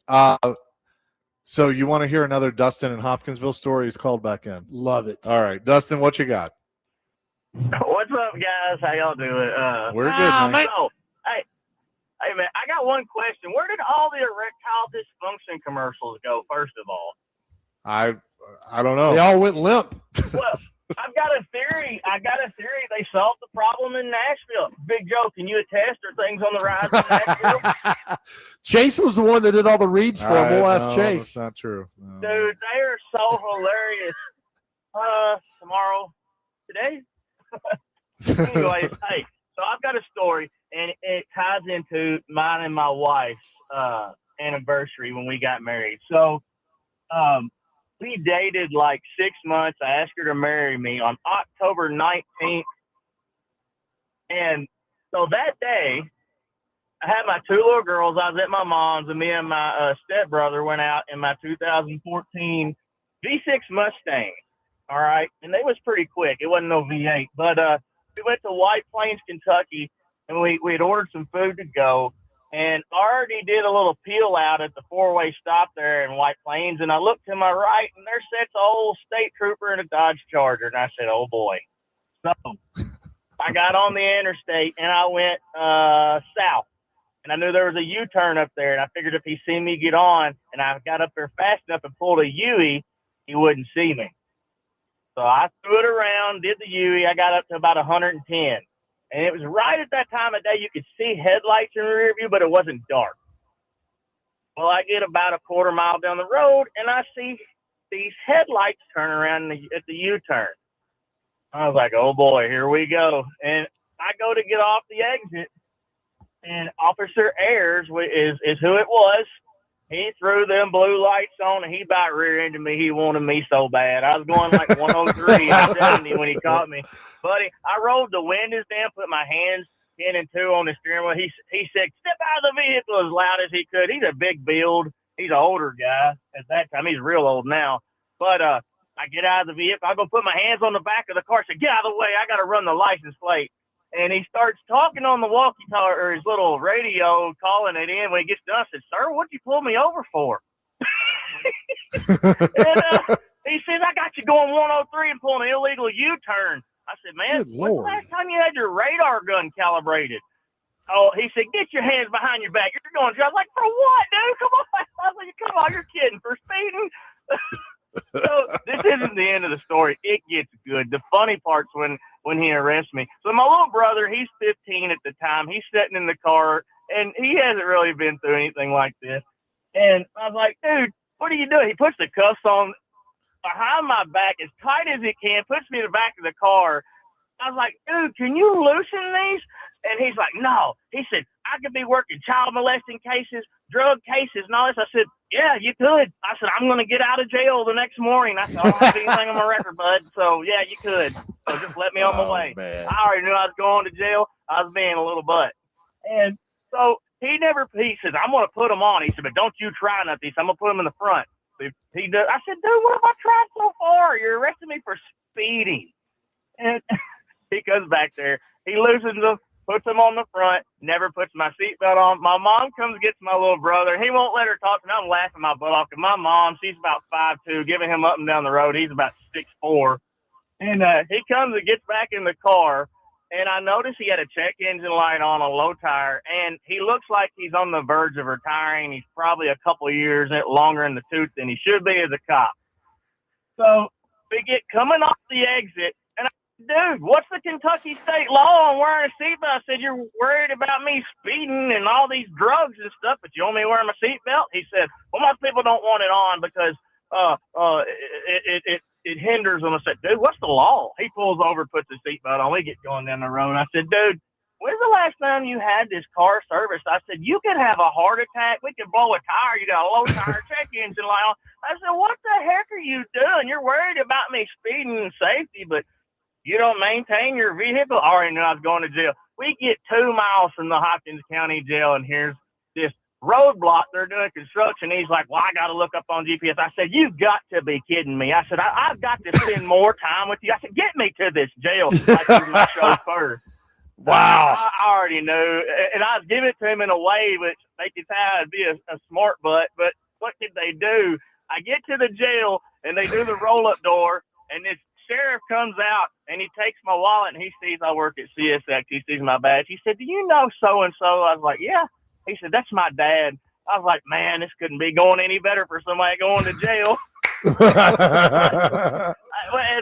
So you want to hear another Dustin and Hopkinsville story? He's called back in. Love it. All right, Dustin, what you got? What's up, guys? How y'all doing? We're good, man. So, hey, man, I got one question. Where did all the erectile dysfunction commercials go, first of all? I don't know. They all went limp. Well, I've got a theory. They solved the problem in Nashville. Big Joe, can you attest? Are things on the rise in Nashville? Chase was the one that did all the reads for him. We'll ask Chase. That's not true. No. Dude, they are so hilarious. Today? Anyways, hey, so I've got a story, and it ties into mine and my wife's anniversary when we got married. So, we dated like 6 months. I asked her to marry me on October 19th. And so that day, I had my 2 little girls. I was at my mom's, and me and my stepbrother went out in my 2014 V6 Mustang. All right. And they was pretty quick. It wasn't no V8. But we went to White Plains, Kentucky, and we had ordered some food to go. And already did a little peel out at the 4-way stop there in White Plains. And I looked to my right, and there sits an old state trooper in a Dodge Charger. And I said, oh, boy. So I got on the interstate, and I went south. And I knew there was a U-turn up there. And I figured if he seen me get on, and I got up there fast enough and pulled a U-ey, he wouldn't see me. So I threw it around, did the U-ey. I got up to about 110. And it was right at that time of day you could see headlights in the rear view, but it wasn't dark. Well, I get about a quarter mile down the road, and I see these headlights turn around at the U-turn. I was like, oh, boy, here we go. And I go to get off the exit, and Officer Ayers is who it was. He threw them blue lights on, and he about rear-ended me. He wanted me so bad. I was going like 103 and 70 when he caught me. Buddy, I rolled the windows down, put my hands 10 and 2 on the steering wheel. He said, step out of the vehicle as loud as he could. He's a big build. He's an older guy at that time. He's real old now. But I get out of the vehicle. I go put my hands on the back of the car. I said, get out of the way. I got to run the license plate. And he starts talking on the walkie-talkie or his little radio, calling it in. When he gets done, I said, sir, what'd you pull me over for? And he says, I got you going 103 and pulling an illegal U-turn. I said, man, when's the last time you had your radar gun calibrated? Oh, he said, get your hands behind your back. You're going to jail. I was like, for what, dude? Come on. I was like, come on, you're kidding. For speeding? So this isn't the end of the story. It gets good. The funny part's when he arrests me. So my little brother, he's 15 at the time. He's sitting in the car, and he hasn't really been through anything like this. And I was like, dude, what are you doing? He puts the cuffs on behind my back as tight as he can, puts me in the back of the car. I was like, dude, can you loosen these? And he's like, no. He said, I could be working child molesting cases, drug cases, and all this. I said, yeah, you could. I said, I'm going to get out of jail the next morning. I said, I don't have anything on my record, bud. So, yeah, you could. So just let me on my way. Man. I already knew I was going to jail. I was being a little butt. And so he says, I'm going to put them on. He said, but don't you try nothing. He said, I'm going to put them in the front. He does. I said, dude, what have I tried so far? You're arresting me for speeding. And he comes back there. He loosens them, puts them on the front, never puts my seatbelt on. My mom comes, gets my little brother. He won't let her talk to me. I'm laughing my butt off. And my mom, she's about 5'2", giving him up and down the road. He's about 6'4". And he comes and gets back in the car, and I noticed he had a check engine light on a low tire, and he looks like he's on the verge of retiring. He's probably a couple of years longer in the tooth than he should be as a cop. So we get coming off the exit, and I said, dude, what's the Kentucky state law on wearing a seatbelt? I said, you're worried about me speeding and all these drugs and stuff, but you want me wearing my seatbelt? He said, well, most people don't want it on because it hinders them. I said, dude, what's the law? He pulls over, puts his seatbelt on. We get going down the road. I said, dude, when's the last time you had this car serviced? I said, you could have a heart attack. We could blow a tire. You got a low tire check engine light on. I said, what the heck are you doing? You're worried about me speeding and safety, but you don't maintain your vehicle? I already knew I was going to jail. We get 2 miles from the Hopkins County Jail, and here's this roadblock. They're doing construction. He's like, well, I got to look up on GPS. I said, you've got to be kidding me. I said, I've got to spend more time with you. I said, get me to this jail. Like you're my chauffeur. Wow. I already knew. And I was giving it to him in a way which they could say I'd be a smart butt. But what did they do? I get to the jail, and they do the roll-up door, and this sheriff comes out, and he takes my wallet, and he sees I work at CSX. He sees my badge. He said, do you know so-and-so? I was like, yeah. He said, that's my dad. I was like, man, this couldn't be going any better for somebody going to jail. As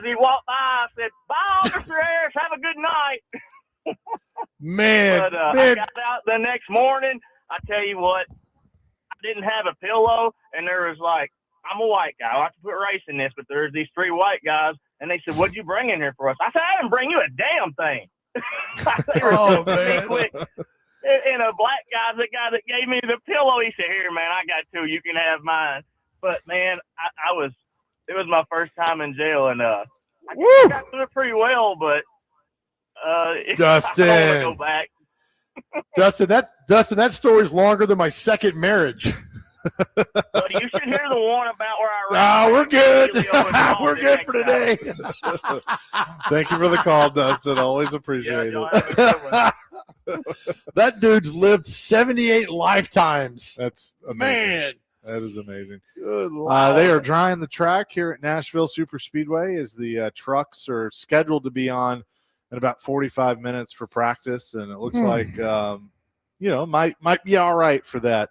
he walked by, I said, bye, Officer Ayers. Have a good night. Man, but I got out the next morning. I tell you what, I didn't have a pillow, and there was like, I'm a white guy. I like to put race in this, but there's these 3 white guys, and they said, what'd you bring in here for us? I said, I didn't bring you a damn thing. They were pretty quick. And a black guy, the guy that gave me the pillow, he said, here, man, I got 2. You can have mine. But, man, it was my first time in jail, and I got through it pretty well, but Dustin. I don't want to go back. Dustin, that story's longer than my second marriage. But you should hear the one about where I ran. We're good. We're good for today. Thank you for the call, Dustin. Always appreciate it. That dude's lived 78 lifetimes. That's amazing. Man. That is amazing. Good Lord. They are drying the track here at Nashville Super Speedway as the trucks are scheduled to be on in about 45 minutes for practice, and it looks like might be all right for that.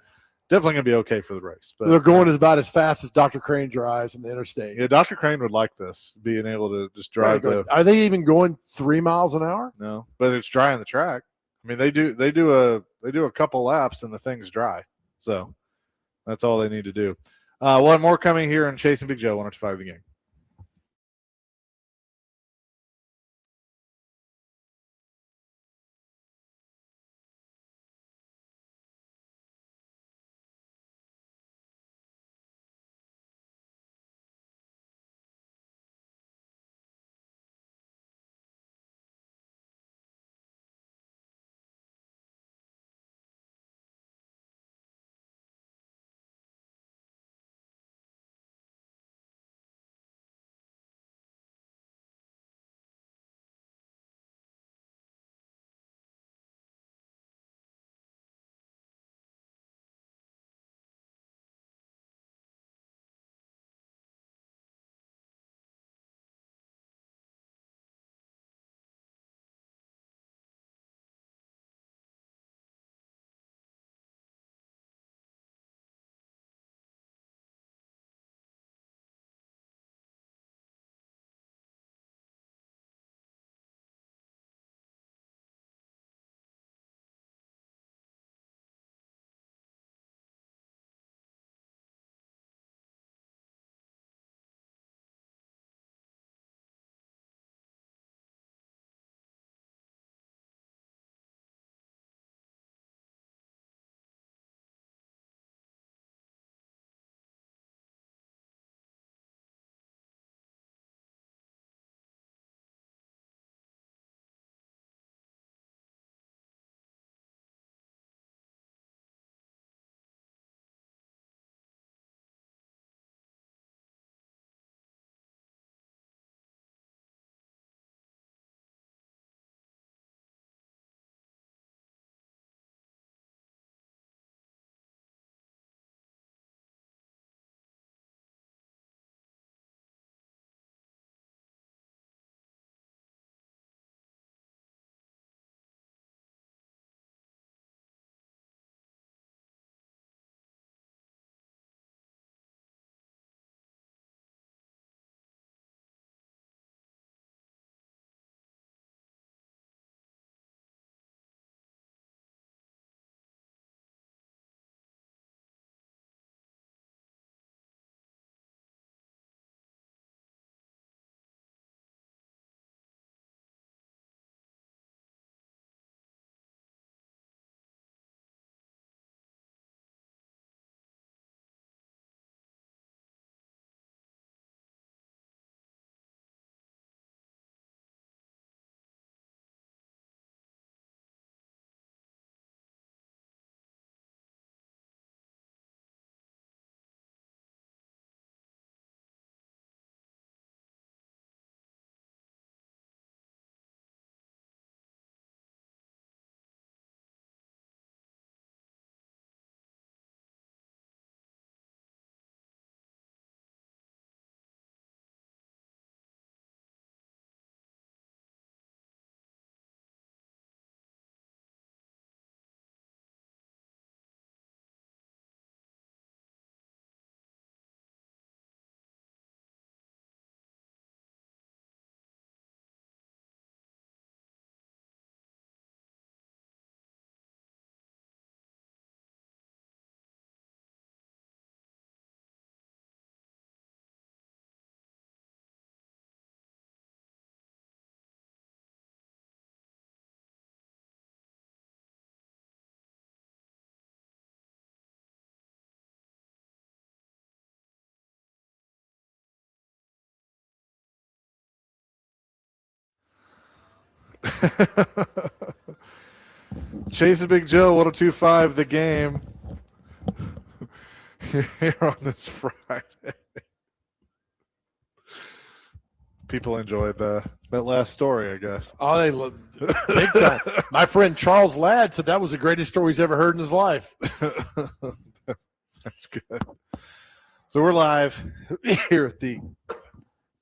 definitely going to be okay for the race. But They're going about as fast as Dr. Crane drives in the interstate. Yeah, Dr. Crane would like this, being able to just drive. Are they even going 3 miles an hour? No, but it's dry on the track. I mean, they do a couple laps and the thing's dry. So that's all they need to do. We'll have more coming here on Chasing Big Joe 105 The Game. Chasing Big Joe 102.5 The Game here on this Friday. People enjoyed that last story, I guess. Oh, they love big time. My friend Charles Ladd said that was the greatest story he's ever heard in his life. That's good. So we're live here at the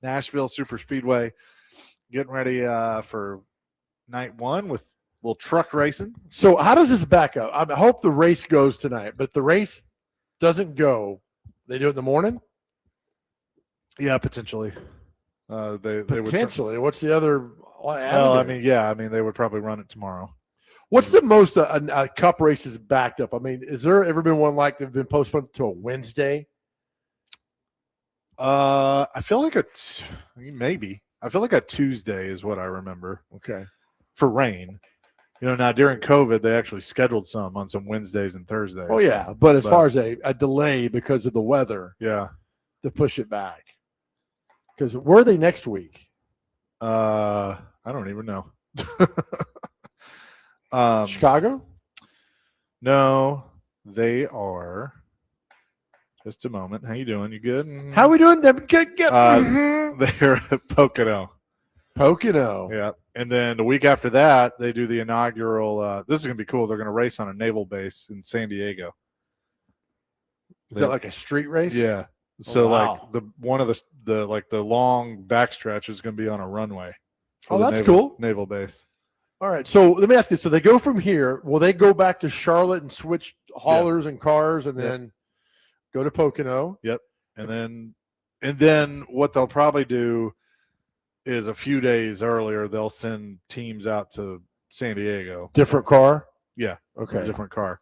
Nashville Super Speedway, getting ready for night one with a little truck racing. So how does this back up? I hope the race goes tonight, but the race doesn't go, they do it in the morning? Yeah, potentially. They Potentially. What's the other Well, avenue? they would probably run it tomorrow. What's the most a cup race is backed up? I mean, is there ever been one like that have been postponed to a Wednesday? I feel like maybe. I feel like a Tuesday is what I remember. Okay. For rain. Now during COVID, they actually scheduled some on some Wednesdays and Thursdays. Oh, yeah. But as far as a delay because of the weather, yeah, to push it back. Because where are they next week? I don't even know. Chicago? No, they are. Just a moment. How you doing? You good? How we doing? Them good. They're at Pocono. Pocono. Yeah. And then the week after that, they do the inaugural. This is going to be cool. They're going to race on a naval base in San Diego. Is that like a street race? Yeah. So wow. like one of the long backstretch is going to be on a runway. That's cool. Naval base. All right. So let me ask you. So they go from here. Will they go back to Charlotte and switch haulers and cars and then go to Pocono? Yep. And then what they'll probably do is a few days earlier they'll send teams out to San Diego. Different car? Yeah. Okay. Different car.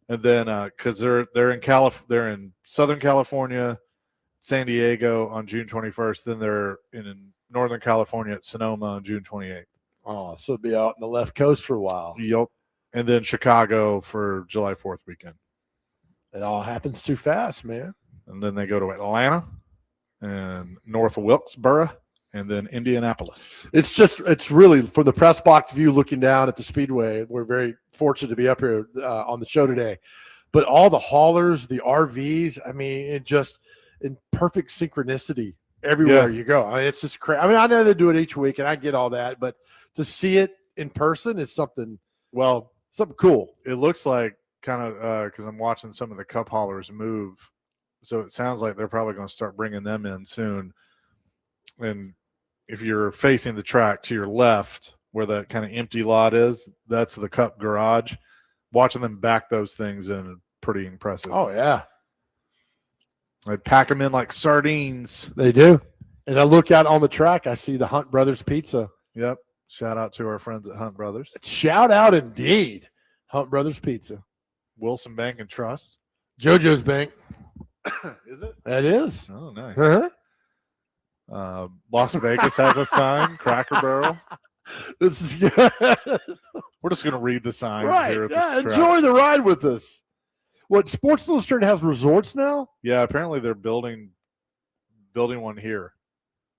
And then because they're in Southern California, San Diego on June 21st. Then they're in Northern California at Sonoma on June 28th. Oh, so it'll be out in the left coast for a while. Yep. And then Chicago for July 4th weekend. It all happens too fast, man. And then they go to Atlanta and North Wilkesboro and then Indianapolis. It's really, for the press box view looking down at the Speedway, we're very fortunate to be up here on the show today. But all the haulers, the RVs, I mean, it just in perfect synchronicity everywhere you go. I mean, it's just crazy. I mean, I know they do it each week, and I get all that, but to see it in person is something cool. It looks like kind of because I'm watching some of the cup haulers move, so it sounds like they're probably going to start bringing them in soon. And if you're facing the track to your left, where that kind of empty lot is, that's the cup garage. Watching them back those things in is pretty impressive. Oh yeah, they pack them in like sardines. They do. And I look out on the track, I see the Hunt Brothers Pizza. Yep. Shout out to our friends at Hunt Brothers. Shout out indeed. Hunt Brothers Pizza. Wilson Bank and Trust. JoJo's Bank. Is it? It is. Oh, nice. Uh-huh. Las Vegas has a sign, Cracker Barrel. This is good. We're just going to read the signs here. At Yeah, the track. enjoy the ride with us. What, Sports Illustrated has resorts now? Yeah, apparently they're building one here.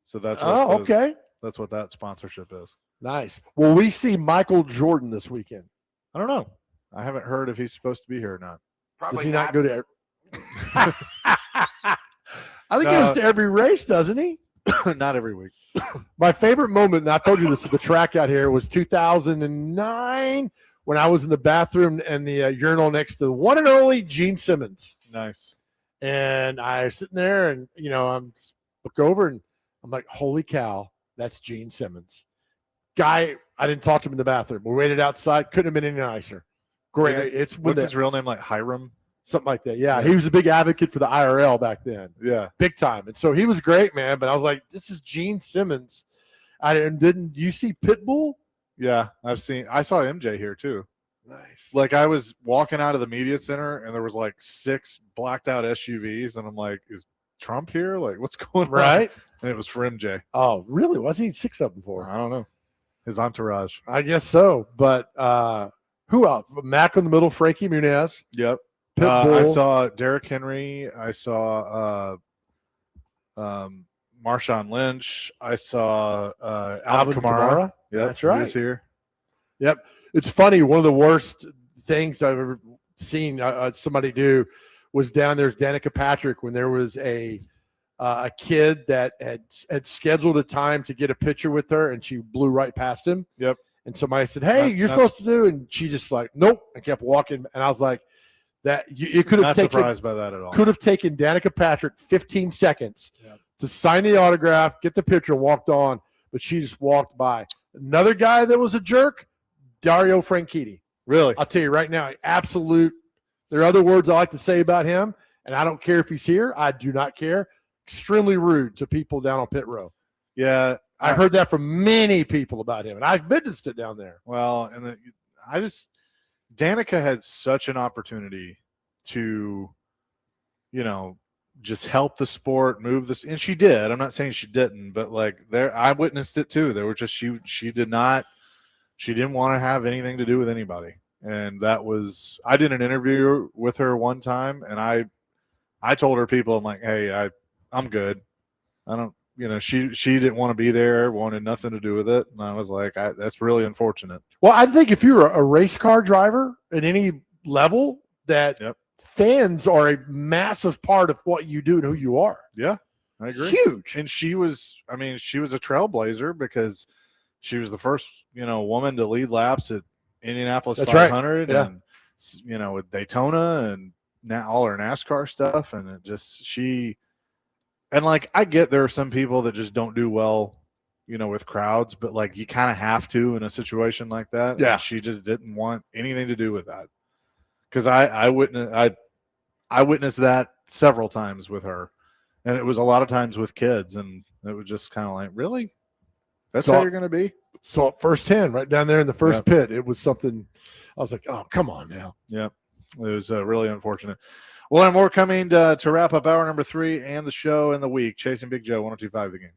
So that's what okay. That's what that sponsorship is. Nice. Will we see Michael Jordan this weekend? I don't know. I haven't heard if he's supposed to be here or not. Does he not go to I think he goes to every race, doesn't he? Not every week. My favorite moment, and I told you this at the track out here, was 2009 when I was in the bathroom and the urinal next to the one and only Gene Simmons. Nice. And I was sitting there and, I'm look over and I'm like, holy cow, that's Gene Simmons. Guy, I didn't talk to him in the bathroom. We waited outside. Couldn't have been any nicer. Great. What's his real name? Like Hiram? Something like that. Yeah, he was a big advocate for the IRL back then. Yeah. Big time. And so he was great, man. But I was like, this is Gene Simmons. Didn't you see Pitbull? Yeah, I saw MJ here too. Nice. Like I was walking out of the media center and there was like 6 blacked out SUVs and I'm like, is Trump here? Like what's going on? Right. And it was for MJ. Oh, really? Wasn't he 6 of them for? I don't know. His entourage. I guess so. But who else? Mac in the middle, Frankie Muniz. Yep. Pitbull. I saw Derrick Henry. I saw Marshawn Lynch. I saw Alvin Kamara. Yeah, that's right. He was here. Yep. It's funny. One of the worst things I've ever seen somebody do was down there's Danica Patrick when there was a kid that had scheduled a time to get a picture with her and she blew right past him. Yep. And somebody said, "Hey, you're supposed to do," and she just like, "Nope," and kept walking. And I was like, "That you could have taken." Not surprised by that at all. Could have taken Danica Patrick 15 seconds to sign the autograph, get the picture, and walked on, but she just walked by. Another guy that was a jerk, Dario Franchitti. Really? I'll tell you right now, absolute. There are other words I like to say about him, And I don't care if he's here. I do not care. Extremely rude to people down on pit row. Yeah, I've heard that from many people about him, and I've witnessed it down there. Well, and Danica had such an opportunity to, just help the sport, move this, and she did. I'm not saying she didn't, but I witnessed it too. There were just she didn't want to have anything to do with anybody, and I did an interview with her one time, and I told her people, I'm like, hey, I'm good. I don't. She didn't want to be there, wanted nothing to do with it. And I was like, that's really unfortunate. Well, I think if you're a race car driver at any level, that fans are a massive part of what you do and who you are. Yeah, I agree. Huge. And she was a trailblazer because she was the first, woman to lead laps at Indianapolis 500 right. and, with Daytona and all her NASCAR stuff. And it just, I get there are some people that just don't do well, with crowds, but you kind of have to in a situation like that. Yeah. And she just didn't want anything to do with that. Cause I witnessed that several times with her, and it was a lot of times with kids. And it was just kind of like, really, that's how you're going to be. So first 10 right down there in the first pit, it was something I was like, oh, come on now. Yeah. It was really unfortunate. Well, and more coming to wrap up hour number 3 and the show in the week. Chasing Big Joe, 102.5 The Game.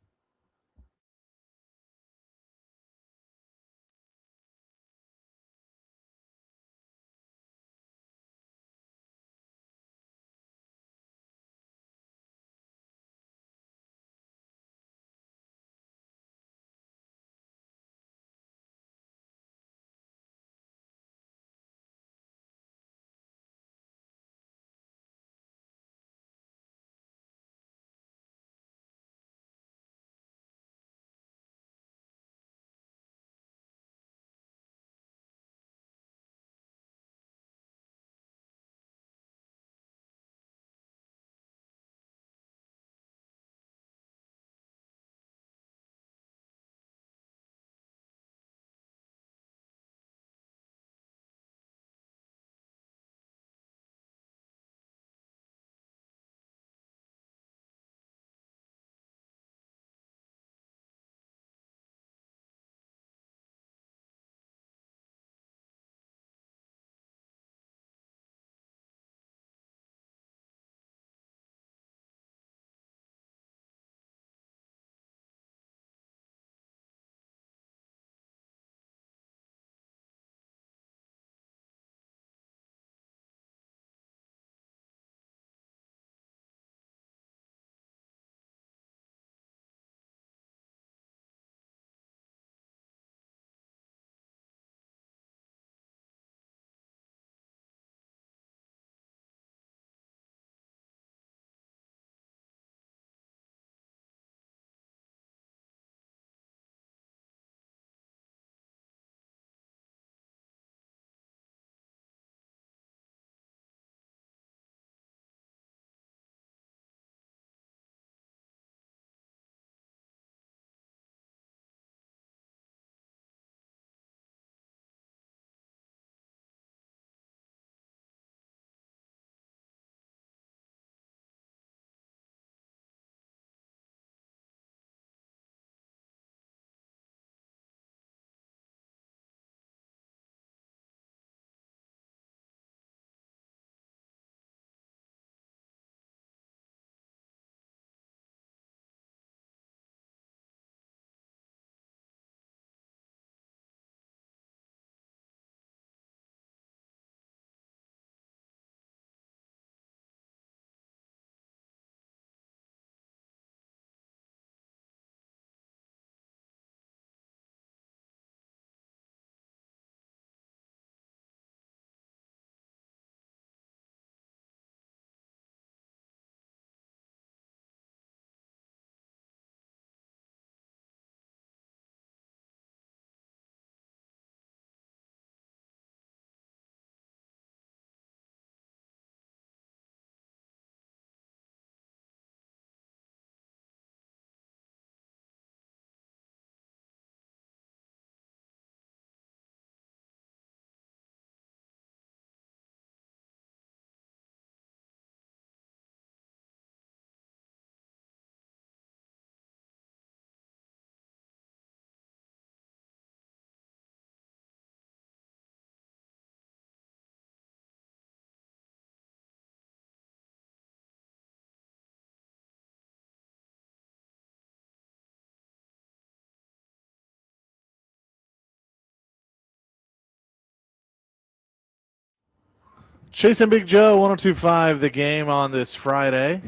Chasing Big Joe, 102.5, the game on this Friday.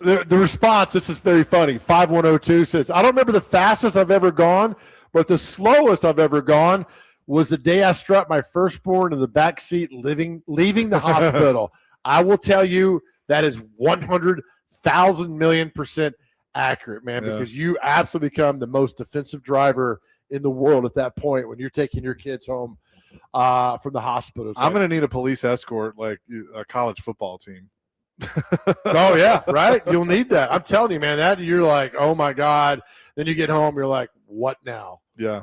The response, this is very funny. 5102 says, I don't remember the fastest I've ever gone, but the slowest I've ever gone was the day I strapped my firstborn in the back seat leaving the hospital. I will tell you that is 100,000,000,000% accurate, man, because you absolutely become the most defensive driver in the world at that point when you're taking your kids home from the hospital. I'm going to need a police escort like a college football team. Oh, yeah, right? You'll need that. I'm telling you, man, that you're like, oh, my God. Then you get home, you're like, what now? Yeah.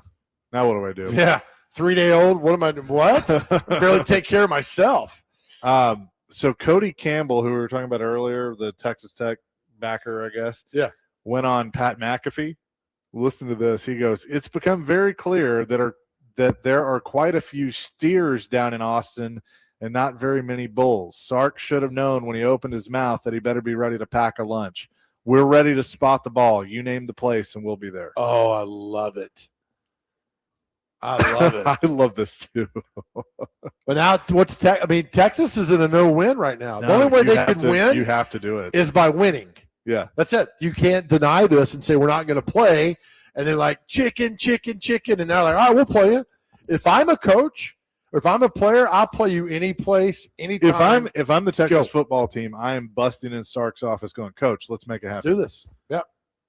Now what do I do? Yeah. 3-day-old, what am I doing? What? I barely take care of myself. So Cody Campbell, who we were talking about earlier, the Texas Tech backer, I guess, went on Pat McAfee. Listen to this. He goes, it's become very clear that there are quite a few steers down in Austin and not very many bulls. Sark should have known when he opened his mouth that he better be ready to pack a lunch. We're ready to spot the ball. You name the place, and we'll be there. Oh, I love it. I love it. I love this too. But now, Texas is in a no-win right now. The only way they can win, you have to do it, is by winning. Yeah, that's it. You can't deny this and say we're not going to play, and they're like chicken, and they're like, all right, we'll play you. If I'm a coach or if I'm a player, I'll play you any place, anytime. If I'm the Texas football team, I am busting in Sark's office, going, Coach, let's make it happen. Let's do this. Yep.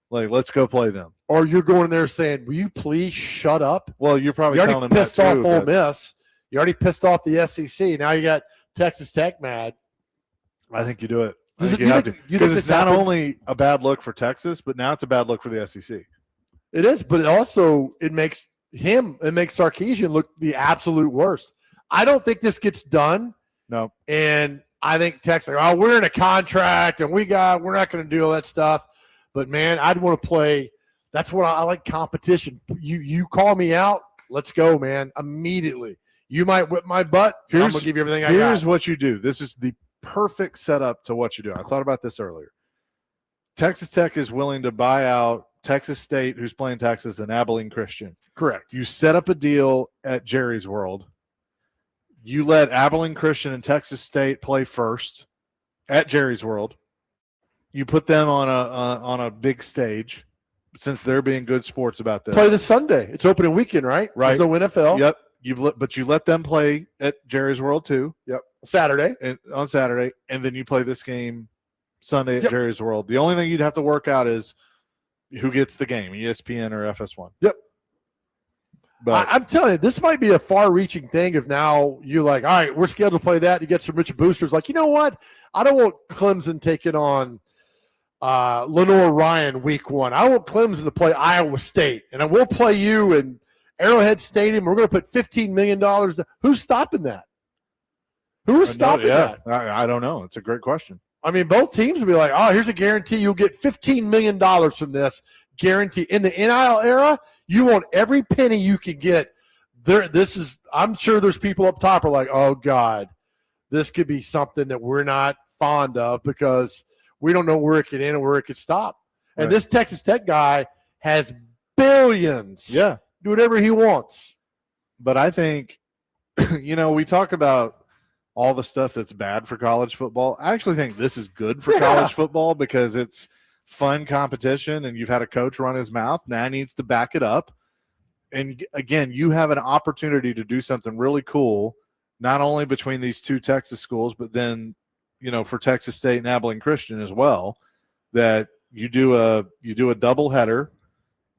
Like, let's go play them. Or you're going there saying, will you please shut up? Well, you're probably telling him pissed that off too, Ole Miss. You already pissed off the SEC. Now you got Texas Tech mad. I think you do it. Because it's not only a bad look for Texas, but now it's a bad look for the SEC. It is, but it makes Sarkisian look the absolute worst. I don't think this gets done. No. And I think Texas, we're in a contract and we're not going to do all that stuff. But man, I'd want to play. That's what I like, competition. You call me out, let's go, man. Immediately. You might whip my butt. I'm going to give you everything I got. Here's what you do. This is the perfect setup to what you do. I thought about this earlier. Texas Tech is willing to buy out Texas State, who's playing Texas, and Abilene Christian. Correct. You set up a deal at Jerry's World. You let Abilene Christian and Texas State play first at Jerry's World. You put them on a big stage, since they're being good sports about this. Play this Sunday. It's opening weekend, right? Right. There's no NFL. Yep. But you let them play at Jerry's World too. Yep. Saturday. On Saturday, and then you play this game Sunday at Jerry's World. The only thing you'd have to work out is who gets the game, ESPN or FS1. Yep. But I'm telling you, this might be a far-reaching thing if now you're like, all right, we're scheduled to play that. You get some rich boosters. Like, you know what? I don't want Clemson taking on Lenore Ryan week 1. I want Clemson to play Iowa State, and I will play you in Arrowhead Stadium. We're going to put $15 million. Who's stopping that? Who is stopping that? I don't know. It's a great question. I mean, both teams will be like, oh, here's a guarantee. You'll get $15 million from this guarantee. In the NIL era, you want every penny you can get. I'm sure there's people up top who are like, oh, God, this could be something that we're not fond of because we don't know where it could end and where it could stop. And this Texas Tech guy has billions. Yeah. Do whatever he wants. But I think, we talk about all the stuff that's bad for college football. I actually think this is good for college football because it's fun competition and you've had a coach run his mouth. Now he needs to back it up. And again, you have an opportunity to do something really cool, not only between these two Texas schools, but then, for Texas State and Abilene Christian as well, that you do a double header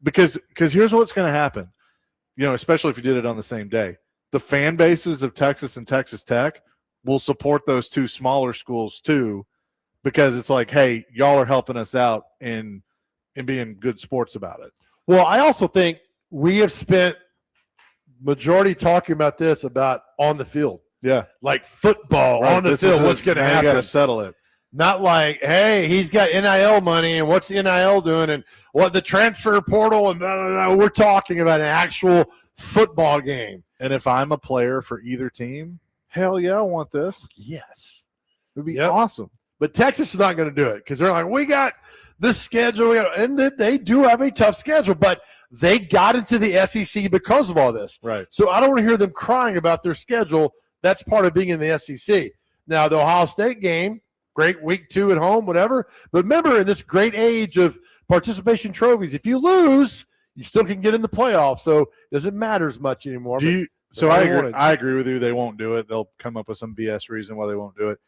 because here's what's going to happen, especially if you did it on the same day. The fan bases of Texas and Texas Tech will support those two smaller schools too, because it's like, hey, y'all are helping us out in being good sports about it. Well, I also think we have spent majority talking about this about on the field. Yeah. Like football on the field. What's going to happen? You got to settle it. Not like, hey, he's got NIL money and what's the NIL doing and what the transfer portal and blah, blah, blah. We're talking about an actual football game. And if I'm a player for either team, hell yeah, I want this. Yes. It would be awesome. But Texas is not going to do it because they're like, we got the schedule, and they do have a tough schedule, but they got into the SEC because of all this. Right. So I don't want to hear them crying about their schedule. That's part of being in the SEC. Now, the Ohio State game, great week 2 at home, whatever. But remember, in this great age of participation trophies, if you lose, you still can get in the playoffs. So it doesn't matter as much anymore. I agree with you. They won't do it. They'll come up with some BS reason why they won't do it.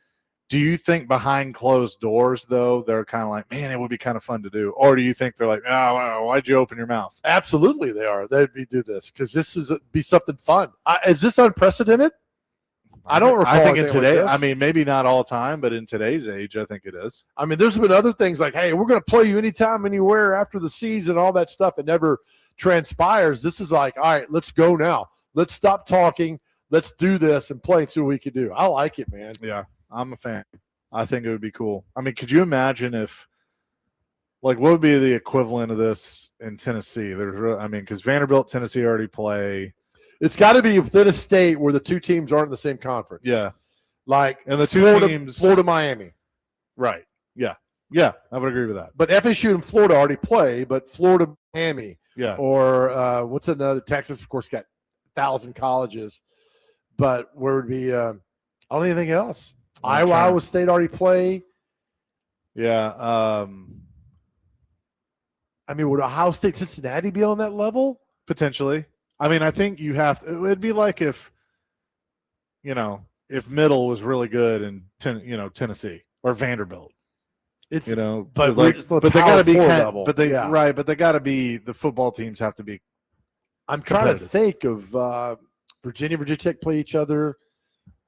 Do you think behind closed doors, though, they're kind of like, man, it would be kind of fun to do? Or do you think they're like, oh, wow, why'd you open your mouth? Absolutely they are. They'd do this because this is be something fun. Is this unprecedented? I don't recall. I think in today, like maybe not all time, but in today's age, I think it is. I mean, there's been other things like, hey, we're going to play you anytime, anywhere after the season, all that stuff. It never transpires. This is like, all right, let's go now. Let's stop talking. Let's do this and play and see what we can do. I like it, man. Yeah. I'm a fan. I think it would be cool. I mean, could you imagine if, like, what would be the equivalent of this in Tennessee? Because Vanderbilt, Tennessee already play. It's got to be within a state where the two teams aren't in the same conference. Yeah. Like, and the two teams. Florida, Miami. Right. Yeah. Yeah. I would agree with that. But FSU and Florida already play, but Florida, Miami. Yeah. Or what's another? Texas, of course, got 1,000 colleges. But where would be anything else? Iowa State already play. Yeah. Would Ohio State, Cincinnati be on that level? Potentially. I mean, I think you have to. It'd be like if Middle was really good in Tennessee or Vanderbilt. But they got to be level. But they got to be, the football teams have to be. I'm trying to think of Virginia Tech play each other.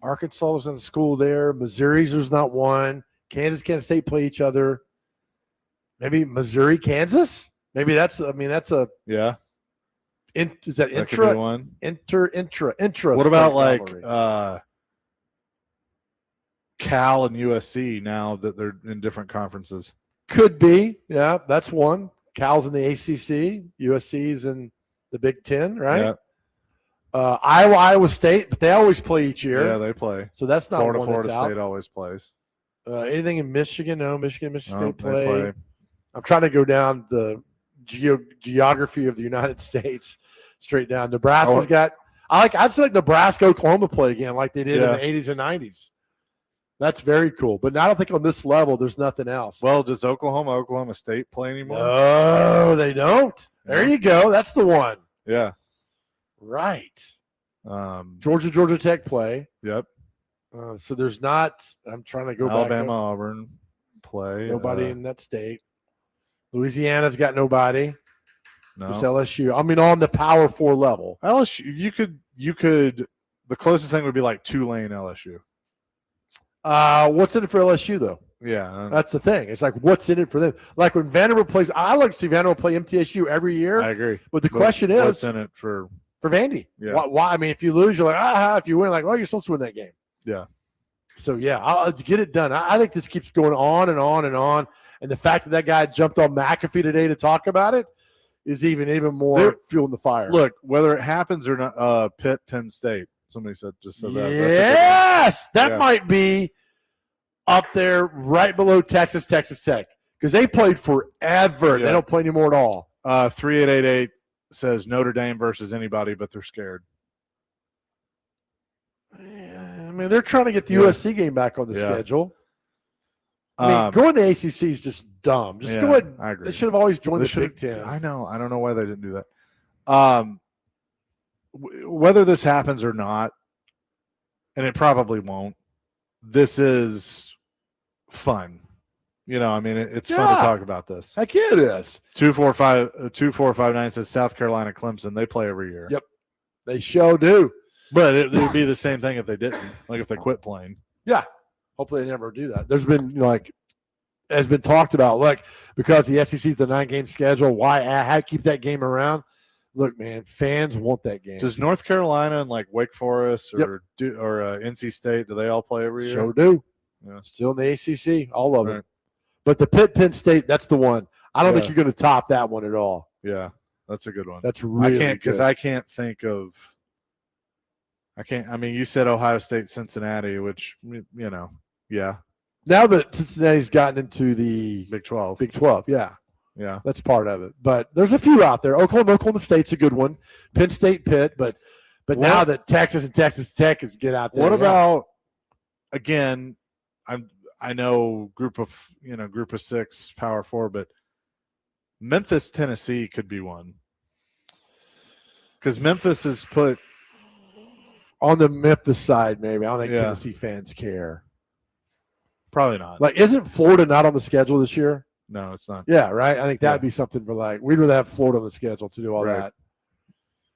Arkansas is in the school there. Missouri's there's not one. Kansas State play each other. Maybe Missouri, Kansas. Maybe that's a yeah. Is that could be one? Intra. What about like Cal and USC now that they're in different conferences? Could be. Yeah, that's one. Cal's in the ACC. USC's in the Big Ten, right? Yeah. Iowa State, but they always play each year. Yeah, they play. So that's not Florida that's State always plays. Anything in Michigan? No, Michigan State play. play. I'm trying to go down the geography of the United States straight down. Nebraska's got. I'd say like Nebraska, Oklahoma play again like they did in the 80s and 90s. That's very cool. But I don't think on this level there's nothing else. Well, does Oklahoma State play anymore? No, they don't. There you go. That's the one. Yeah. Right. Georgia Tech play. Yep. So there's not. I'm trying to go back. Alabama, Auburn play. Nobody in that state. Louisiana's got nobody. No. Just LSU. On the Power 4 level. LSU. You could. The closest thing would be like Tulane, LSU. What's in it for LSU though? Yeah, that's the thing. It's like, what's in it for them? Like when Vanderbilt plays, I like to see Vanderbilt play MTSU every year. I agree. But the question is, what's in it for Vandy? Yeah. Why? If you lose, you're like, if you win, like, you're supposed to win that game. Yeah. So let's get it done. I think this keeps going on and on and on. And the fact that guy jumped on McAfee today to talk about it is even more fueling the fire. Look, whether it happens or not, Pitt, Penn State. Somebody said that. Yes, that might be up there right below Texas Tech, because they played forever. Yeah. They don't play anymore at all. 3888 says Notre Dame versus anybody, but they're scared. Yeah, they're trying to get the USC game back on the schedule. Going to the ACC is just dumb. Just go ahead. I agree. They should have always joined the Big Ten. I know. I don't know why they didn't do that. Whether this happens or not, and it probably won't, this is fun. It's fun to talk about this. Heck yeah, it is. 2459 says South Carolina, Clemson. They play every year. Yep. They sure do. But it would be the same thing if they didn't, like if they quit playing. Yeah. Hopefully they never do that. There's been has been talked about, because the SEC's the 9-game schedule, why keep that game around? Look, man, fans want that game. Does North Carolina and Wake Forest or NC State, do they all play every year? Sure do. Yeah. Still in the ACC, all of them. But the Pitt, Penn State, that's the one. I don't think you're going to top that one at all. Yeah, that's a good one. That's really because I can't think of. You said Ohio State, Cincinnati, which yeah. Now that Cincinnati's gotten into the Big 12. Big 12, yeah, Yeah. that's part of it. But there's a few out there. Oklahoma State's a good one. Penn State, Pitt, but now that Texas and Texas Tech is get out there. What about again? I know group of 6 Power 4, but Memphis, Tennessee could be one because Memphis is put on the Memphis side. Maybe I don't think Yeah. Tennessee fans care. Probably not. Like, isn't Florida not on the schedule this year? No, it's not. Yeah, right. I think that'd Yeah. be something for like we'd rather have Florida on the schedule to do all Right. that.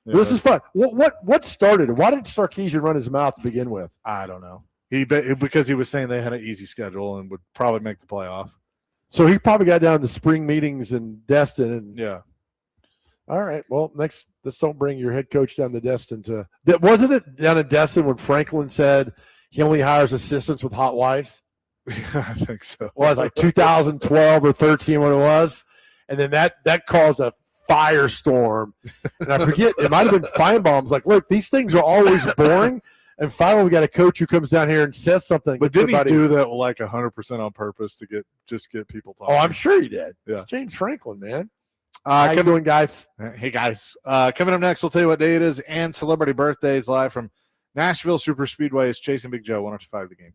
Yeah, This is fun. What started it? Why did Sarkisian run his mouth to begin with? I don't know. Because he was saying they had an easy schedule and would probably make the playoff. So he probably got down to spring meetings in Destin. And Yeah. all right, well, let's don't bring your head coach down to Destin. Wasn't it down in Destin when Franklin said he only hires assistants with hot wives? I think so. Well, it was like 2012 or 13 when it was, and then that caused a firestorm. And I forget, it might have been Feinbaum's like, look, these things are always boring. And finally, we got a coach who comes down here and says something. But didn't he do that like 100% on purpose to get people talking? Oh, I'm sure he did. Yeah. It's James Franklin, man. How you doing, guys? Hey, guys. Coming up next, we'll tell you what day it is and celebrity birthdays live from Nashville Super Speedway. Is Chasing Big Joe, 105 The Game.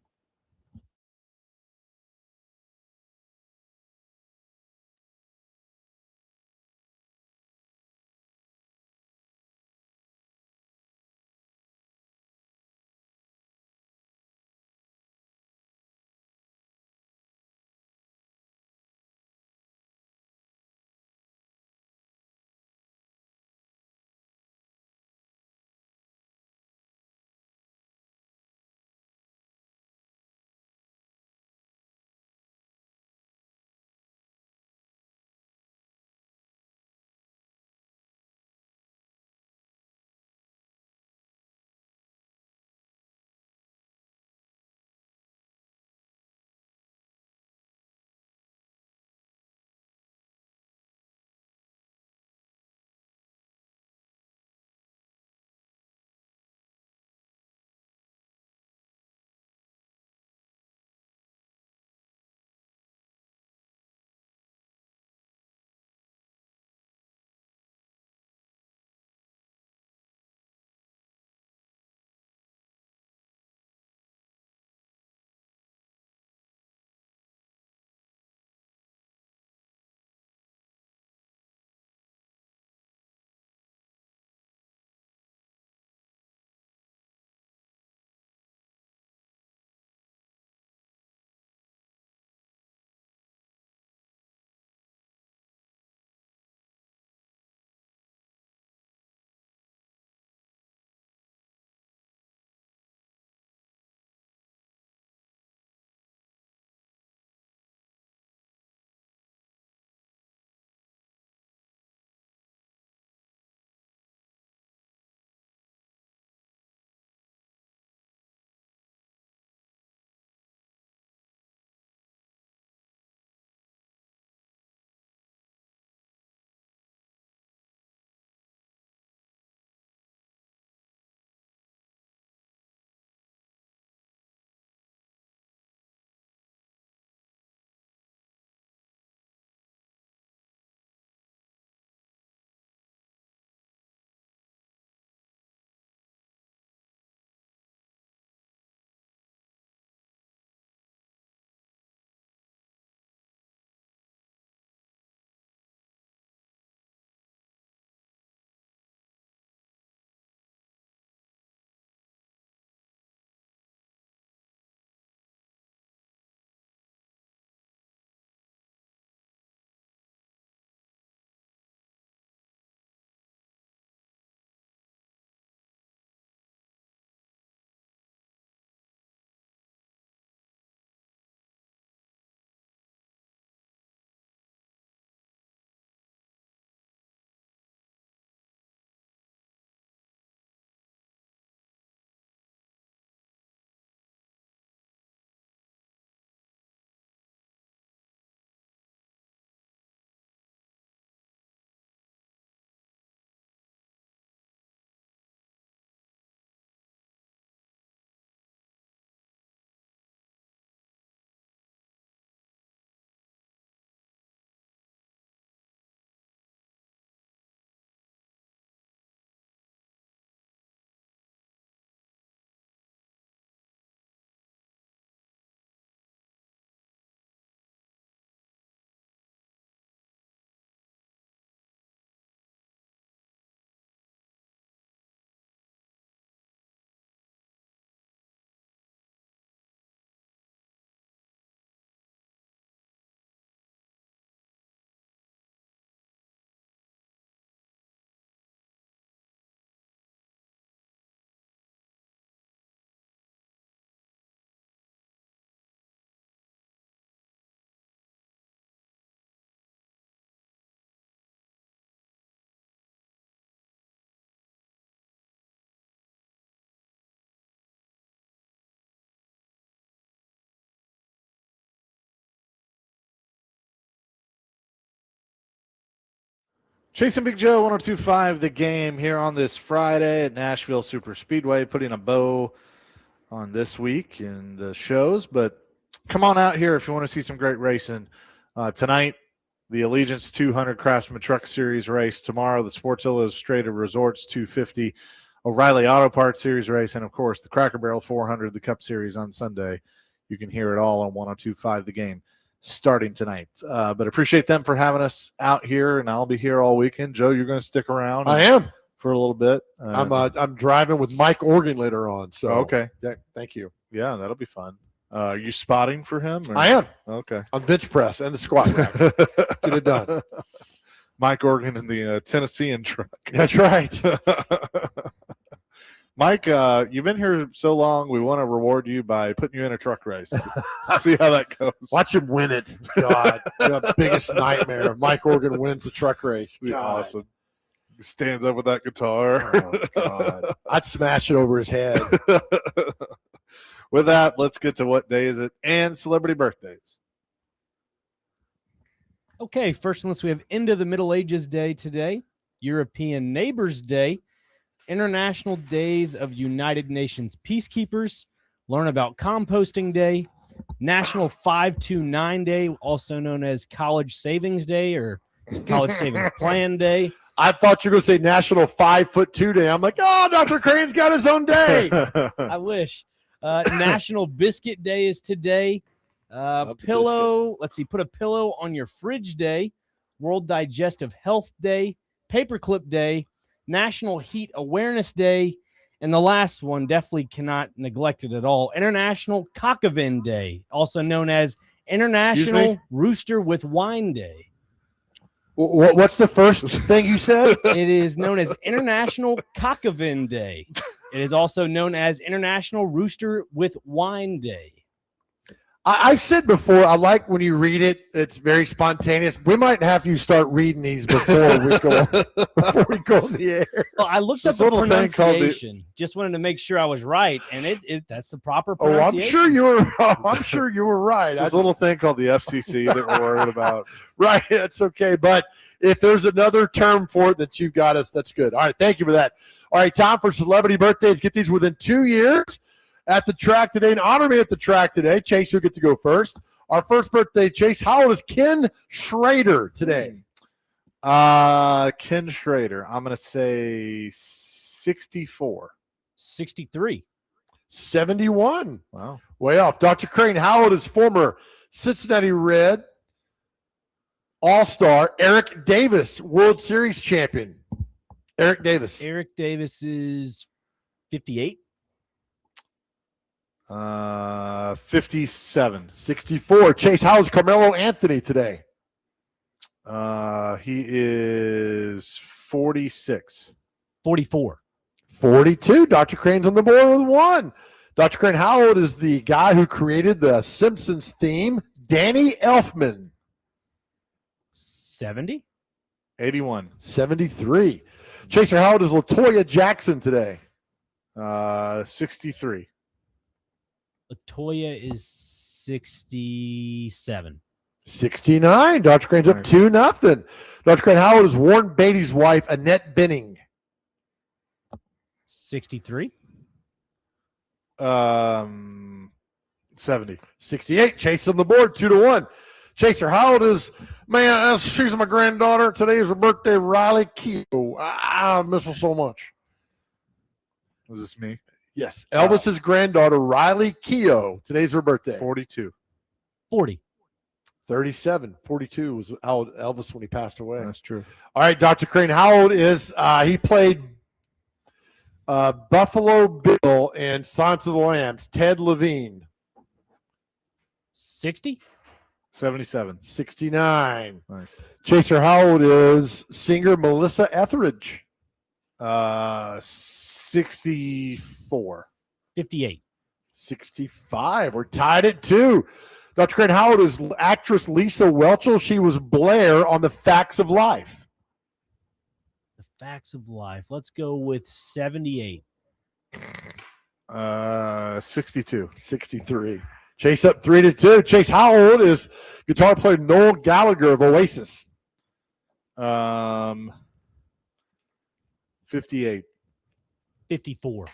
Chasing Big Joe, 102.5 The Game here on this Friday at Nashville Super Speedway, putting a bow on this week in the shows. But come on out here if you want to see some great racing. Tonight, the Allegiance 200 Craftsman Truck Series race. Tomorrow, the Sports Illustrated Resorts 250 O'Reilly Auto Parts Series race. And, of course, the Cracker Barrel 400, the Cup Series on Sunday. You can hear it all on 102.5 The Game starting tonight. But appreciate them for having us out here, and I'll be here all weekend. Joe, you're going to stick around. I am. For a little bit. I'm driving with Mike Organ later on. So okay. Yeah, thank you. Yeah, that'll be fun. Are you spotting for him? Or? I am. Okay. On bench press and the squat rack. Get it done. Mike Organ in the Tennessean truck. That's right. Mike, you've been here so long. We want to reward you by putting you in a truck race. See how that goes. Watch him win it. God, the biggest nightmare. Mike Organ wins the truck race. Be awesome. He stands up with that guitar. Oh, God. I'd smash it over his head. With that, let's get to what day is it and celebrity birthdays. Okay, first on this, we have End of the Middle Ages Day today, European Neighbors Day, International Days of United Nations Peacekeepers, Learn About Composting Day, National 529 Day, also known as College Savings Day or College Savings Plan Day. I thought you were going to say National 5'2" Day. I'm like, oh, Dr. Crane's got his own day. I wish. National Biscuit Day is today. Pillow, let's see, put a pillow on your fridge day, World Digestive Health Day, Paperclip Day, National Heat Awareness Day, and the last one definitely cannot neglect it at all, International Cockavin Day, also known as International Rooster with Wine Day. What's the first thing you said? It is known as International Cockavin Day. It is also known as International Rooster with Wine Day. I've said before, I like when you read it. It's very spontaneous. We might have you start reading these before we go in the air. Well, I looked up the pronunciation. Just wanted to make sure I was right, and it that's the proper pronunciation. I'm sure you were right. This little thing called the FCC that we're worried about. Right, that's okay. But if there's another term for it that you've got us, that's good. All right, thank you for that. All right, time for celebrity birthdays. Get these within 2 years. At the track today, and honor me at the track today. Chase, you'll get to go first. Our first birthday, Chase, how old is Ken Schrader today? Ken Schrader, I'm going to say 64. 63. 71. Wow. Way off. Dr. Crane, how old is former Cincinnati Red All-Star Eric Davis, World Series champion? Eric Davis. Eric Davis is 58. 57. 64. Chase, how old is Carmelo Anthony today? He is 46. 44. 42. Dr. Crane's on the board with 1. Dr. Crane, how old is the guy who created the Simpsons theme, Danny Elfman? 70. 81. 73. Chaser, how old is LaToya Jackson today? 63. LaToya is 67. 69. Dr. Crane's up 2-0. Dr. Crane, how old is Warren Beatty's wife, Annette Benning? 63. 70. 68. Chase on the board, 2-1. Chaser, how old is, man, she's my granddaughter. Today is her birthday, Riley Keough. I miss her so much. Is this me? Yes. Elvis's granddaughter, Riley Keough. Today's her birthday. 42. 40. 37. 42 was how old Elvis when he passed away. That's true. All right, Dr. Crane, how old is he played Buffalo Bill and Silence of the Lambs, Ted Levine? 60. 77. 69. Nice. Chaser, how old is singer Melissa Etheridge? 64. 58. 65. We're tied at 2. Dr. Crane, how old is actress Lisa Whelchel? She was Blair on The Facts of Life. The Facts of Life. Let's go with 78. 62. 63. Chase up 3-2. Chase, how old is guitar player Noel Gallagher of Oasis? 58. 54.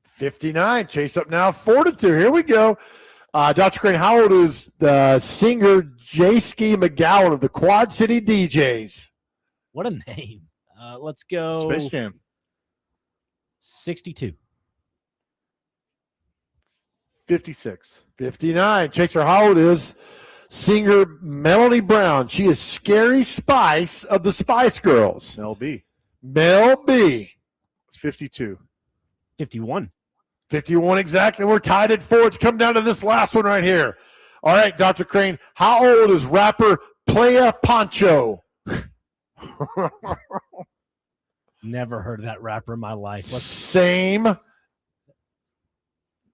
59. Chase up now, 4-2. Here we go. Dr. Crane, how old is the singer J-Ski McGowan of the Quad City DJs? What a name. Let's go. Space Jam. 62. 56. 59. Chaser, how old is singer Melanie Brown? She is Scary Spice of the Spice Girls. Mel B. Mel B. 52. 51. 51 exactly. We're tied at 4. It's come down to this last one right here. All right, Dr. Crane, how old is rapper Playa Poncho? Never heard of that rapper in my life. Same. What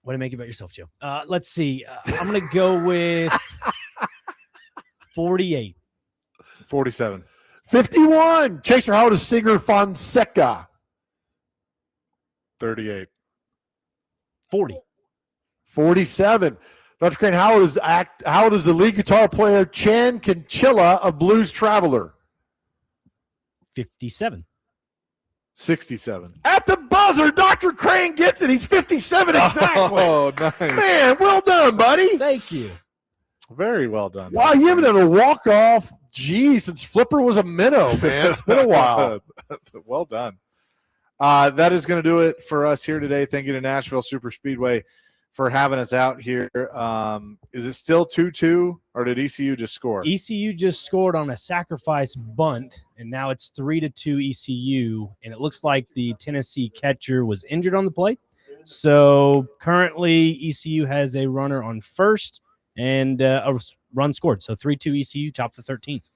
do you make about yourself, Joe? Let's see. I'm going to go with 48. 47. 51. Chaser, how old is singer Fonseca? 38. 40. 47. Dr. Crane, how old is the lead guitar player Chan Conchilla of Blues Traveler? 57. 67. At the buzzer, Dr. Crane gets it. He's 57 exactly. Oh, nice. Man, well done, buddy. Thank you. Very well done. Wow, you haven't done a walk-off, since Flipper was a minnow, man. It's been a while. Well done. That is going to do it for us here today. Thank you to Nashville Super Speedway for having us out here. Is it still 2-2, or did ECU just score? ECU just scored on a sacrifice bunt, and now it's 3-2 ECU, and it looks like the Tennessee catcher was injured on the play. So currently ECU has a runner on first and a run scored. So 3-2 ECU, top the 13th.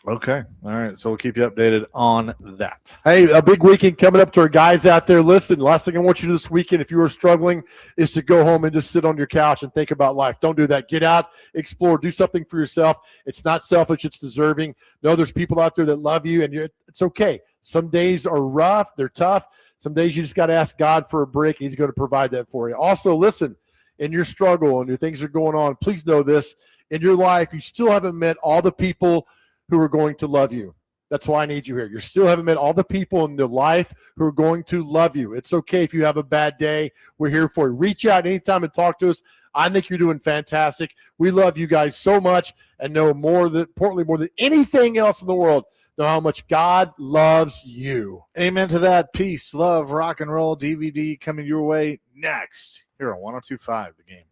Okay. All right. So we'll keep you updated on that. Hey, a big weekend coming up to our guys out there listening. Last thing I want you to do this weekend, if you are struggling, is to go home and just sit on your couch and think about life. Don't do that. Get out, explore, do something for yourself. It's not selfish. It's deserving. No, there's people out there that love you, and it's okay. Some days are rough. They're tough. Some days you just got to ask God for a break. He's going to provide that for you. Also, listen, in your struggle and your things are going on, please know this. In your life, you still haven't met all the people who are going to love you. That's why I need you here. You still haven't met all the people in your life who are going to love you. It's okay if you have a bad day. We're here for you. Reach out anytime and talk to us. I think you're doing fantastic. We love you guys so much, and know importantly, more than anything else in the world, know how much God loves you. Amen to that. Peace, love, rock and roll DVD coming your way next here on 102.5 The Game.